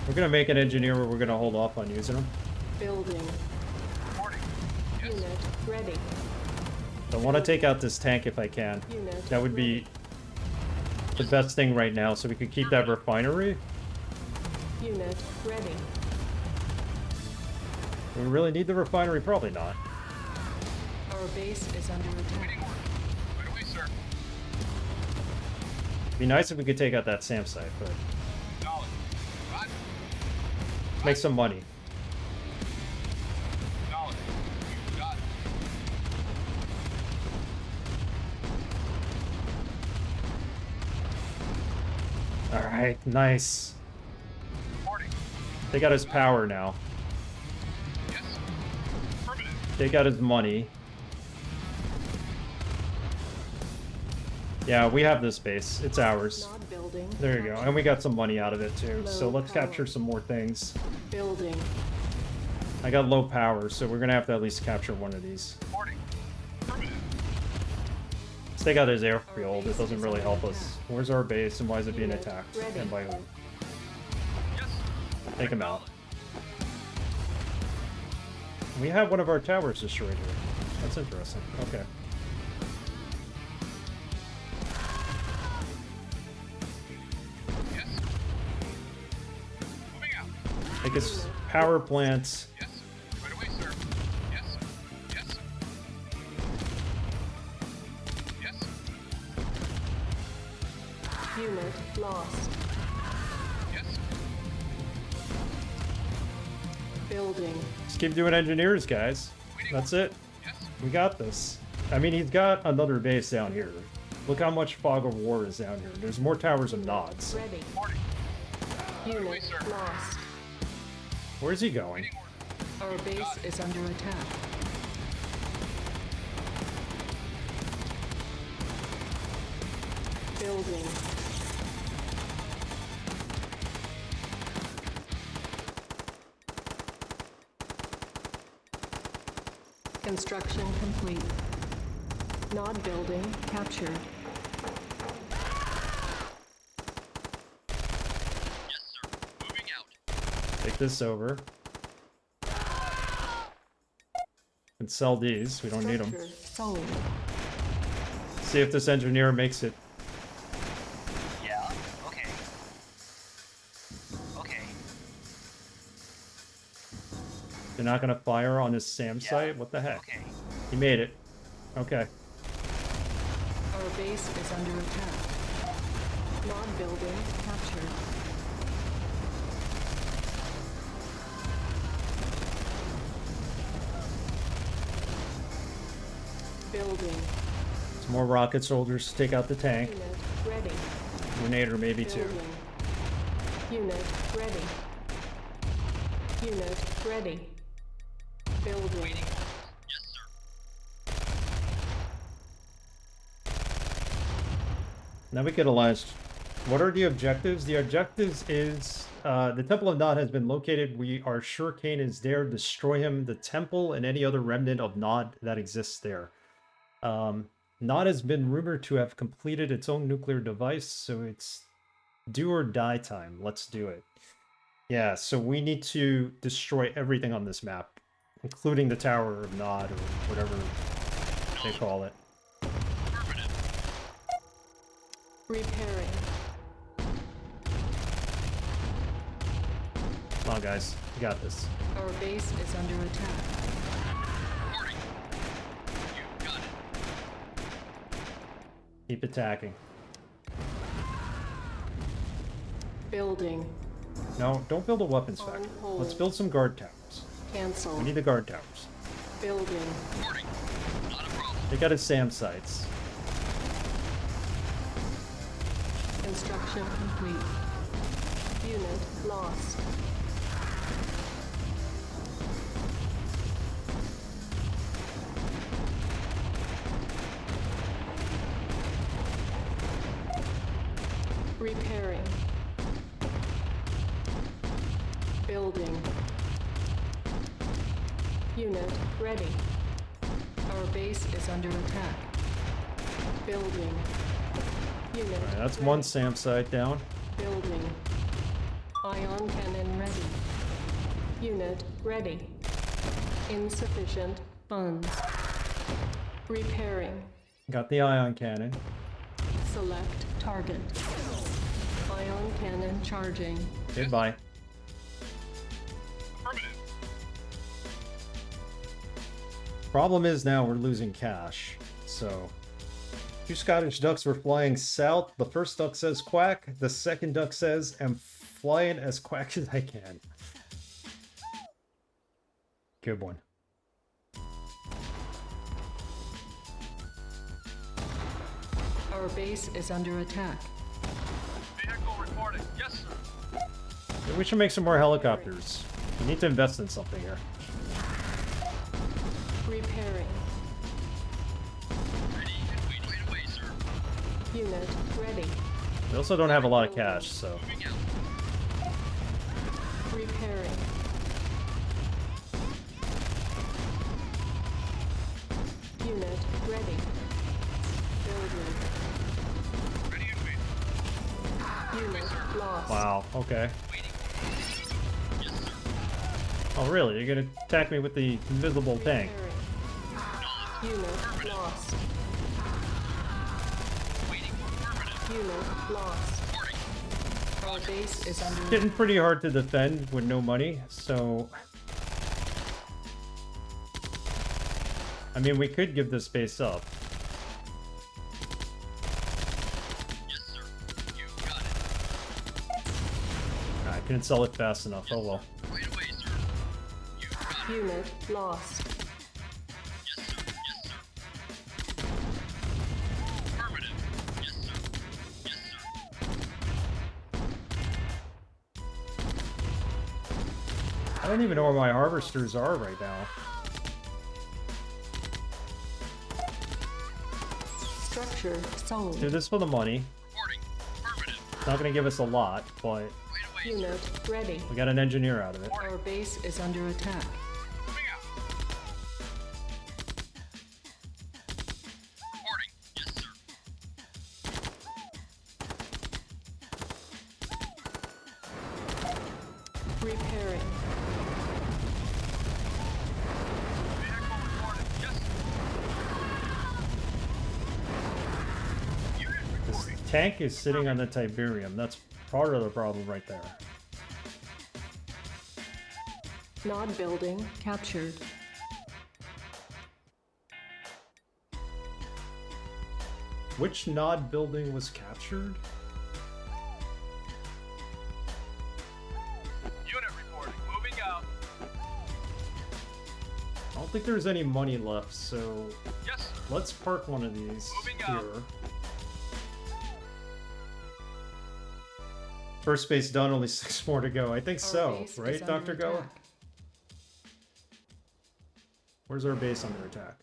We're gonna make an engineer where we're gonna hold off on using them. Building. Reporting. Yes. Unit ready. I want to take out this tank if I can. Unit That would be the best thing right now, so we could keep that refinery. Unit ready. Do we really need the refinery? Probably not. Our base is under attack. Waiting order. Right away, sir. It'd be nice if we could take out that SAM site, but Knowledge. Roger. make some money. Knowledge. You got it. Alright, nice. Reporting. They got his power now. Yes. Affirmative. They got his money. Yeah, we have this base. It's ours. Nod building. There you go. And we got some money out of it too. So Low let's power. capture some more things. Building. I got low power, so we're gonna have to at least capture one of these. Reporting. Affirmative. Let's take out his airfield. It doesn't really help us. Where's our base and why is it being Unit attacked? ready. And by who? Yes. Take him out. We have one of our towers destroyed here. That's interesting. Okay. Yes. Moving out. Take his power plants. Yes. Right away, sir. Yes. Yes. Yes. Unit lost. Yes. Building. Just keep doing engineers, guys. That's it. Yes. We got this. I mean, he's got another base down here. Look how much fog of war is down here. There's more towers of nods. Ready. Reporting. Unit sir. lost. Where's he going? Waiting order. Our base is under attack. Building. Construction complete. Nod building captured. Yes, sir. Moving out. Take this over. And sell these. We don't need them. Structure sold. See if this engineer makes it. Yeah. Okay. Okay. They're not gonna fire on his SAM Yeah. site? What the heck? Okay. He made it. Okay. Our base is under attack. Nod building captured. Building. Some more rocket soldiers to take out the tank. Unit ready. Grenader maybe too. Building. Unit ready. Unit ready. Building. Yes, sir. Now we get alliance. What are the objectives? The objectives is the Temple of Nod has been located. We are sure Kane is there. Destroy him, the temple, and any other remnant of Nod that exists there. Nod has been rumored to have completed its own nuclear device, so it's do or die time. Let's do it. Yeah, so we need to destroy everything on this map, including the Tower of Nod or whatever they call it. Repairing. Come on, guys. We got this. Our base is under attack. Reporting. You got it. Keep attacking. Building. No, don't build a weapons On factory. hold. Let's build some guard towers. Cancel. We need the guard towers. Building. Reporting. Not a problem. They got his SAM sites. Construction complete. Unit lost. Repairing. Building. Unit ready. Our base is under attack. Building. Unit. Alright, that's ready. one SAM site down. Building. Ion cannon ready. Unit ready. Insufficient funds. Repairing. Got the ion cannon. Select target. Ion cannon charging. Goodbye. Affirmative. Problem is now we're losing cash. So, two Scottish ducks were flying south. The first duck says quack. The second duck says, I'm flying as quack as I can. Good one. Our base is under attack. Vehicle reporting. Yes, sir. We should make some more helicopters. We need to invest in something here. Repairing. Ready and waiting away, sir. Unit ready. We also don't have a lot of cash, so... Moving out. Repairing. Unit ready. Building. Ready and waiting. Unit lost. Wow, okay. Waiting. Yes, sir. Oh really? You're gonna attack me with the invisible tank? Repairing. Unit lost. Waiting. Affirmative. Unit lost. Reporting. Our base is under Getting pretty hard to defend with no money, so... I mean, we could give this base up. Yes, sir. You got it. I couldn't sell it fast enough, oh well. Right away, sir. You got it. Unit lost. Yes, sir. Yes, sir. Affirmative. Yes, sir. Yes, sir. I don't even know where my harvesters are right now. Structure sold. Do this for the money. Reporting. Affirmative. It's not gonna give us a lot, but Right away, sir. Unit ready. we got an engineer out of it. Our base is under attack. Moving out. Reporting. Yes, sir. Repairing. Vehicle reporting. Yes. Unit This reporting. tank is sitting on the Tiberium. That's part of the problem right there. Nod building captured. Which Nod building was captured? Unit reporting. Moving out. I don't think there's any money left, so Yes, sir. let's park one of these Moving here. out. First base done, only 6 more to go. I think Our so, base is right, under Dr. Go? attack. Where's our base under attack?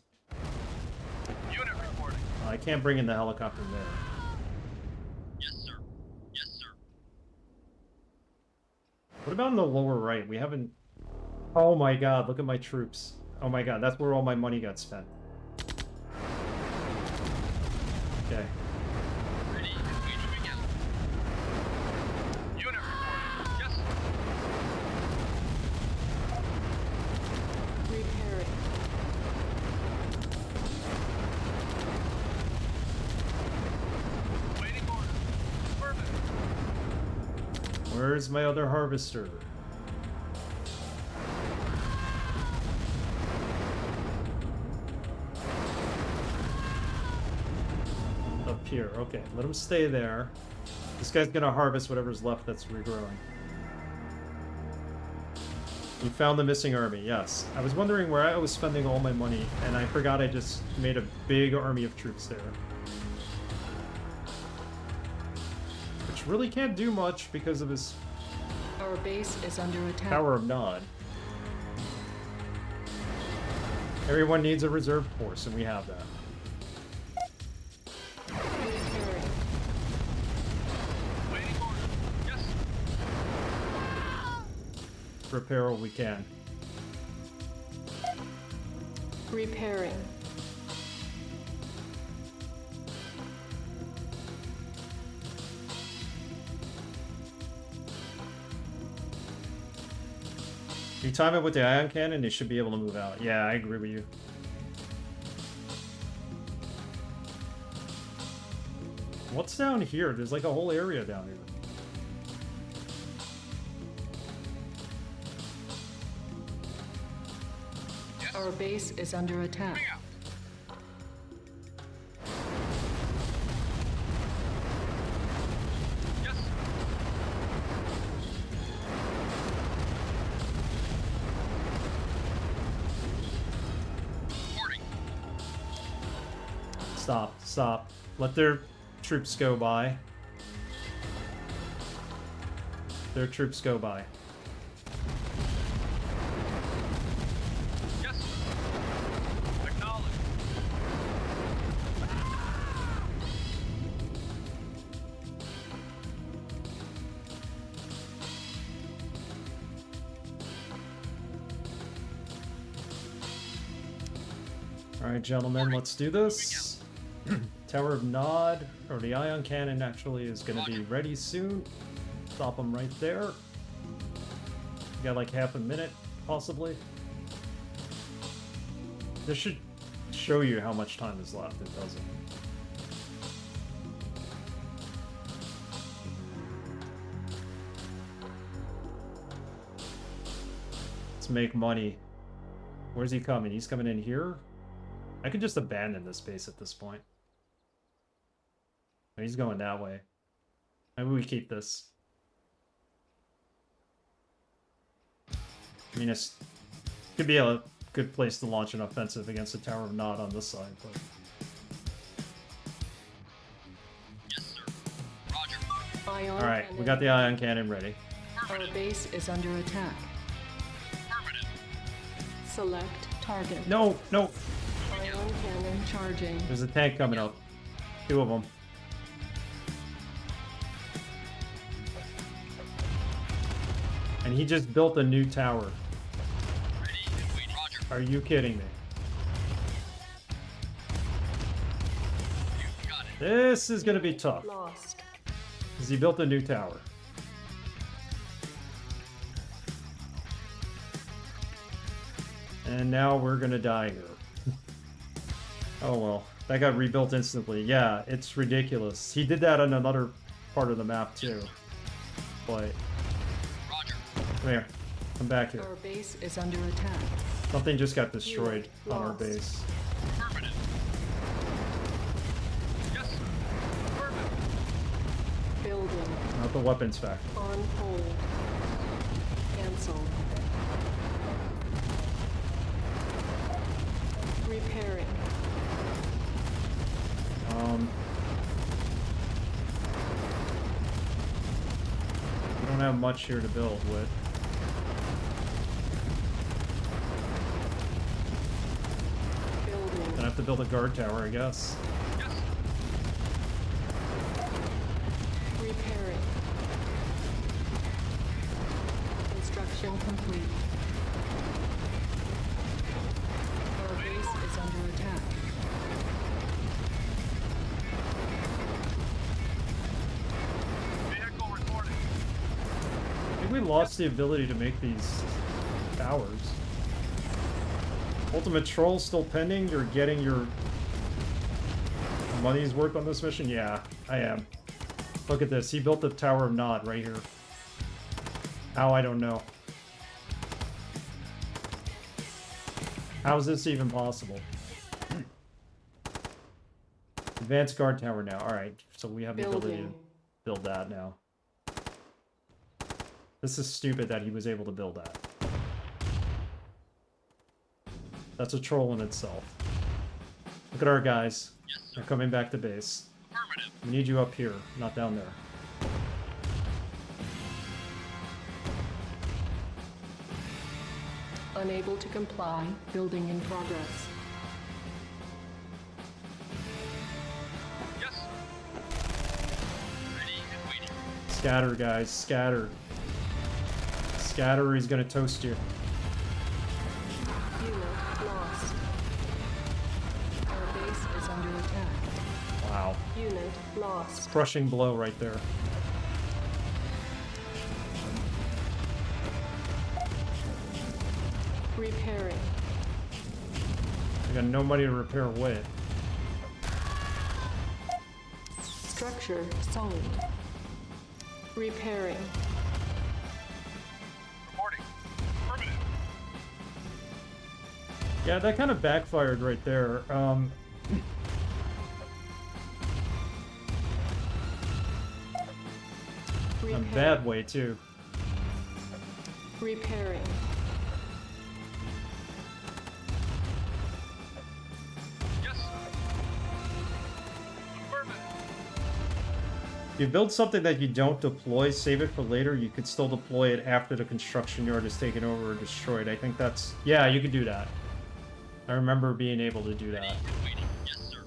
Unit reporting. I can't bring in the helicopter there. Yes, sir. Yes, sir. What about in the lower right? We haven't... Oh my god, look at my troops. Oh my god, that's where all my money got spent. Okay. Ready and waiting out. Unit reporting. Yes, sir. Repairing. Waiting order. Affirmative. Where's my other harvester? Up here, okay. Let him stay there. This guy's gonna harvest whatever's left that's regrowing. You found the missing army, yes. I was wondering where I was spending all my money, and I forgot I just made a big army of troops there. Which really can't do much because of his Our base is under attack. Power of Nod. Everyone needs a reserve force, and we have that. Repairing. Waiting order. Yes, sir. Repair what we can. Repairing. time it with the ion cannon, they should be able to move out. Yeah, I agree with you. What's down here? There's like a whole area down here. Our base is under attack. Yes. Reporting. Stop, stop. Let their troops go by. Their troops go by. Yes. Acknowledge. Alright, gentlemen, let's do this. Tower of Nod, or the ion cannon actually is going to be ready soon. Stop them right there. Got like half a minute, possibly. This should show you how much time is left. It doesn't. Let's make money. Where's he coming? He's coming in here? I could just abandon this base at this point. He's going that way. Maybe we keep this. I mean, it could be a good place to launch an offensive against the Tower of Nod on this side, but... Yes, sir. Roger. Ion Alright, we cannon. got the ion cannon ready. Our base is under attack. Affirmative. Select target. No, no! Ion cannon charging. There's a tank coming up. Two of them. And he just built a new tower. Ready and waiting. Roger. Are you kidding me? You got it. This is gonna be tough. Lost. Because he built a new tower. And now we're gonna die here. Oh well. That got rebuilt instantly. Yeah, it's ridiculous. He did that on another part of the map too. But Roger. come here. Come back here. Our base is under attack. Something just got destroyed on our Lost. base. Affirmative. Yes. Affirmative. Building. Not the weapons factory. On hold. Cancel. Repairing. We don't have much here to build with. Building. Gonna have to build a guard tower, I guess. Yes. Repairing. Construction complete. Our base is under attack. Vehicle reporting. I think we lost the ability to make these towers. Ultimate Troll still pending? You're getting your money's worth on this mission? Yeah, I am. Look at this. He built the Tower of Nod right here. How? I don't know. How is this even possible? Advanced guard tower now. Alright, so we have the ability to Building. build that now. This is stupid that he was able to build that. That's a troll in itself. Look at our guys. Yes, sir. They're coming back to base. Affirmative. We need you up here, not down there. Unable to comply. Building in progress. Yes. Ready and waiting. Scatter, guys. Scatter. Scatter or he's gonna toast you. Unit lost. Our base is under attack. Wow. Unit lost. Crushing blow right there. Repairing. I got no money to repair what. Structure solid. Repairing. Reporting. Affirmative. Yeah, that kind of backfired right there. In a bad way, too. Repairing. Yes. Affirmative. If you build something that you don't deploy, save it for later, you could still deploy it after the construction yard is taken over or destroyed. I think that's... Yeah, you could do that. I remember being able to do that. Waiting. Yes, sir.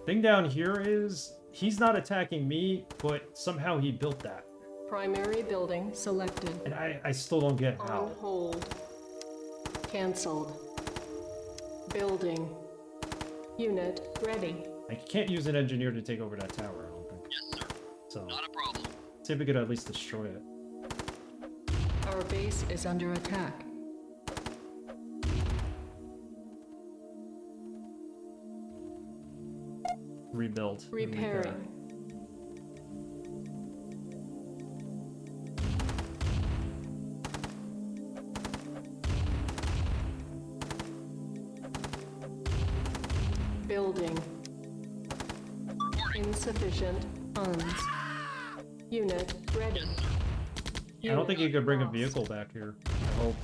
Thing down here is, he's not attacking me, but somehow he built that. Primary building selected. And I still don't get On how. hold. Cancelled. Building. Unit ready. I can't use an engineer to take over that tower, I don't think. Yes, sir. So, Not a problem. see if we could at least destroy it. Our base is under attack. Rebuild. Repairing. Building. Insufficient funds. Unit ready. I don't think you could bring a vehicle back here. I hope.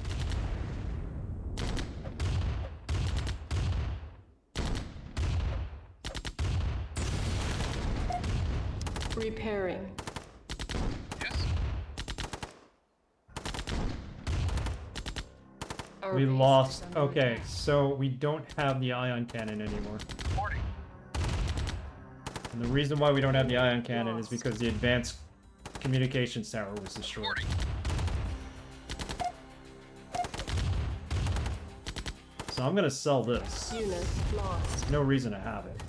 Repairing. Yes. Our We base is lost. under Okay, attack. so we don't have the ion cannon anymore. Reporting. And the reason why we don't have the ion cannon is Lost. because the advanced communications tower was destroyed. Reporting. So I'm gonna sell this. Unit lost. No reason to have it.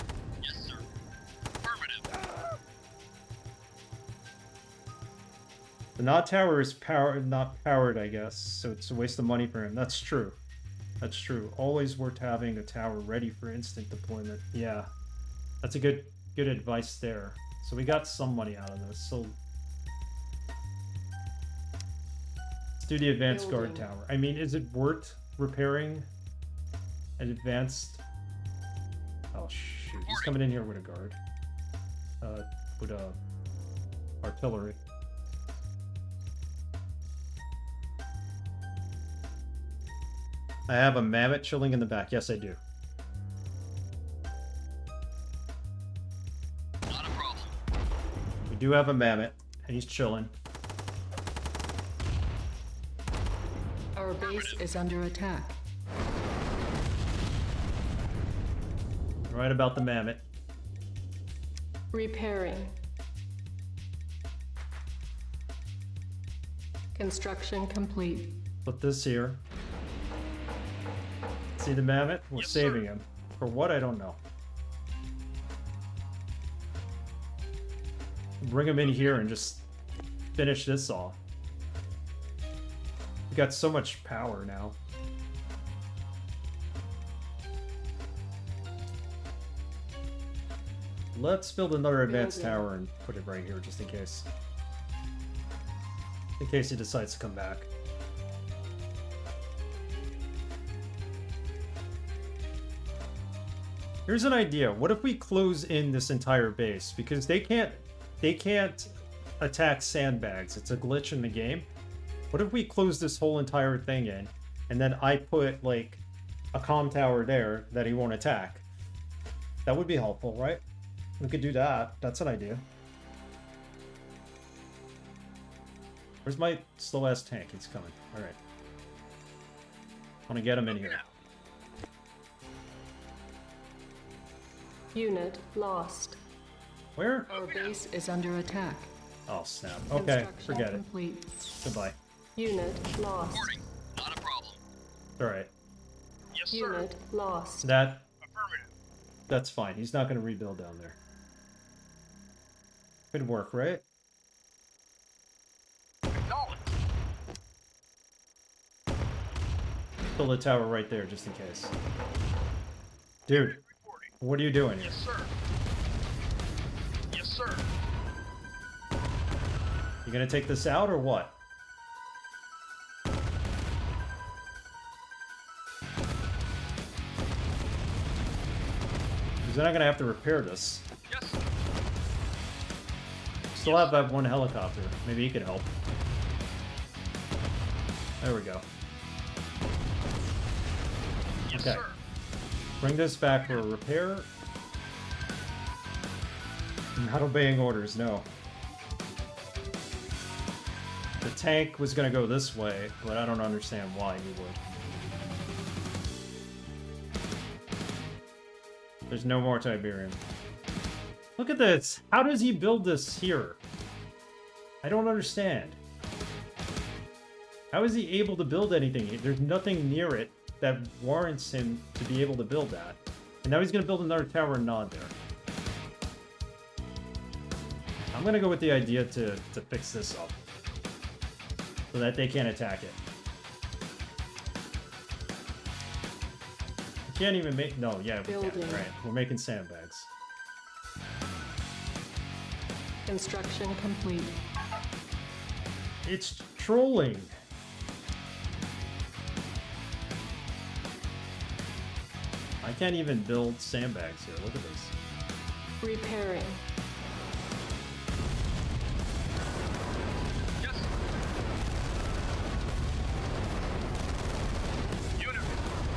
Yes, sir. Affirmative. The Nod tower is not powered, I guess, so it's a waste of money for him. That's true. That's true. Always worth having a tower ready for instant deployment. Yeah, that's a good advice there. So we got some money out of this. So let's do the advanced guard Building. tower. I mean, is it worth repairing an advanced? Oh shoot, he's coming in here with a guard. With a artillery. I have a mammoth chilling in the back. Yes, I do. Not a problem. We do have a mammoth, and he's chilling. Our base is under attack. Right about the mammoth. Repairing. Construction complete. Put this here. See the mammoth? We're Yes, saving sir. him. For what? I don't know. Bring him in here and just finish this off. We got so much power now. Let's build another advanced Building. tower and put it right here just in case. In case he decides to come back. Here's an idea. What if we close in this entire base? Because they can't attack sandbags. It's a glitch in the game. What if we close this whole entire thing in, and then I put like a comm tower there that he won't attack? That would be helpful, right? We could do that. That's an idea. Where's my slow ass tank? He's coming. All right. I want to get him in here. Unit lost. Where? Our base is under attack. Oh snap. Okay, Construction forget it. complete. Goodbye. Unit lost. Reporting. Not a problem. All right. Yes, sir. Unit lost. That Affirmative. That's fine. He's not going to rebuild down there. Could work, right? Acknowledged. Build a tower right there, just in case. Dude, what are you doing here? Yes, sir. Yes, sir. You gonna take this out or what? Because they're not gonna have to repair this. Yes. Still have that one helicopter. Maybe he can help. There we go. Yes, Okay. sir. Bring this back for a repair. Not obeying orders, no. The tank was gonna go this way, but I don't understand why he would. There's no more Tiberium. Look at this! How does he build this here? I don't understand. How is he able to build anything? There's nothing near it that warrants him to be able to build that. And now he's gonna build another tower and Nod there. I'm gonna go with the idea to fix this up. So that they can't attack it. We can't even make... No, yeah, we Building. can. Right. We're making sandbags. Construction complete. It's trolling. I can't even build sandbags here. Look at this. Repairing. Yes. Unit,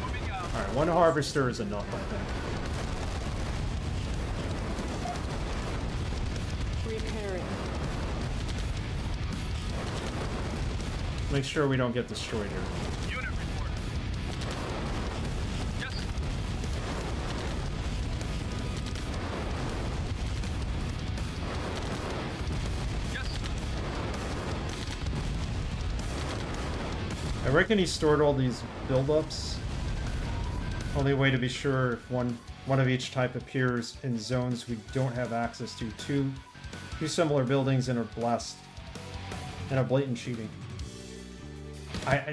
moving out. Alright, one harvester is enough, I think. Repairing. Make sure we don't get destroyed here. Unit report. Yes. Yes. I reckon he stored all these buildups. Only way to be sure if one of each type appears in zones we don't have access to. Two similar buildings and are blessed. And a blatant cheating.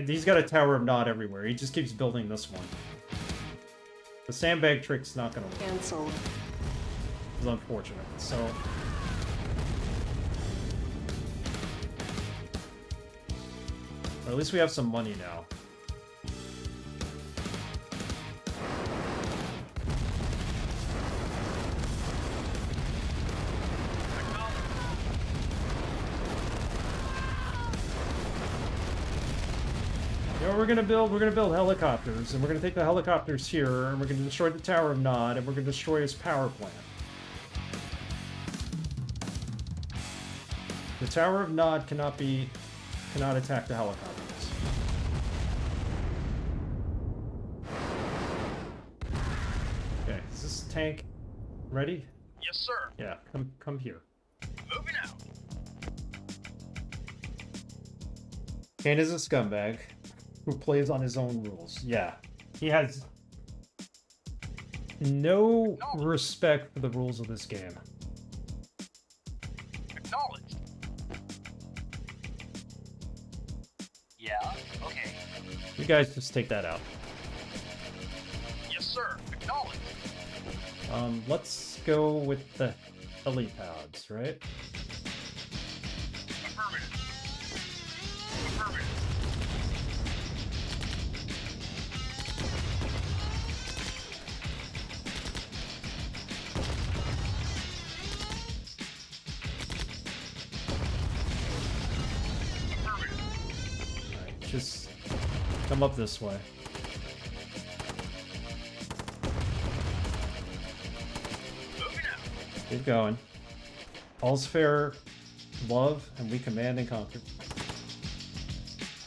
He's got a Tower of Nod everywhere. He just keeps building this one. The sandbag trick's not gonna work. Cancelled. It's unfortunate. So or at least we have some money now. You know what we're gonna build? We're gonna build helicopters, and we're gonna take the helicopters here, and we're gonna destroy the Tower of Nod, and we're gonna destroy his power plant. The Tower of Nod cannot attack the helicopters. Okay, is this tank ready? Yes, sir. Yeah, come here. Moving out. Kane is a scumbag who plays on his own rules. Yeah, he has no respect for the rules of this game. Acknowledged. Yeah, okay. You guys just take that out. Yes, sir. Acknowledged. Let's go with the helipads, right? Affirmative. Affirmative. Affirmative. Alright, just come up this way. Moving out. Keep going. All's fair, love, and we command and conquer.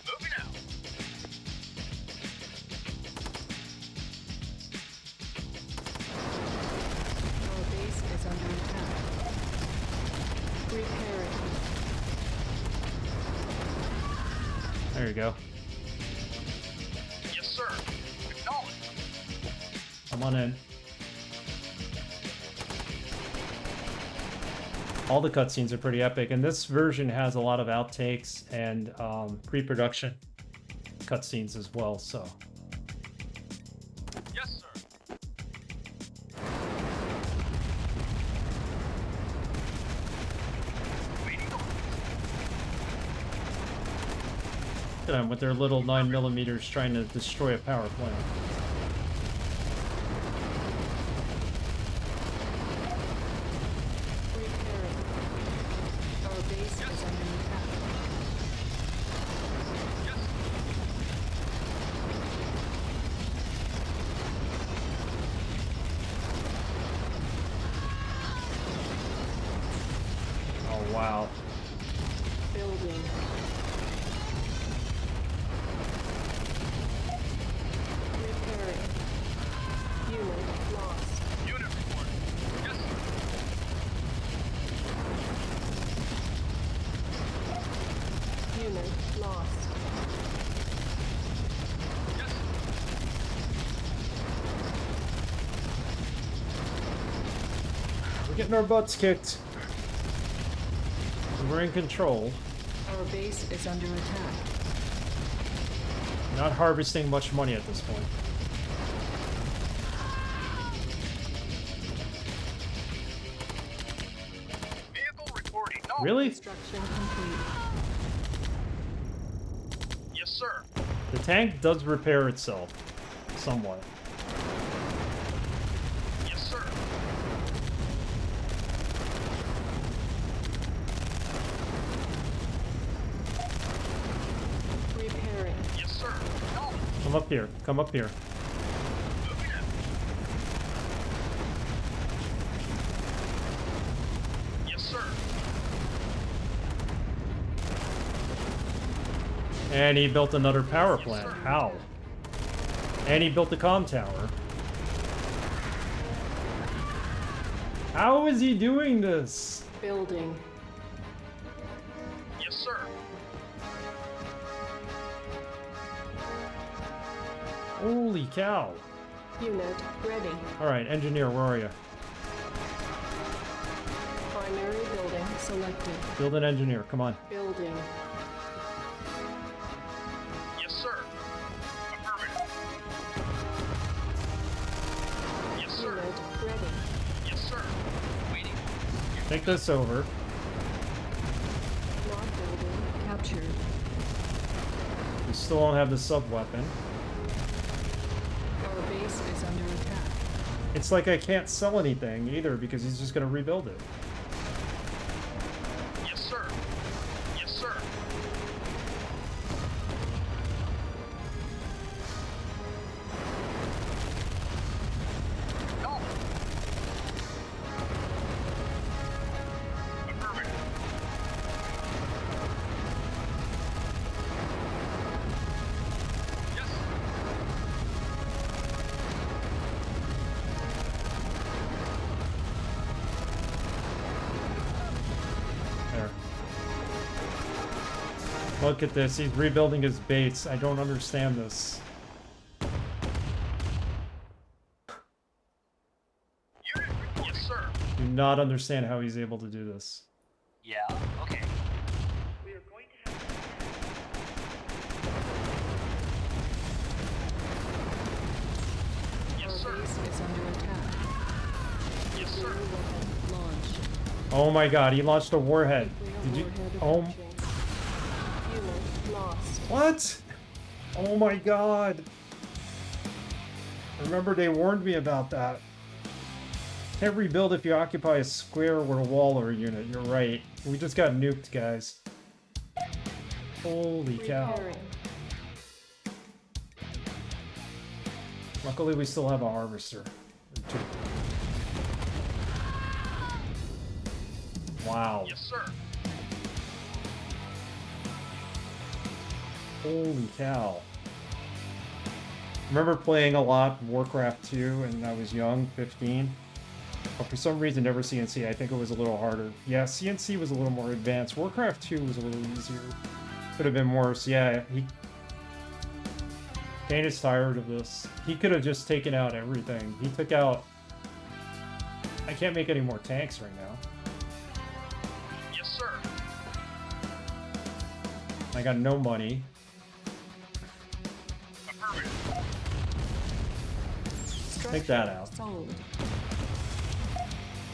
Moving out. Our base is under attack. Repairing. There you go. Yes, sir. Acknowledged. Come on in. All the cutscenes are pretty epic, and this version has a lot of outtakes and pre-production cutscenes as well, so them with their little 9mm trying to destroy a power plant. Repairing. Our base is under attack. Yes. Oh, wow. Building. Repairing. Unit lost. Unit report. Yes. Unit lost. Yes. We're getting our butts kicked. We're in control. Our base is under attack. Not harvesting much money at this point. Vehicle reporting. No. Really? Construction complete. Yes, sir. The tank does repair itself. Somewhat. Yes, sir. Repairing. Yes, sir. No. Come up here. Come up here. Moving in. Yes, sir. And he built another power plant. How? And he built the comm tower. How is he doing this? Building. Yes, sir. Holy cow. Unit ready. Alright, engineer, where are you? Primary building selected. Build an engineer, come on. Building. Yes, sir. Affirmative. Yes, sir. Unit ready. Yes, sir. Waiting. Take this over. Not building captured. We still don't have the sub-weapon. Our base is under attack. It's like I can't sell anything either because he's just gonna rebuild it. Yes, sir. Yes, sir. No. Affirmative. Yes. There. Look at this, he's rebuilding his base. I don't understand this. Unit report. Yes, sir. Do not understand how he's able to do this. Yeah, okay. We are going to have to Yes, Our sir. base is under attack. Yes, sir. Nuclear weapon launched. Oh my god, he launched a warhead. Did you? Warhead Oh, approaching. Unit lost. what? Oh my god. Remember, they warned me about that. Can't rebuild if you occupy a square or a wall or a unit. You're right. We just got nuked, guys. Holy cow. Repairing. Luckily, we still have a harvester. Or two. Wow. Yes, sir. Holy cow. Remember playing a lot Warcraft 2 and I was young, 15? But for some reason, never CNC. I think it was a little harder. Yeah, CNC was a little more advanced. Warcraft 2 was a little easier. Could have been worse. Yeah, Kane is tired of this. He could have just taken out everything. He took out... I can't make any more tanks right now. Yes, sir. I got no money. Affirmative. Take that out. Sold.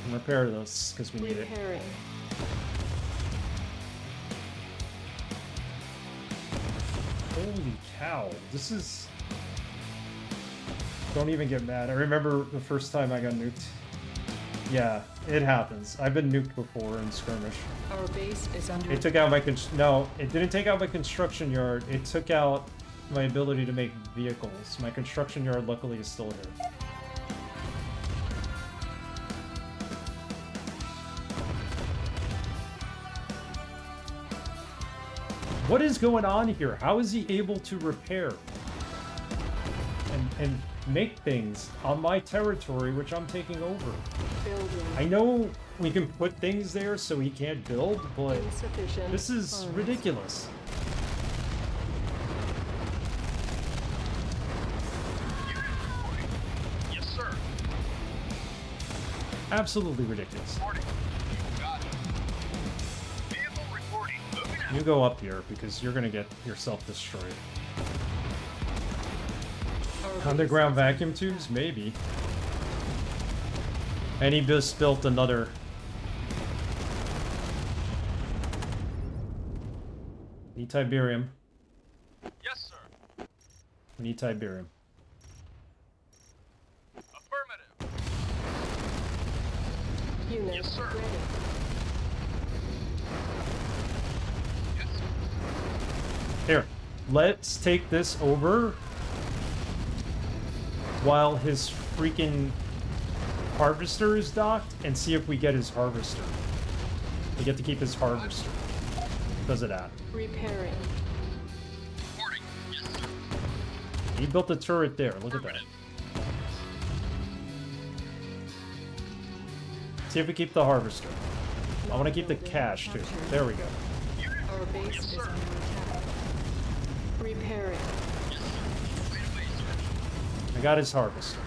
And repair this, because we need it. Repairing. Holy cow. This is... Don't even get mad. I remember the first time I got nuked. Yeah, it happens. I've been nuked before in skirmish. Our base is under It took out my no, it didn't take out my construction yard. It took out my ability to make vehicles. My construction yard luckily is still here. What is going on here? How is he able to repair and make things on my territory, which I'm taking over? building. I know we can put things there so he can't build, but Insufficient this is funds. ridiculous. Yes, sir. Absolutely ridiculous. Reporting. Got it. Vehicle reporting. Moving out. You go up here because you're gonna get yourself destroyed. Our Underground vacuum tubes? Maybe. And he just built another. Need Tiberium. Yes, sir. We need Tiberium. Affirmative. unit Yes, sir. ready. Yes, sir. Here, let's take this over while his freaking harvester is docked and see if we get his harvester. We get to keep his harvester because of that. Repairing. Reporting. Yes, sir. He built a turret there. Look at that. Affirmative. See if we keep the harvester. I want to keep the cash too. There we go. Our base Yes, is sir. under attack. Repairing. Yes, sir. Right away, sir. I got his harvester.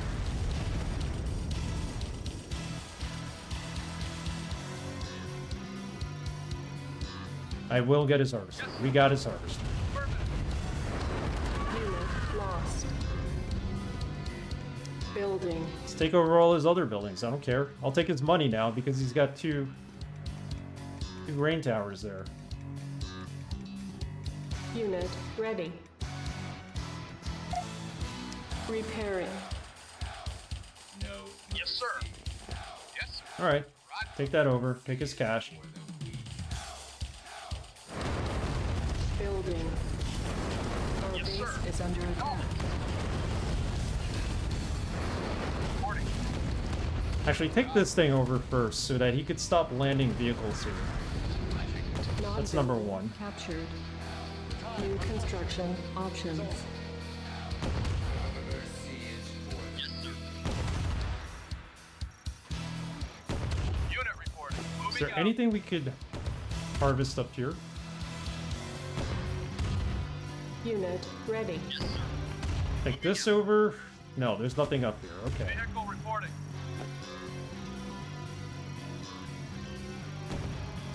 I will get his harvester. We got his harvester. Unit lost. Building. Let's take over all his other buildings. I don't care. I'll take his money now because he's got two grain towers there. Unit ready. Repairing. Yes, sir. Yes, sir. All right, take that over. Take his cash. Building. Our Yes, base sir. is under attack. Reporting. Actually, take this thing over first so that he could stop landing vehicles here. That's number Non-building one. Captured. New construction options. Yes, sir. Unit reporting. Moving Is there out. anything we could harvest up here? Unit ready. Yes, sir. Take this over. No, there's nothing up here. Okay. Vehicle reporting.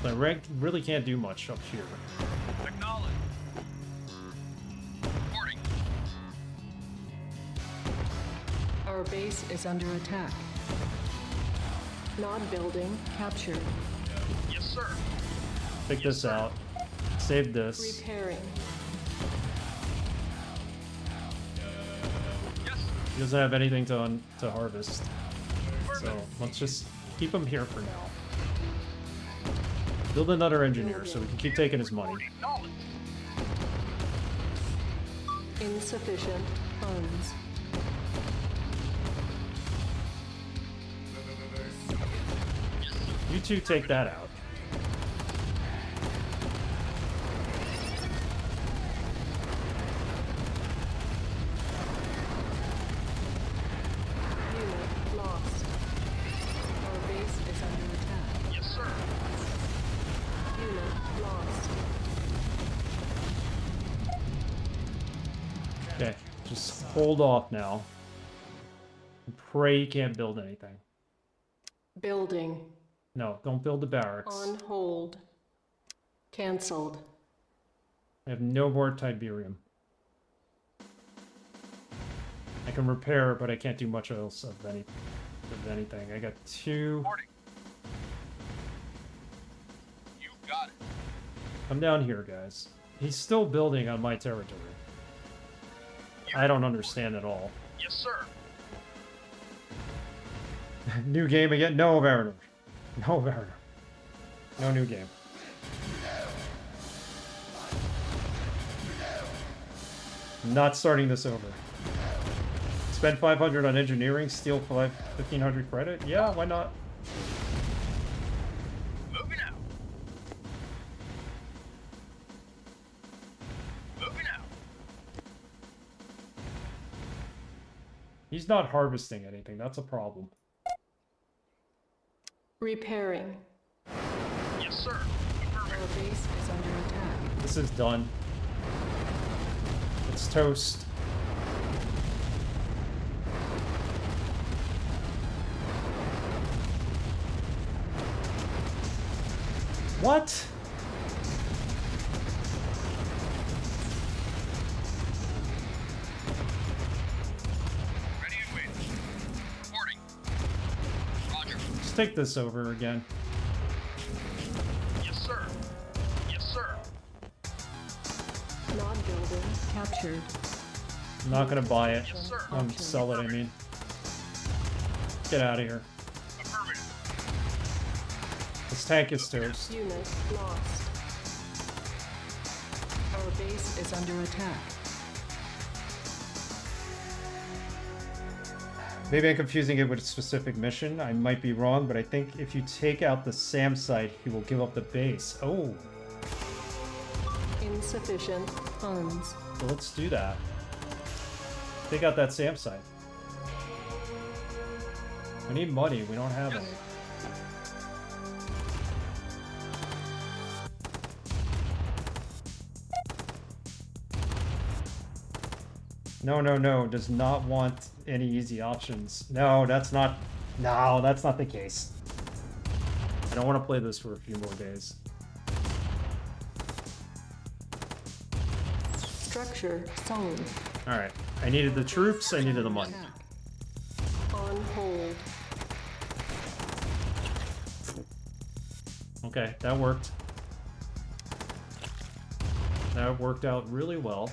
I really can't do much up here. Acknowledge. Reporting. Our base is under attack. Nod building captured. Yes, sir. Take this out. Save this. Repairing. Yes, He doesn't have anything to harvest. So let's just keep him here for now. Build another engineer so we can keep taking his money. acknowledge. Insufficient funds. You two take that out. Unit lost. Our base is under attack. Yes, sir. Unit lost. Okay, just hold off now. And pray you can't build anything. Building. No, don't build the barracks. On hold. Cancelled. I have no more Tiberium. I can repair, but I can't do much else of anything. I got two. Reporting. You got it. Come down here, guys. He's still building on my territory. I don't understand at all. Yes, sir. New game again? No, Mariner. No, Mariner. No new game. Not starting this over. Spend 500 on engineering, steal 1,500 credit? Yeah, why not? Moving out. Moving out. He's not harvesting anything, that's a problem. Repairing. Yes, sir. Our base is under attack. This is done. It's toast. What? Ready and waiting. Reporting. Roger. Let's take this over again. Yes, sir. Yes, sir. Nod building captured. I'm not gonna buy it. Yes, sir. Sell it, I mean. Get out of here. Affirmative. This tank is toast. Unit lost. Our base is under attack. Maybe I'm confusing it with a specific mission. I might be wrong, but I think if you take out the SAM site, he will give up the base. Oh, Insufficient funds. so let's do that. Take out that SAM site. We need money. We don't have Yes. any. No, no, no. Does not want any easy options. No, that's not. No, that's not the case. I don't want to play this for a few more days. Structure sown. All right. I needed the troops. I needed the money. Attack. On hold. Okay, that worked. That worked out really well.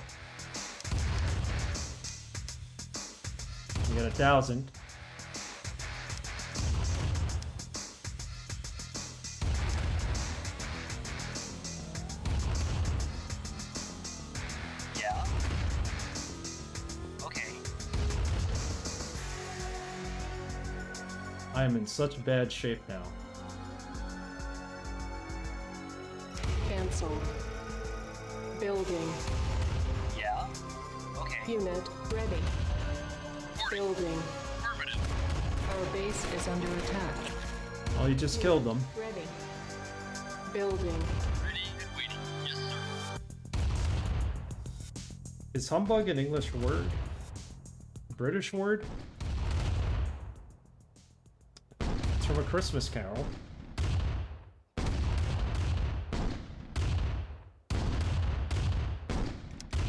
We got 1,000. Yeah. Okay. I am in such bad shape now. Cancelled. Building. Yeah. Okay. Unit ready. Building. Affirmative. Our base is under attack. Oh, you just killed them. Ready. Building. Ready and waiting. Yes, sir. Is humbug an English word? British word? It's from A Christmas Carol.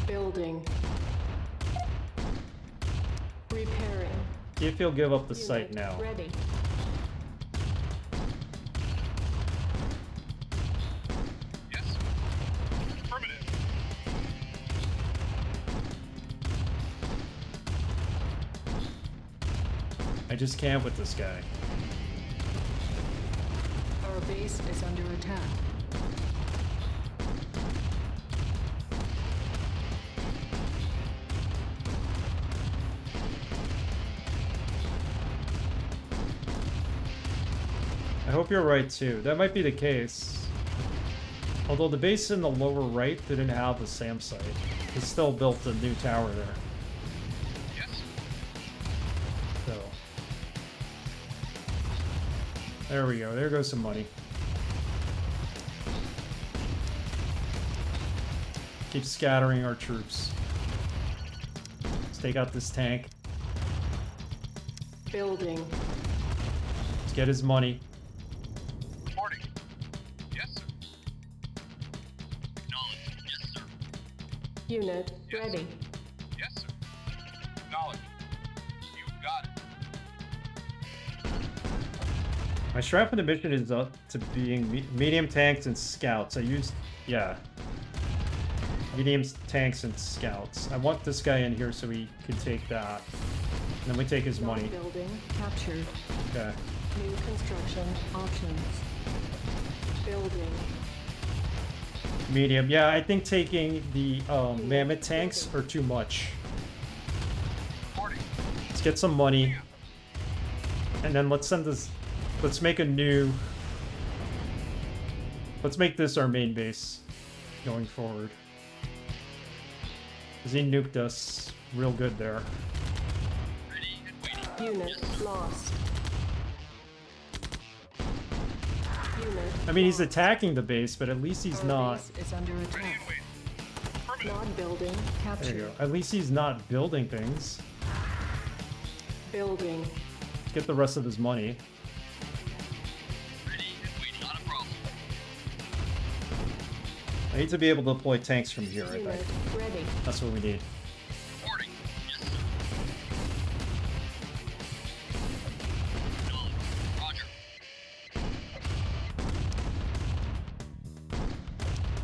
Building. Repairing. See if he'll give up the site Unit now. Ready. Yes. Affirmative. I just can't with this guy. Our base is under attack. I hope you're right too. That might be the case. Although the base in the lower right didn't have the SAM site. It still built a new tower there. Yes. So. There we go. There goes some money. Keep scattering our troops. Let's take out this tank. Building. Let's get his money. Reporting. Yes, sir. Acknowledged. Yes, sir. Unit Yes. ready. Yes, sir. Acknowledged. You got it. My strat for the mission is up to being medium tanks and scouts. I used, yeah. Medium tanks and scouts. I want this guy in here so we can take that. And then we take his money. Building captured. Okay. New construction options. Building. Medium. Yeah, I think taking the mammoth tanks are too much. Reporting. Let's get some money. And then let's send this... Let's make a new... Let's make this our main base going forward. Because he nuked us real good there. Ready and waiting. Unit lost. Unit. I mean, he's attacking the base, but at least he's Our not... base is under Ready attack. and waiting. Nod building There you captured. go. At least he's not building things. Building. Get the rest of his money. Ready and waiting. Not a problem. I need to be able to deploy tanks from here, I Unit think. ready. That's what we need. Reporting. Yes, sir. Acknowledged. Roger.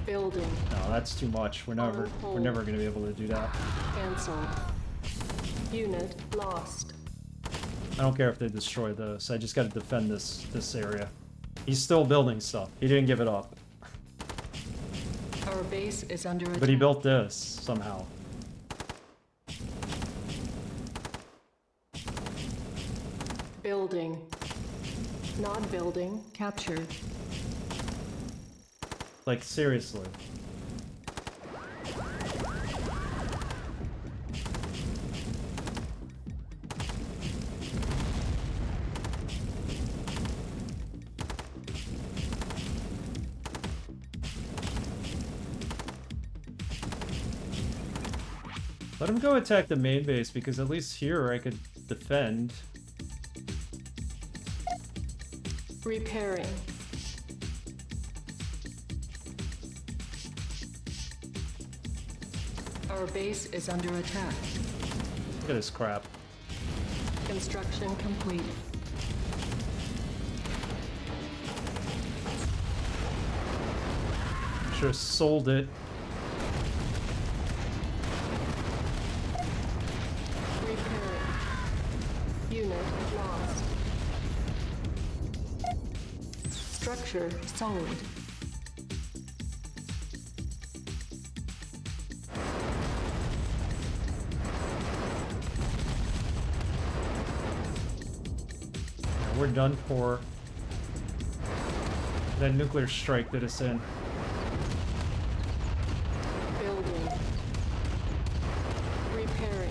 Building. No, that's too much. We're never going to be able to do that. Cancel. Unit lost. I don't care if they destroy this. I just got to defend this area. He's still building stuff. He didn't give it up. Our base is under attack. But he built this somehow. Building. Nod building captured. Like, seriously. Let him go attack the main base, because at least here I could defend. Repairing. Our base is under attack. Look at this crap. Construction complete. Should have sold it. Repairing. Unit lost. Structure sold. Yeah, we're done for. That nuclear strike did us in. Building. Repairing.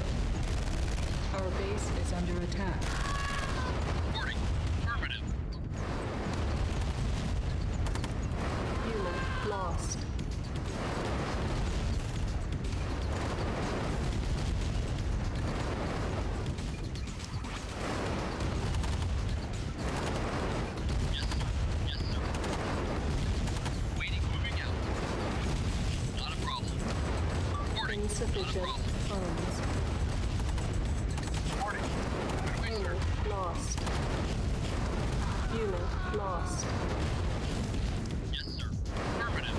Our base is under attack. Reporting. Affirmative. Unit lost. Yes, sir. Yes, sir. Waiting, moving out. Not a problem. Reporting. Not a Insufficient problem. funds. Reporting. Underway, sir. Unit lost. Unit lost. Yes, sir. Affirmative.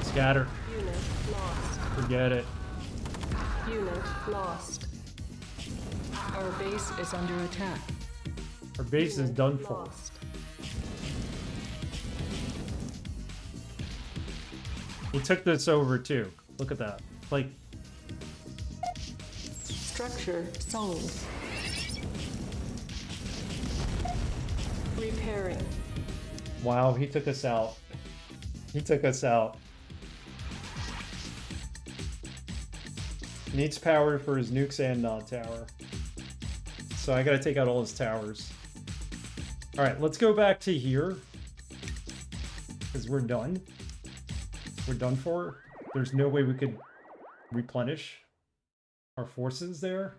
Scatter. Unit lost. Forget it. Unit lost. Our base is under attack. Our base is Unit done for. lost. He took this over too. Look at that. Like, Structure sold. Repairing. wow, he took us out. He took us out. Needs power for his nukes and Nod tower. So I gotta take out all his towers. Alright, let's go back to here. Because we're done. We're done for. There's no way we could replenish our forces there.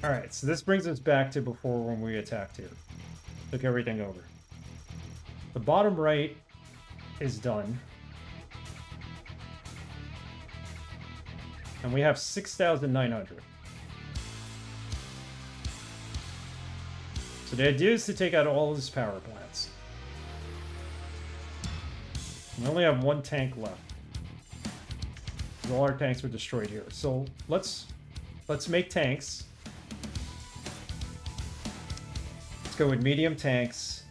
Alright, so this brings us back to before when we attacked here. Took everything over. The bottom right is done. And we have 6,900. So the idea is to take out all of his power plants. We only have one tank left. All our tanks were destroyed here. So let's make tanks. Let's go with medium tanks.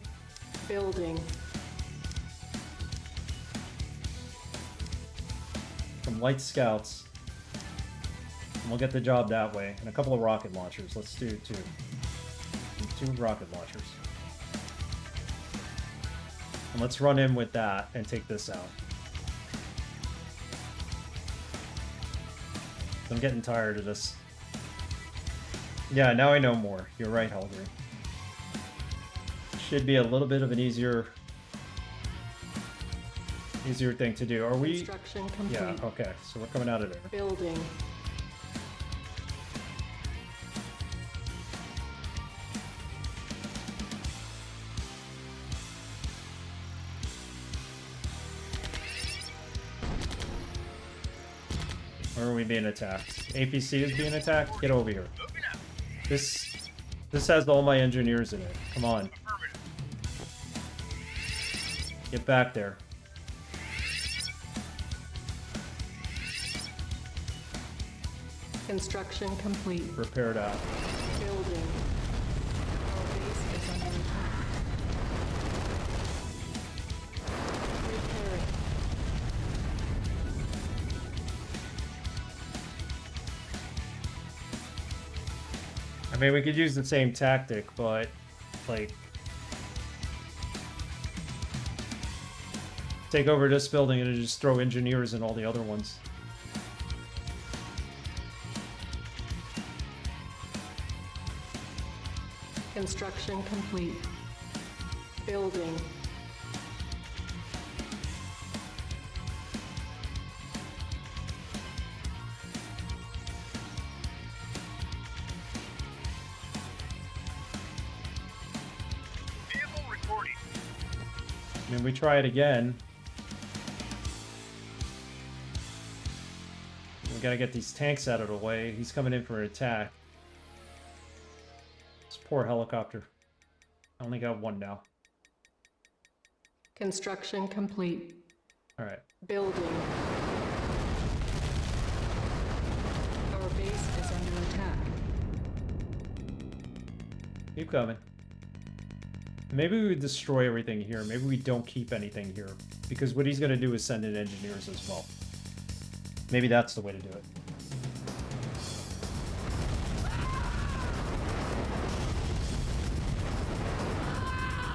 Building. Some light scouts. And we'll get the job that way. And a couple of rocket launchers. Let's do two. Two rocket launchers. And let's run in with that and take this out. I'm getting tired of this. Yeah, now I know more. You're right, Helger. Should be a little bit of an easier thing to do. Are we? Construction complete. Yeah, okay. So we're coming out of there. Building. Where are we being attacked? APC is being attacked? Get over here. Moving out. This has all my engineers in it. Come on. Affirmative. Get back there. Construction complete. Repair that. Building. Our base is under attack. Repairing. I mean, we could use the same tactic, but, like... take over this building and just throw engineers in all the other ones. Construction complete. Building. Vehicle reporting. I mean, we try it again. We gotta get these tanks out of the way. He's coming in for an attack. This poor helicopter. I only got one now. Construction complete. Alright. Building. Our base is under attack. Keep coming. Maybe we would destroy everything here. Maybe we don't keep anything here. Because what he's gonna do is send in engineers as well. Maybe that's the way to do it.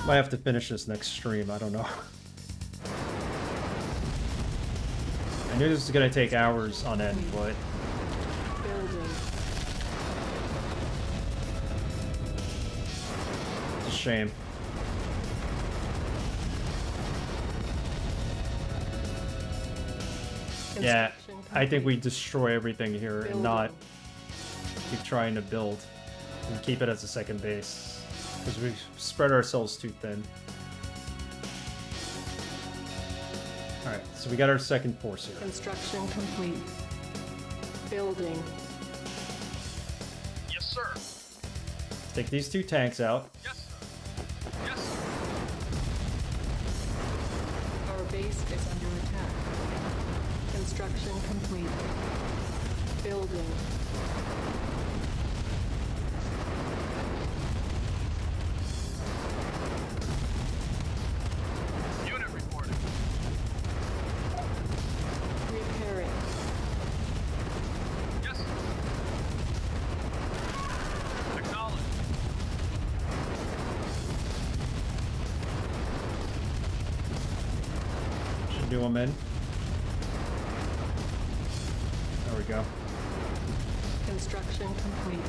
Might have to finish this next stream, I don't know. I knew this was gonna take hours on end, but Building. it's a shame. Yeah, Construction I think we complete. destroy everything here and not keep trying to build and keep it as a second base. Because we've spread ourselves too thin. Alright, so we got our second force here. Construction complete. Building. Yes, sir. Take these two tanks out. Yes, sir. Yes, sir. Our base is under attack. Construction complete. Building. Unit reporting. Repairing. Yes, sir. Acknowledged. Should do them in. There we go. Construction complete.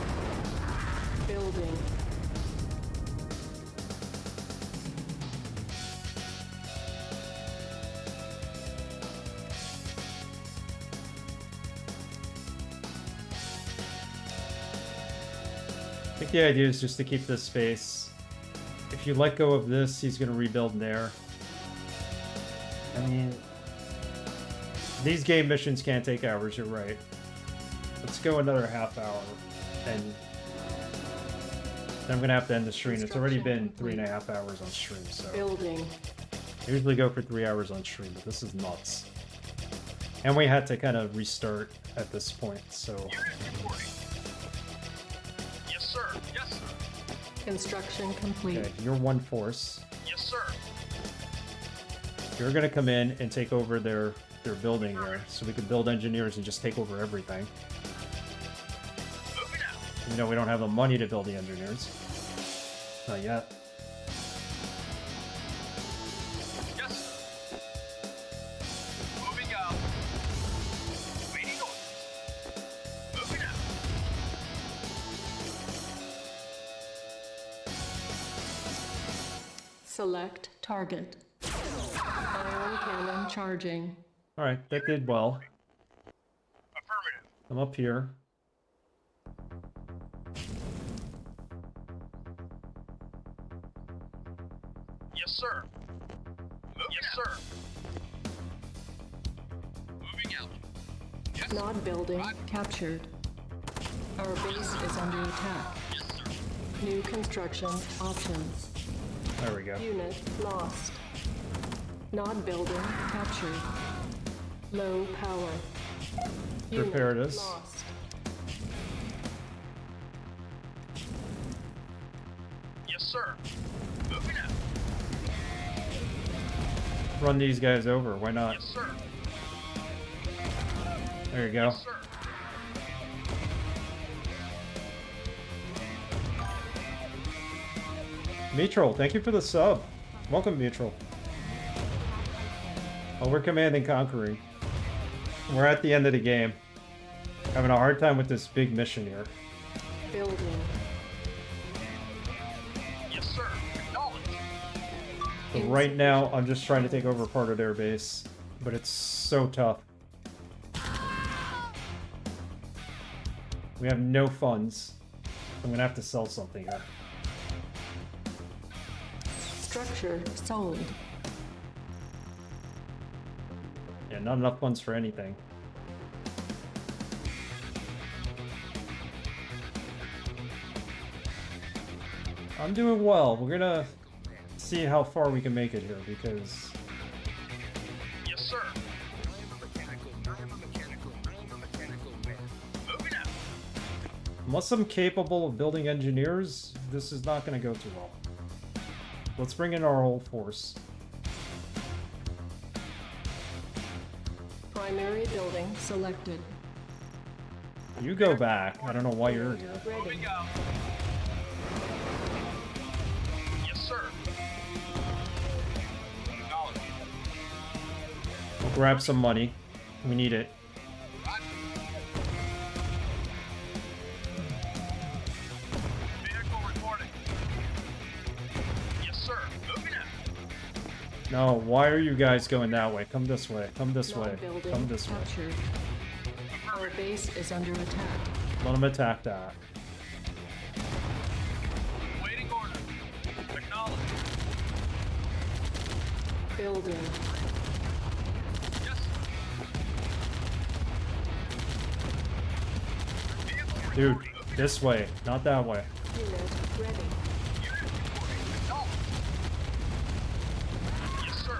Building. I think the idea is just to keep this space. If you let go of this, he's going to rebuild there. I mean, these game missions can't take hours, you're right. Let's go another half hour, and then I'm going to have to end the stream. It's already been 3.5 hours on stream, so... Building. I usually go for 3 hours on stream, but this is nuts. And we had to kind of restart at this point, so... Unit reporting. Yes, sir. Yes, sir. Construction complete. Okay, you're one force. Yes, sir. You're gonna come in and take over their building here, so we can build engineers and just take over everything. Moving out. You know, we don't have the money to build the engineers. Not yet. Yes, sir. Moving out. Waiting orders. Moving out. Select target. Ion cannon charging. Alright, that did well. Affirmative. I'm up here. Yes, sir. Yes, sir. Moving out. Yes, Nod building captured. Our base is under attack. yes, sir. New construction options. There we go. Unit lost. Nod building captured. Low power. Unit Preparedness. lost. Yes, sir. Moving out. Run these guys over, why not? Yes, sir. There you go. Yes, sir. Mitral, thank you for the sub. Welcome, Mitral. Oh, we're commanding conquering. We're at the end of the game. Having a hard time with this big mission here. Building. Yes, sir. Acknowledged. But right now, I'm just trying to take over part of their base. But it's so tough. We have no funds. I'm gonna have to sell something here. Structure sold. Yeah, not enough funds for anything. I'm doing well. We're gonna see how far we can make it here because Yes, sir. Moving out. unless I'm capable of building engineers, this is not gonna go too well. Let's bring in our whole force. Primary building selected. You go back. I don't know why you're here. Ready. Moving out. Yes, sir. Acknowledged. We'll grab some money. We need it. Roger. Vehicle reporting. Yes, sir. Moving out. No, why are you guys going that way? Come this way. Come this way. Nod building Come this way. captured. Our base is under attack. Let them attack that. Waiting order. Acknowledged. Building. Yes, sir. Vehicle Dude, reporting. this way, not that way. Unit ready. Unit reporting. Acknowledged. Yes, sir.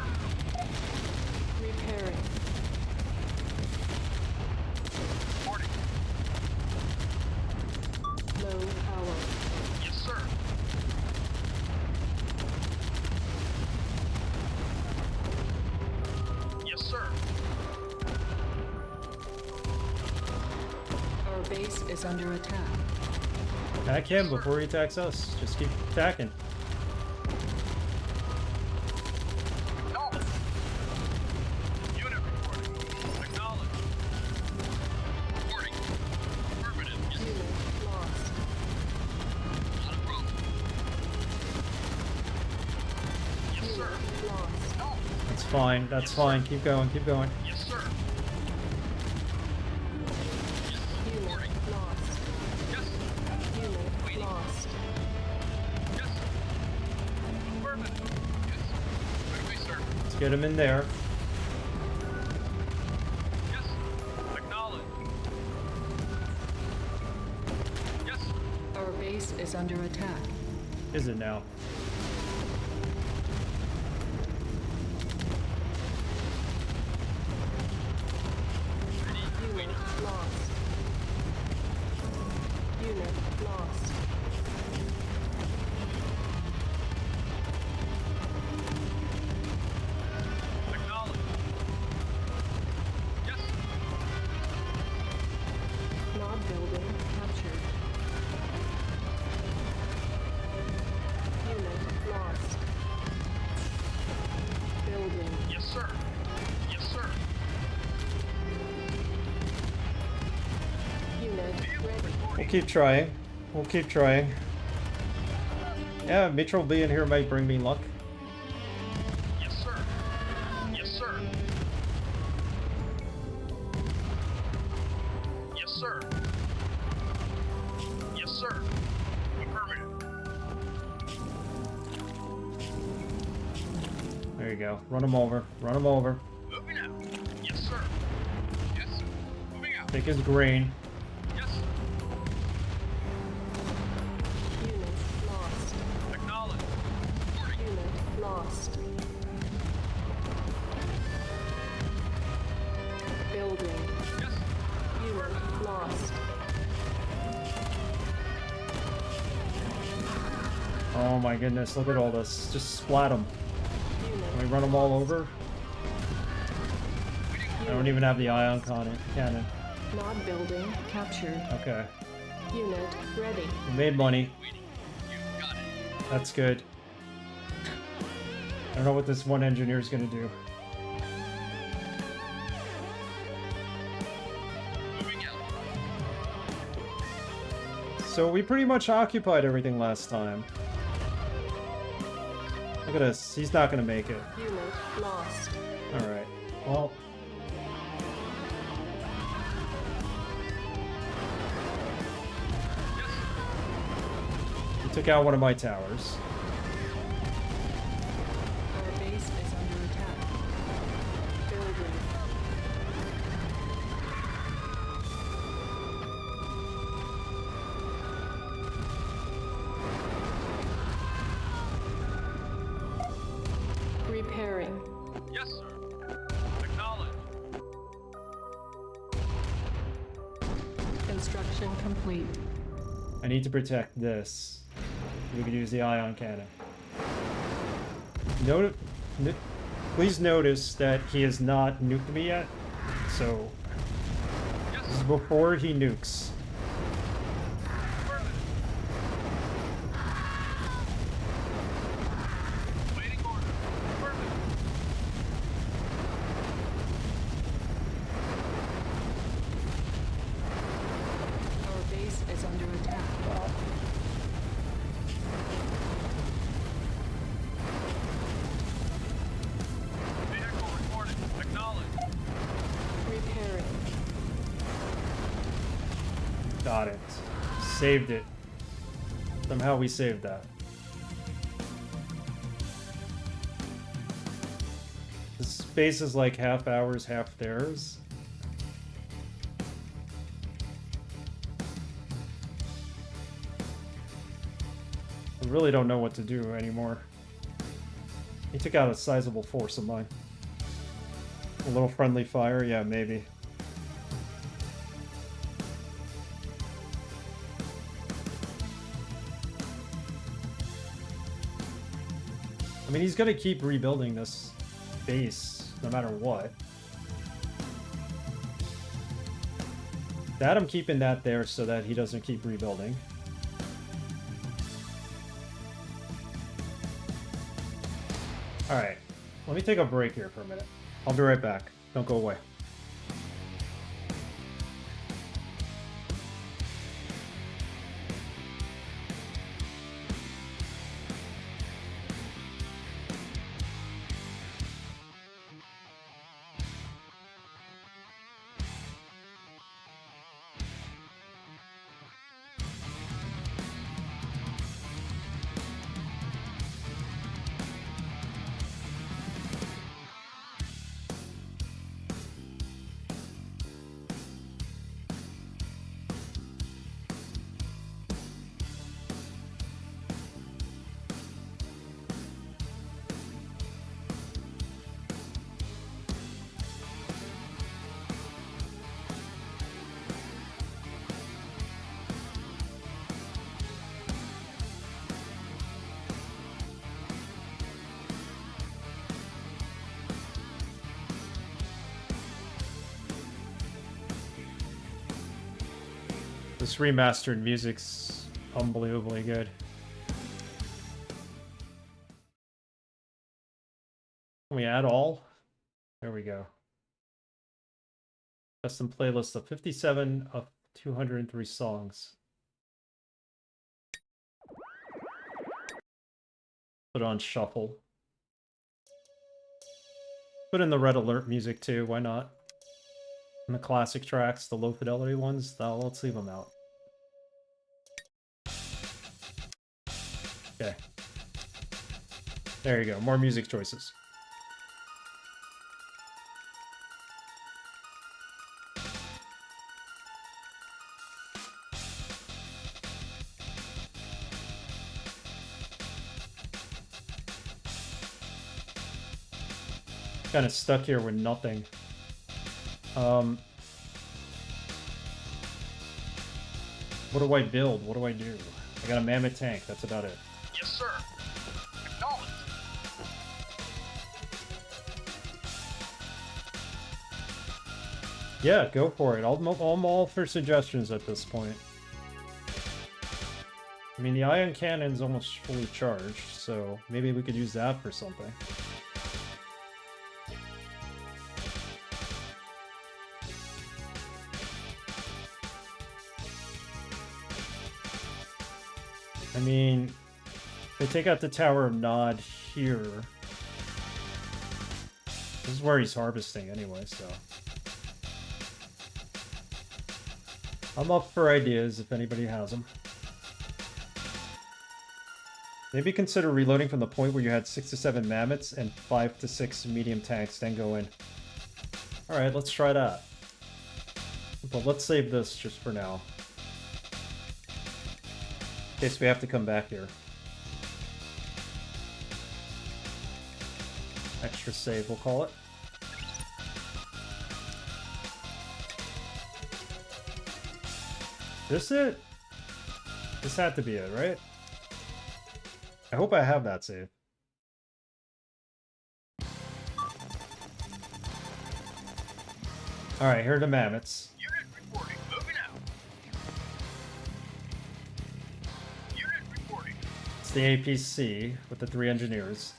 Repairing. Reporting. Low power. Yes, sir. Yes, sir. Our base is under attack. Attack him before he attacks us. Just keep attacking. Acknowledged. Unit reporting. Acknowledged. Reporting. Affirmative. Yes, Unit lost. not a problem. Yes, sir. Unit lost. Acknowledged. That's fine. That's fine. Keep going. Keep going. Yes, sir. Unit lost. Yes, Unit lost. yes. Affirmative. Yes. Right away, sir. Let's get him in there. Yes. Acknowledged. Yes. Our base is under attack. Is it now? We'll keep trying. We'll keep trying. Yeah, Mitchell being here might bring me luck. Yes, sir. Yes, sir. Yes, sir. Yes, sir. Affirmative. There you go. Run him over. Run him over. Moving out. Yes, sir. Yes, sir. Moving out. Take his grain. Yes, sir. Unit lost. Acknowledge. Reporting. Unit lost. Building. Yes, sir. Unit lost. Oh my goodness, look at all this. Just splat them. Unit Can we run them all over? I don't even have the ion cannon. Nod building captured. Okay. Unit ready. We made money. Waiting. You got it. That's good. I don't know what this one engineer is going to do. Moving out. So we pretty much occupied everything last time. Look at this. He's not going to make it. Unit lost. Alright. Well. Yes, sir. He took out one of my towers. Our base is under attack. Building. Repairing. Yes, sir. Acknowledge. Construction complete. I need to protect this. We could use the ion cannon. Please notice that he has not nuked me yet. So, Yes, this is sir. before he nukes. Affirmative. Waiting order. Affirmative. Our base is under attack. Vehicle reporting. Acknowledge. Repairing. Got it. Saved it. Somehow we saved that. The space is like half ours, half theirs. I really don't know what to do anymore. He took out a sizable force of mine. A little friendly fire? Yeah, maybe. I mean, he's gonna keep rebuilding this base no matter what. That I'm keeping that there so that he doesn't keep rebuilding. Alright, let me take a break here for a minute. I'll be right back. Don't go away. This remastered music's unbelievably good. Can we add all? There we go. Custom playlist of 57 of 203 songs. Put on shuffle. Put in the red alert music too, why not? And the classic tracks, the low fidelity ones, let's leave them out. Okay. There you go, more music choices. Kind of stuck here with nothing. What do I build? What do I do? I got a mammoth tank, that's about it. Yes, sir. Acknowledged. Yeah, go for it. I'm all for suggestions at this point. I mean, the ion cannon's almost fully charged, so maybe we could use that for something. I mean, they take out the Tower of Nod here. This is where he's harvesting anyway, so. I'm up for ideas if anybody has them. Maybe consider reloading from the point where you had 6 to 7 mammoths and 5 to 6 medium tanks, then go in. Alright, let's try that. But let's save this just for now. In case we have to come back here. Extra save, we'll call it. This it? This had to be it, right? I hope I have that save. Alright, here are the mammoths. Unit reporting. Moving out. Unit reporting. It's the APC with the 3 engineers.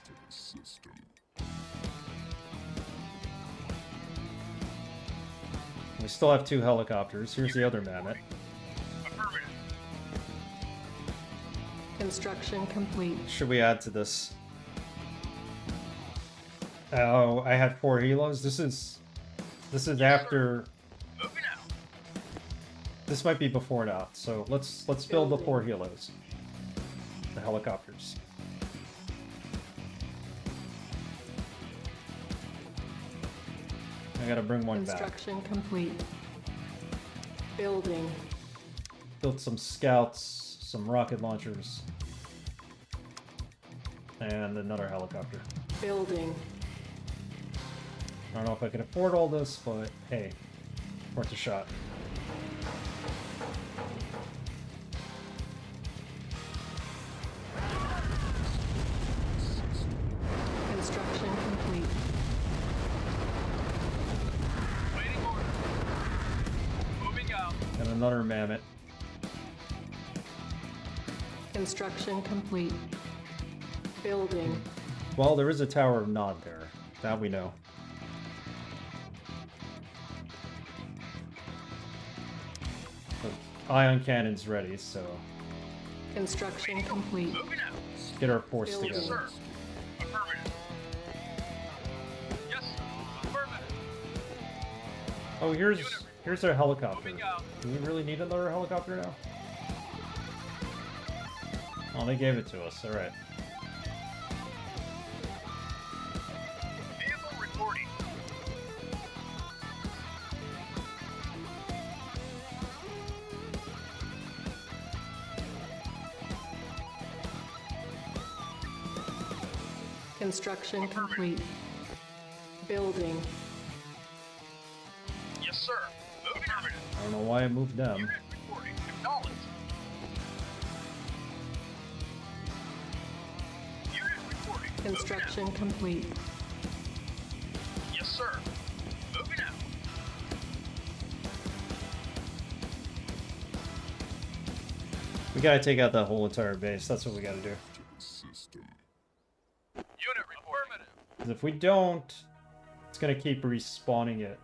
We still have 2 helicopters. Here's the other mammoth. Affirmative. Construction complete. Should we add to this? Oh, I had 4 helos. This is after. Moving out. This might be before that. So let's build the 4 helos. The helicopters. I gotta bring one back. Construction complete. Building. Built some scouts, some rocket launchers, and another helicopter. Building. I don't know if I can afford all this, but hey, worth a shot. Construction complete. Waiting order. Moving out. And another mammoth. Construction complete. Building. Well, there is a Tower of Nod there. That we know. The ion cannon's ready, so Construction complete. Moving out. let's get our force Building. Yes, together. sir. Affirmative. Yes. Affirmative. Oh, here's our helicopter. Moving out. Do we really need another helicopter now? Oh, they gave it to us. All right. Vehicle reporting. Construction complete. Building. Yes, sir. Moving out. I don't know why I moved them. Unit reporting. Acknowledged. Unit reporting. Construction complete. Yes, sir. Moving out. We gotta take out that whole entire base. That's what we gotta do. Unit reporting. 'Cause if we don't, it's gonna keep respawning it.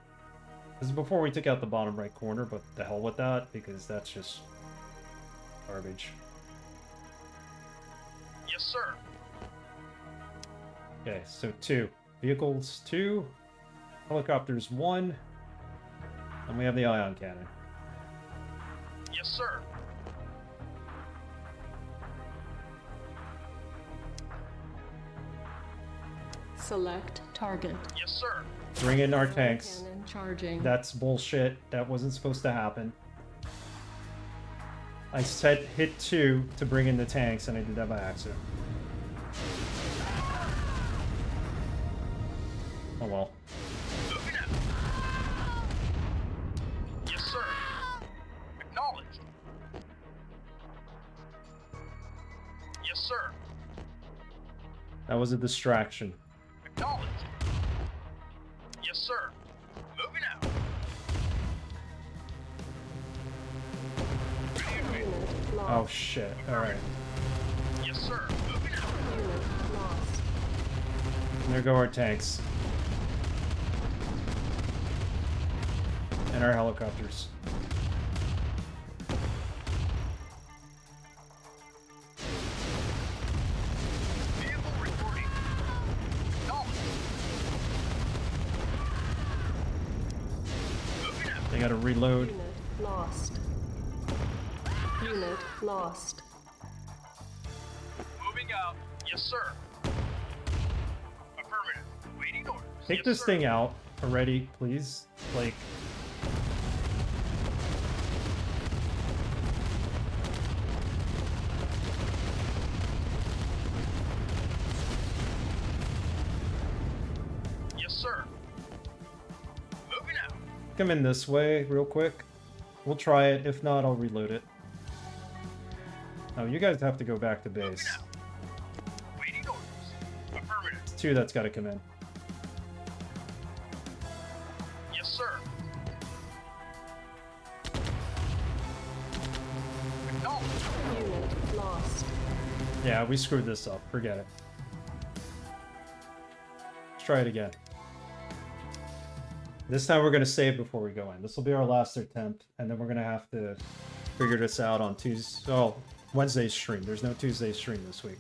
This is before we took out the bottom right corner, but the hell with that, because that's just garbage. Yes, sir. Okay, so 2. Vehicles 2. Helicopters 1. And we have the ion cannon. Yes, sir. Select target. Yes, sir. Bring in our tanks. Cannon charging. That's bullshit. That wasn't supposed to happen. I said hit 2 to bring in the tanks, and I did that by accident. Oh well. Moving out. Yes, sir. Acknowledged. Yes, sir. That was a distraction. Acknowledged. Yes, sir. Moving out. Unit lost. Oh shit. Alright. Yes, sir. Moving out. Unit lost. There go our tanks. And our helicopters. Vehicle reporting. Acknowledged. Moving out. They gotta reload. Unit lost. Unit lost. Moving out. Yes, sir. Affirmative. Waiting orders. Take Yes, this sir. thing out already, please. Like, Yes, sir. Moving out. come in this way real quick. We'll try it. If not, I'll reload it. Oh, you guys have to go back to Moving base. out. Waiting orders. Affirmative. It's 2 that's gotta come in. Yes, sir. Acknowledged. Unit lost. Yeah, we screwed this up. Forget it. Let's try it again. This time we're gonna save before we go in. This will be our last attempt, and then we're gonna have to figure this out on Tuesday. Oh, Wednesday's stream. There's no Tuesday stream this week.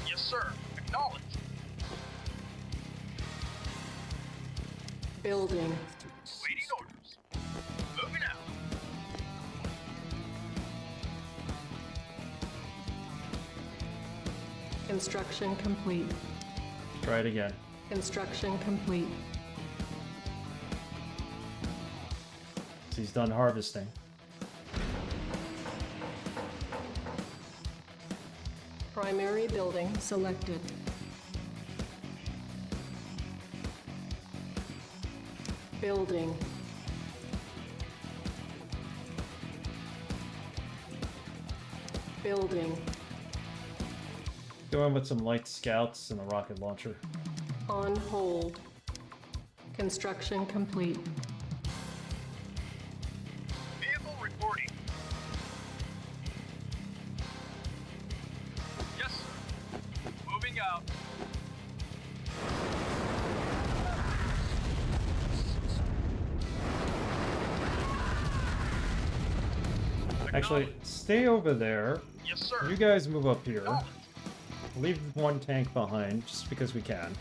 Yes, sir. Acknowledged. Building. Waiting orders. Moving out. Construction complete. Try it again. Construction complete. He's done harvesting. Primary building selected. Building. Building. Go in with some light scouts and a rocket launcher. On hold. Construction complete. Vehicle reporting. Yes, sir. Moving out. Actually, stay over there. Yes, sir. You guys move up here. Acknowledged. Leave one tank behind, just because we can.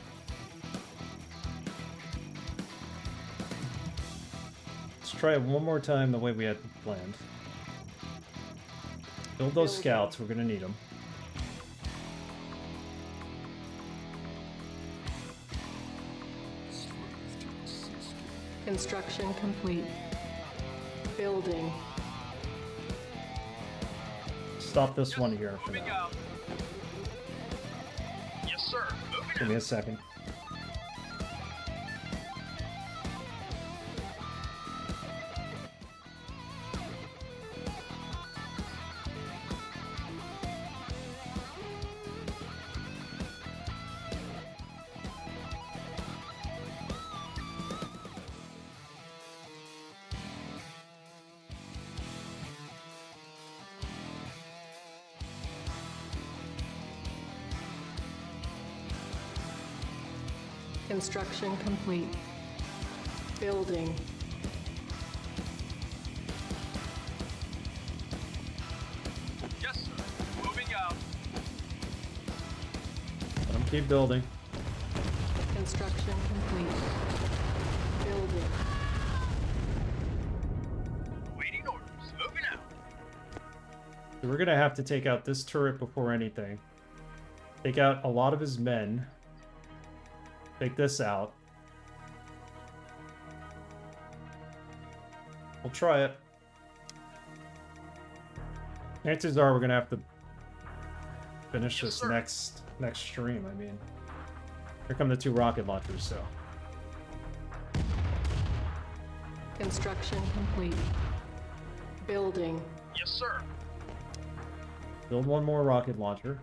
Let's try it one more time the way we had planned. Build those scouts, we're gonna need them. Construction complete. Building. Stop this one here for Moving now. out. Yes, sir. Moving Give out. me a second. Construction complete. Building. Yes, sir. Moving out. keep building. Construction complete. Building. Waiting orders. Moving out. So we're gonna have to take out this turret before anything. Take out a lot of his men. Take this out. We'll try it. Chances are we're gonna have to finish Yes, this sir. next stream. I mean, here come the 2 rocket launchers. So Construction complete. Building. Yes, sir. build 1 more rocket launcher.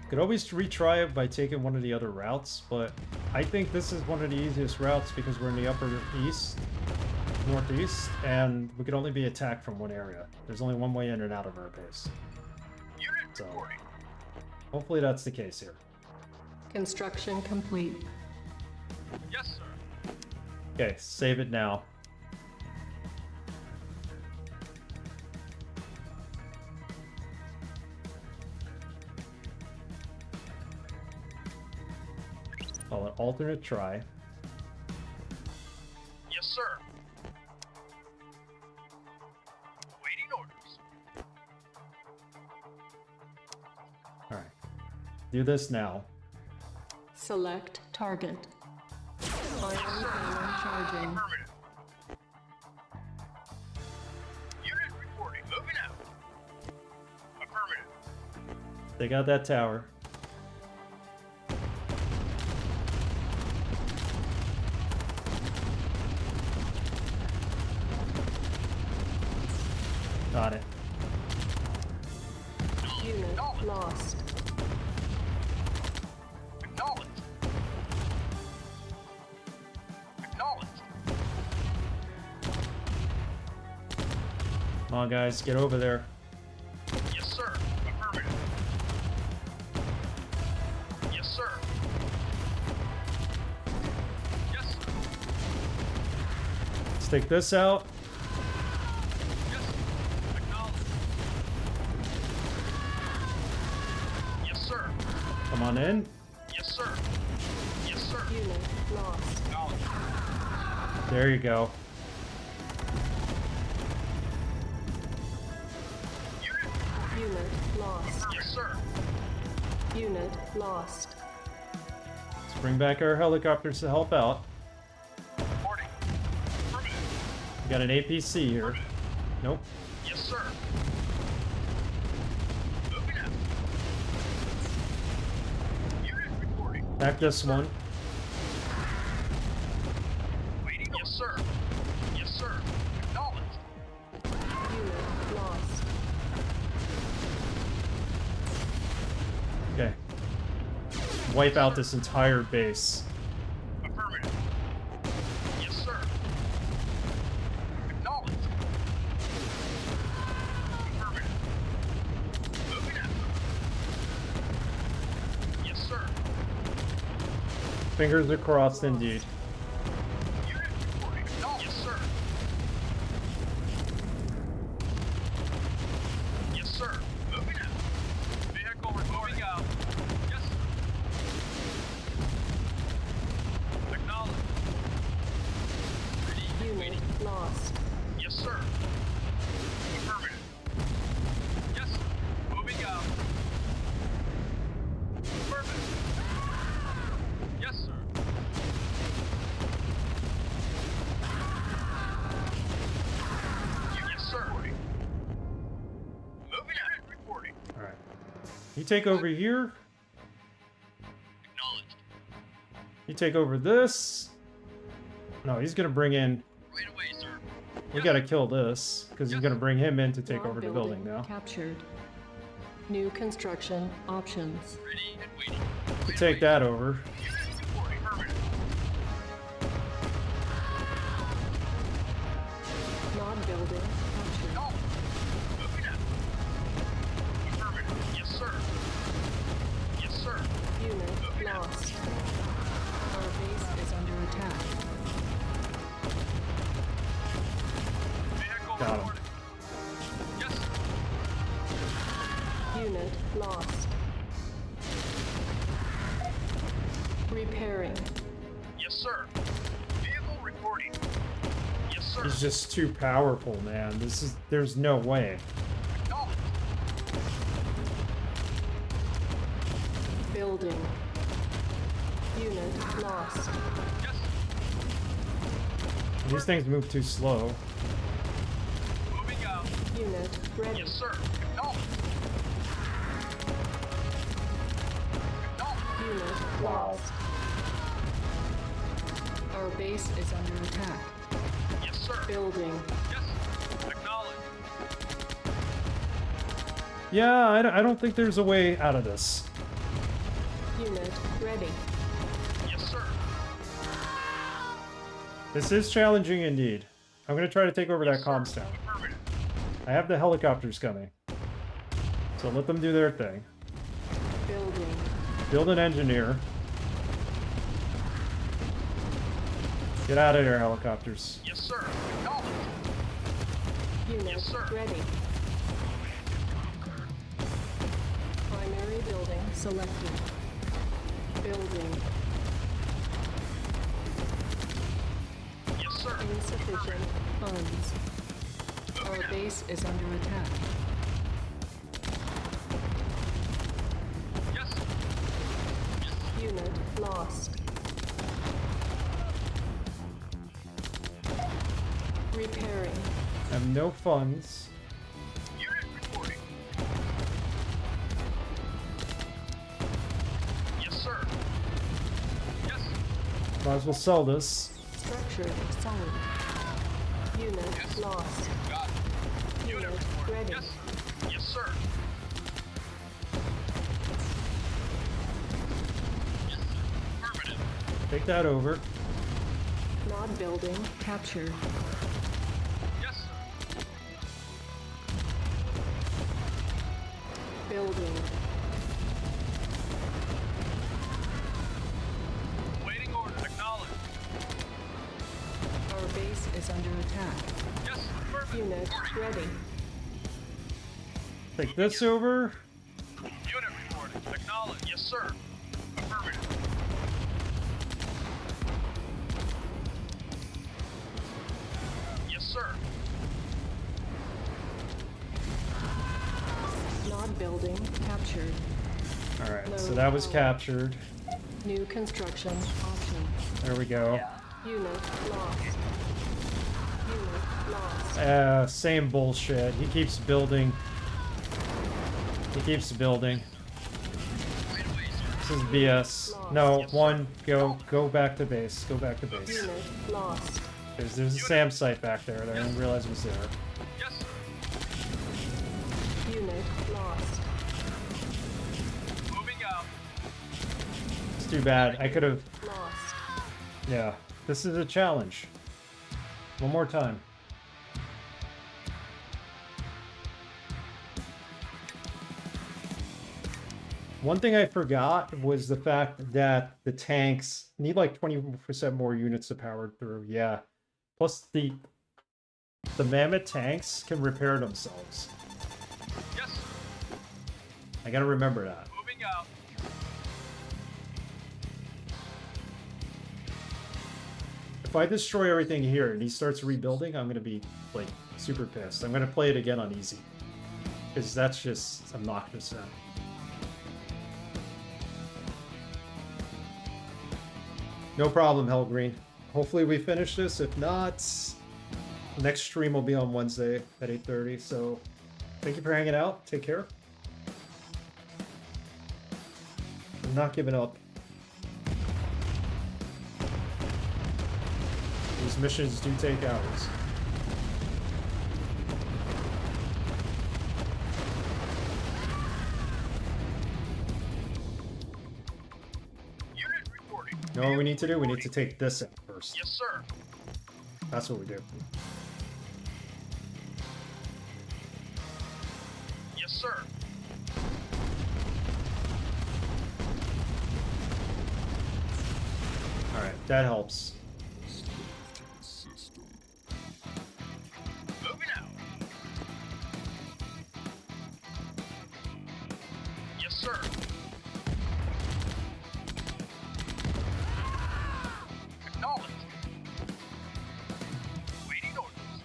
Could always retry it by taking one of the other routes, but I think this is one of the easiest routes because we're in the upper east, northeast, and we could only be attacked from one area. There's only one way in and out of our base. Unit So reporting. hopefully that's the case here. Construction complete. Yes, sir. Okay, save it now. Call it alternate try. Yes, sir. Waiting orders. Alright. Do this now. Select target. Final cannon charging. Affirmative. Unit reporting. Moving out. Affirmative. Take out that tower. Got it. Unit lost. Acknowledged. Acknowledged. Come on, guys, get over there. Yes, sir. Affirmative. Yes, sir. Yes, sir. Let's take this out. Yes, sir. Acknowledged. Yes, sir. Come on in. Yes, sir. Yes, sir. Unit lost. Acknowledged. There you go. Unit. Unit lost. Yes, sir. Unit lost. Let's bring back our helicopters to help out. Reporting. Affirmative. We got an APC here. Nope. Yes, sir. Moving out. Unit reporting. Back this one. Waiting. Yes, sir. Yes, sir. Acknowledged. Unit lost. Okay. Wipe out this entire base. Affirmative. Yes, sir. Acknowledged. Affirmative. Moving out. Yes, sir. Fingers are crossed indeed. Unit reporting. Yes, sir. Yes, sir. Moving out. Vehicle moving out. Yes, sir. Acknowledged. Ready and waiting. Unit lost. Yes, sir. Affirmative. Yes, sir. Moving out. Affirmative. Yes, sir. Yes, sir. Moving out. Reporting. Alright. You take over here. Acknowledged. You take over this. No, he's gonna bring in. Right away, sir. We gotta kill this because he's gonna bring him in to take Raw over the building now. Captured. New construction options. Ready and waiting. You take that over. Unit reporting. Affirmative. Nod building captured. Acknowledged. Moving out. Affirmative. Yes, sir. Yes, sir. Unit lost. Our base is under attack. Unit lost. Repairing. Yes, sir. Vehicle reporting. Yes, sir. He's just too powerful, man. There's no way. Acknowledged. Building. Unit lost. Yes. These things move too slow. Moving out. Unit ready. Yes, sir. Acknowledged. Acknowledged. Unit lost. Our base is under attack. Yes, sir. Building. Yes. Acknowledged. Yeah, I don't think there's a way out of this. Unit ready. Yes, sir. This is challenging indeed. I'm gonna try to take over that comms tower. Affirmative. I have the helicopters coming. So let them do their thing. Building. Build an engineer. Get out of there, helicopters. Yes, sir. Acknowledged. Unit Yes, sir. ready. Primary building selected. Building. Yes, sir. Insufficient funds. Our base is under attack. Yes. Unit lost. Repairing. I have no funds. Unit reporting. Yes, sir. Yes. Might as well sell this. Structure solid. Unit Yes. lost. Got it. Unit Unit reporting. ready. Yes. Yes, sir. Yes, sir. Affirmative. Take that over. Nod building captured. Yes, sir. Building. Waiting order. Acknowledged. Our base is under attack. Yes, affirmative. Unit ready. Take this over. Unit reporting. Acknowledged. Yes, sir. Affirmative. Yes, sir. Nod building captured. Alright, so that was captured. New construction option. There we go. Unit lost. Unit lost. Same bullshit. He keeps building. He keeps building. Right away, sir. This is BS. No, one, go back to base. Go back to base. Unit lost. There's a SAM site back there that I didn't realize was there. Yes, sir. Unit lost. Moving out. It's too bad. I could have. Lost. Yeah, this is a challenge. One more time. One thing I forgot was the fact that the tanks need like 20% more units to power through. Yeah. Plus the mammoth tanks can repair themselves. Yes, sir. I gotta remember that. Moving out. If I destroy everything here and he starts rebuilding, I'm gonna be like super pissed. I'm gonna play it again on easy. Because that's just obnoxious then. No problem, Hellgreen. Hopefully we finish this. If not, next stream will be on Wednesday at 8:30. So thank you for hanging out. Take care. I'm not giving up. These missions do take hours. Unit reporting. You know what we need to do? We need to take this in first. Yes, sir. That's what we do. Yes, sir. Alright, that helps. Moving out. Yes, sir. Acknowledged. Waiting orders.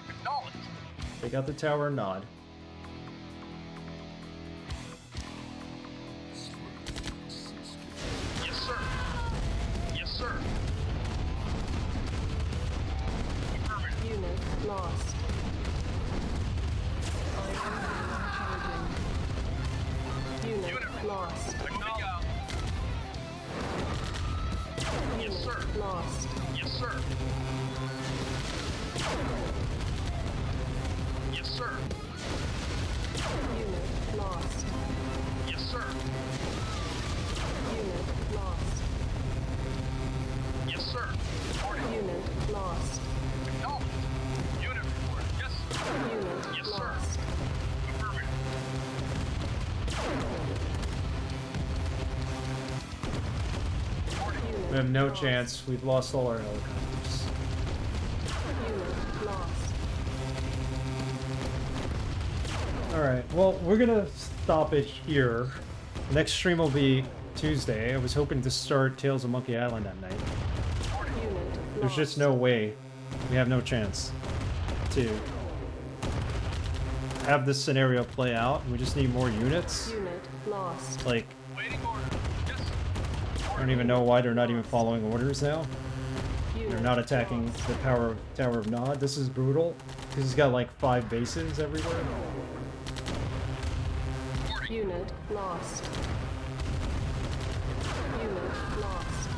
Acknowledged. Take out the tower and nod. Yes, sir. Yes, sir. Affirmative. Unit lost. Charging. Unit lost. Acknowledged. Yes, sir. Lost. Yes, sir. Yes, sir. Unit lost. Yes, sir. Unit lost. Yes, sir. Reporting. Unit lost. Acknowledged. Unit report. Yes, sir. Unit Yes, sir. lost. Affirmative. Reporting. Unit We have no lost. chance. We've lost all our helicopters. Unit lost. Alright, well, we're gonna stop it here. Next stream will be Tuesday. I was hoping to start Tales of Monkey Island that night. Unit There's just no way. We have no chance to have this scenario play out. We just need more units. Unit lost. Like, Waiting order. Yes, sir. I don't even know why they're not even following orders now. Unit They're not attacking lost. the Tower of Nod. This is brutal. Because he's got like 5 bases everywhere. Unit lost. Unit lost.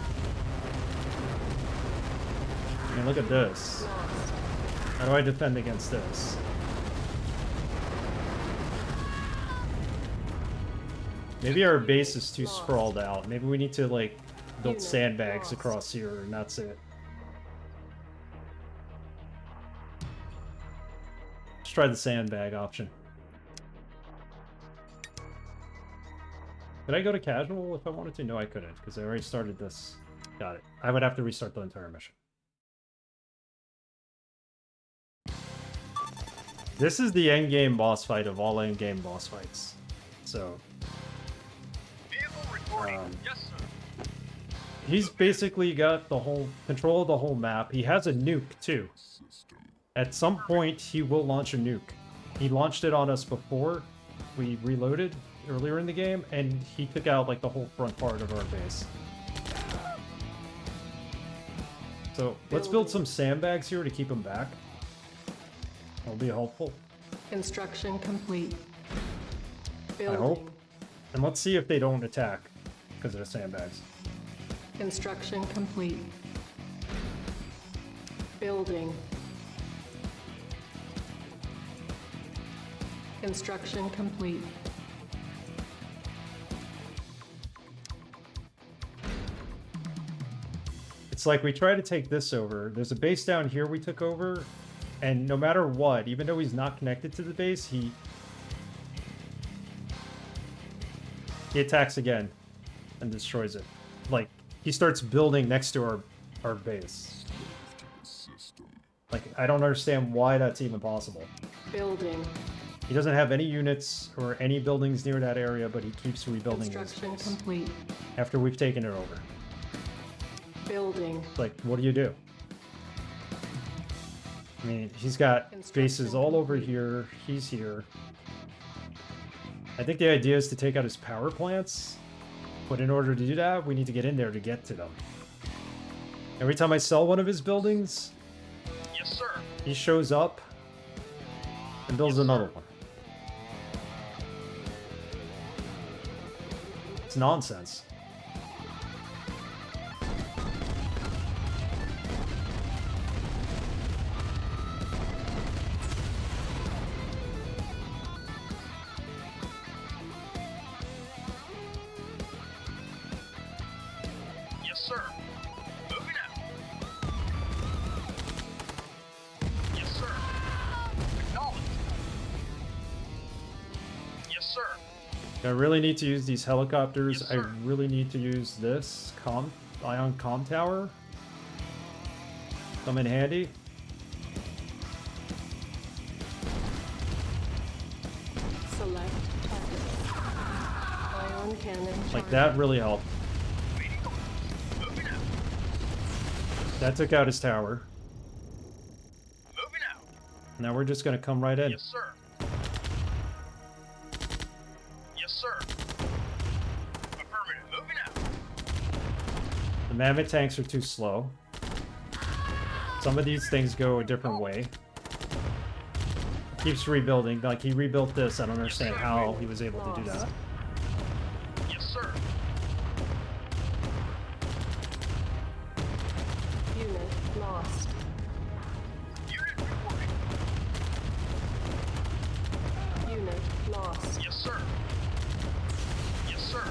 I mean, look at this. Lost. How do I defend against this? Maybe our base is too sprawled out. Maybe we need to like build Unit sandbags lost. across here and that's it. Let's try the sandbag option. Could I go to casual if I wanted to? No, I couldn't, because I already started this. Got it. I would have to restart the entire mission. This is the endgame boss fight of all endgame boss fights. So, Vehicle reporting. Yes, sir. he's basically got the whole control of the whole map. He has a nuke, too. At some point, he will launch a nuke. He launched it on us before we reloaded earlier in the game, and he took out like the whole front part of our base. So let's build some sandbags here to keep him back. That'll be helpful. Construction complete. I Building. hope. And let's see if they don't attack because of the sandbags. Construction complete. Building. Construction complete. It's like we try to take this over. There's a base down here we took over, and no matter what, even though he's not connected to the base, he attacks again and destroys it. Like, he starts building next to our base. Like, I don't understand why that's even possible. Building. He doesn't have any units or any buildings near that area, but he keeps rebuilding his Construction base complete. after we've taken it over. Building. Like, what do you do? I mean, he's got bases all over here. He's here. I think the idea is to take out his power plants, but in order to do that, we need to get in there to get to them. Every time I sell one of his buildings, Yes, sir. he shows up and builds another one. It's nonsense. Yes, sir. Moving out. Yes, sir. Acknowledged. Yes, sir. I really need to use these helicopters. Yes, I sir. really need to use this ion comm tower. Come in handy. Select tactical. Ion cannon. Like, charging. that really helped. That took out his tower. Moving out. Now we're just gonna come right in. Yes, sir. Yes, sir. Affirmative. Moving out. The mammoth tanks are too slow. Some of these things go a different way. Keeps rebuilding. Like, he rebuilt this. I don't understand how he was able to do that. Yes, sir. Unit lost. Unit reporting. Unit lost. Yes, sir. Yes, sir.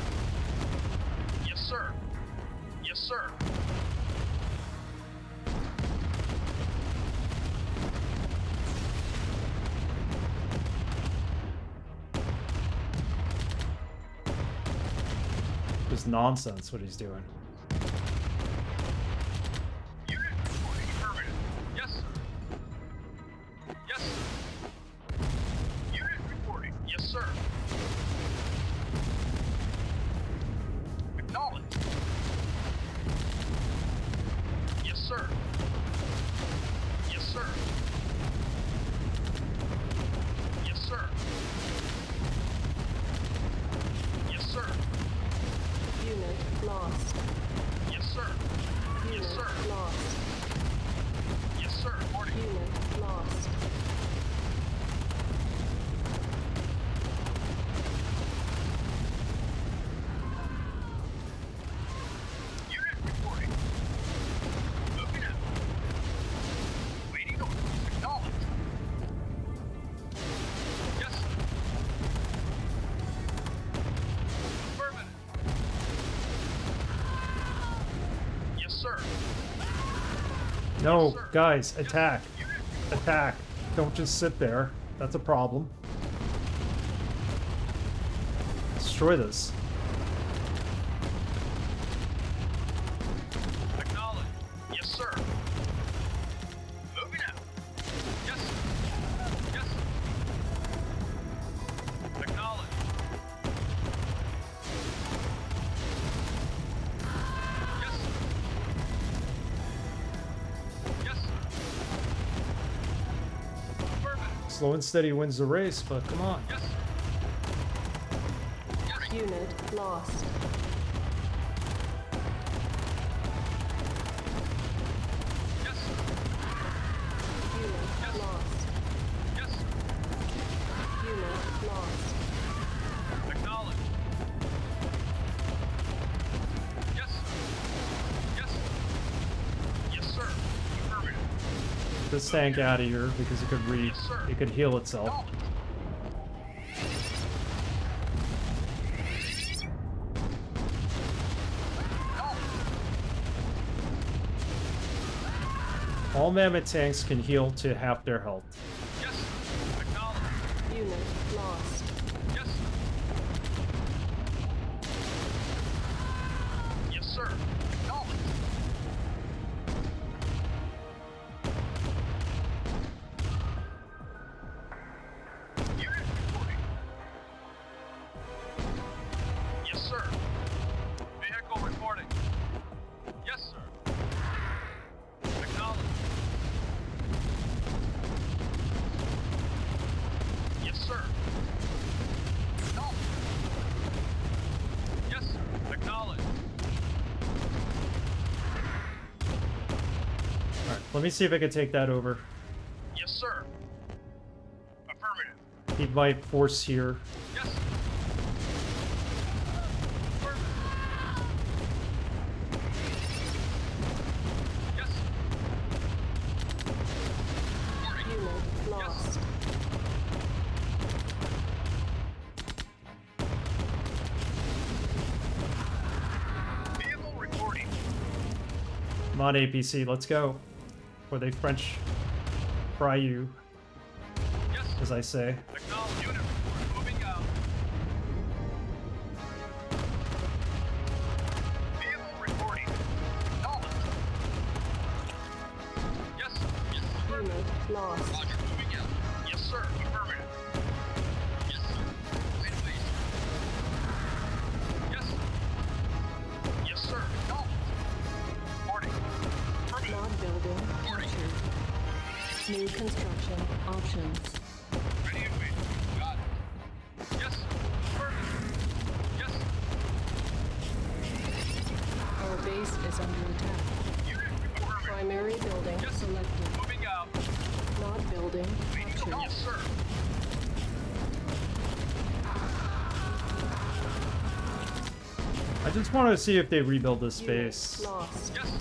Yes, sir. Yes, sir. Just nonsense what he's doing. Unit reporting. Affirmative. Yes, sir. Yes, sir. Unit reporting. Yes, sir. Acknowledge. Yes, sir. Yes, sir. Yes, sir. Yes, sir. Unit lost. Yes, sir. Yes, Unit sir. lost. Yes, sir. Reporting. Unit lost. Unit reporting. Moving out. Waiting orders. Acknowledged. Yes, sir. Affirmative. Yes, sir. No, Yes, sir. guys, Yes, attack. Unit Attack. Don't just sit there. That's a problem. Destroy this. acknowledged. Yes, sir. Moving out. Yes, sir. Yes, sir. Acknowledged. Yes, sir. Yes, sir. Affirmative. Slow and steady wins the race, but come on. Yes, sir. Yes, Unit lost. yes, sir. Unit lost. Yes, sir. Unit lost. Acknowledged. Yes, sir. Yes, sir. Yes, sir. Affirmative. Get this tank out of here because it could heal itself. Acknowledged. All mammoth tanks can heal to half their health. Yes, sir. Acknowledged. Unit lost. Yes, sir. Yes, sir. Acknowledged. Unit reporting. Yes, sir. Vehicle reporting. Yes, sir. Acknowledged. Yes, sir. Acknowledged. Yes, sir. Acknowledged. Alright, let me see if I can take that over. Yes, sir. Affirmative. He might force here. Yes, sir. Affirmative. Yes, sir. Reporting. Unit lost. Vehicle reporting. Come on, APC, let's go. Before they French fry you, Yes, sir. as I say. Acknowledge unit report. Moving out. Vehicle reporting. Acknowledged. Yes, sir. Yes, sir. Unit lost. Roger. Moving out. Yes, sir. Affirmative. Yes, sir. New construction options. Ready and waiting. Got it. Yes. Affirmative. Yes. Our base is under attack. Unit affirmative. Primary building Yes. selected. Moving out. Not building option. Yes, sir. I just want to see if they rebuild this Unit base. lost. Yes.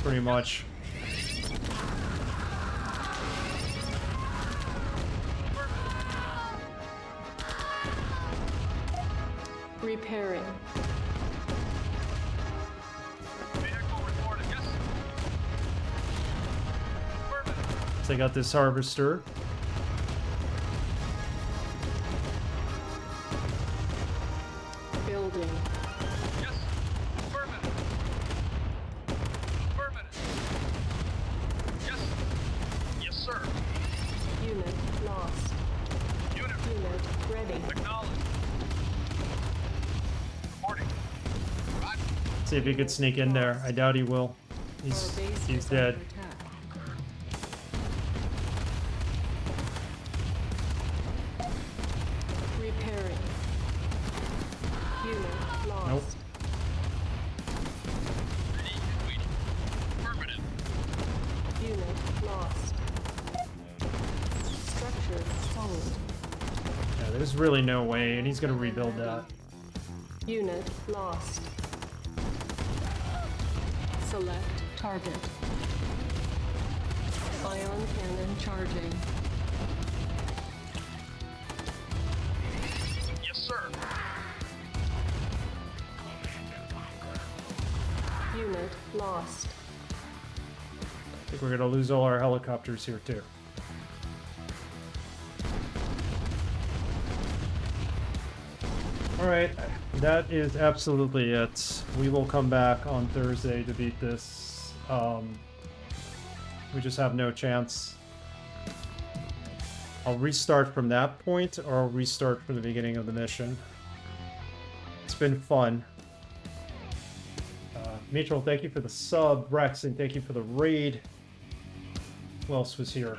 Pretty much. Repairing. Vehicle reported. Yes. Affirmative. So I got this harvester. Building. Yes. Affirmative. Affirmative. Yes. Yes, sir. Unit lost. Unit Unit ready. acknowledged. Reporting. Roger. See if he could sneak in there. I doubt he will. Our base He's is dead. under attack. Repairing. Unit lost. Nope. Ready and waiting. Affirmative. Unit lost. Structure sold. Yeah, there's really no way, and he's gonna rebuild that. Unit lost. Select target. Ion cannon charging. Yes, sir. Unit lost. I think we're gonna lose all our helicopters here too. Alright, that is absolutely it. We will come back on Thursday to beat this. We just have no chance. I'll restart from that point, or I'll restart from the beginning of the mission. It's been fun. Mitchell, thank you for the sub. Rex, and thank you for the raid. Who else was here?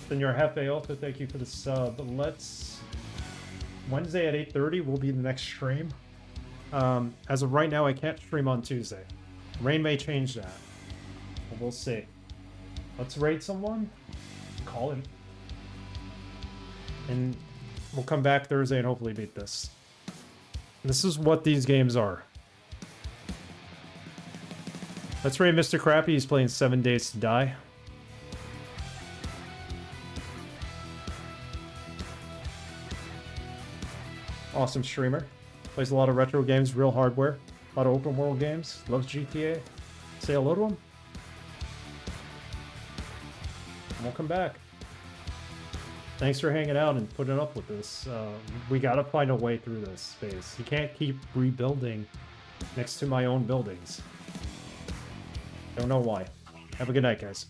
Senor Hefe, also thank you for the sub. Let's... Wednesday at 8:30 will be the next stream. As of right now, I can't stream on Tuesday. Rain may change that. But we'll see. Let's raid someone. Call him. And we'll come back Thursday and hopefully beat this. This is what these games are. Let's raid Mr. Crappy. He's playing 7 Days to Die. Awesome streamer. Plays a lot of retro games, real hardware. A lot of open world games. Loves GTA. Say hello to him. And we'll come back. Thanks for hanging out and putting up with this. We gotta find a way through this space. You can't keep rebuilding next to my own buildings. Don't know why. Have a good night, guys.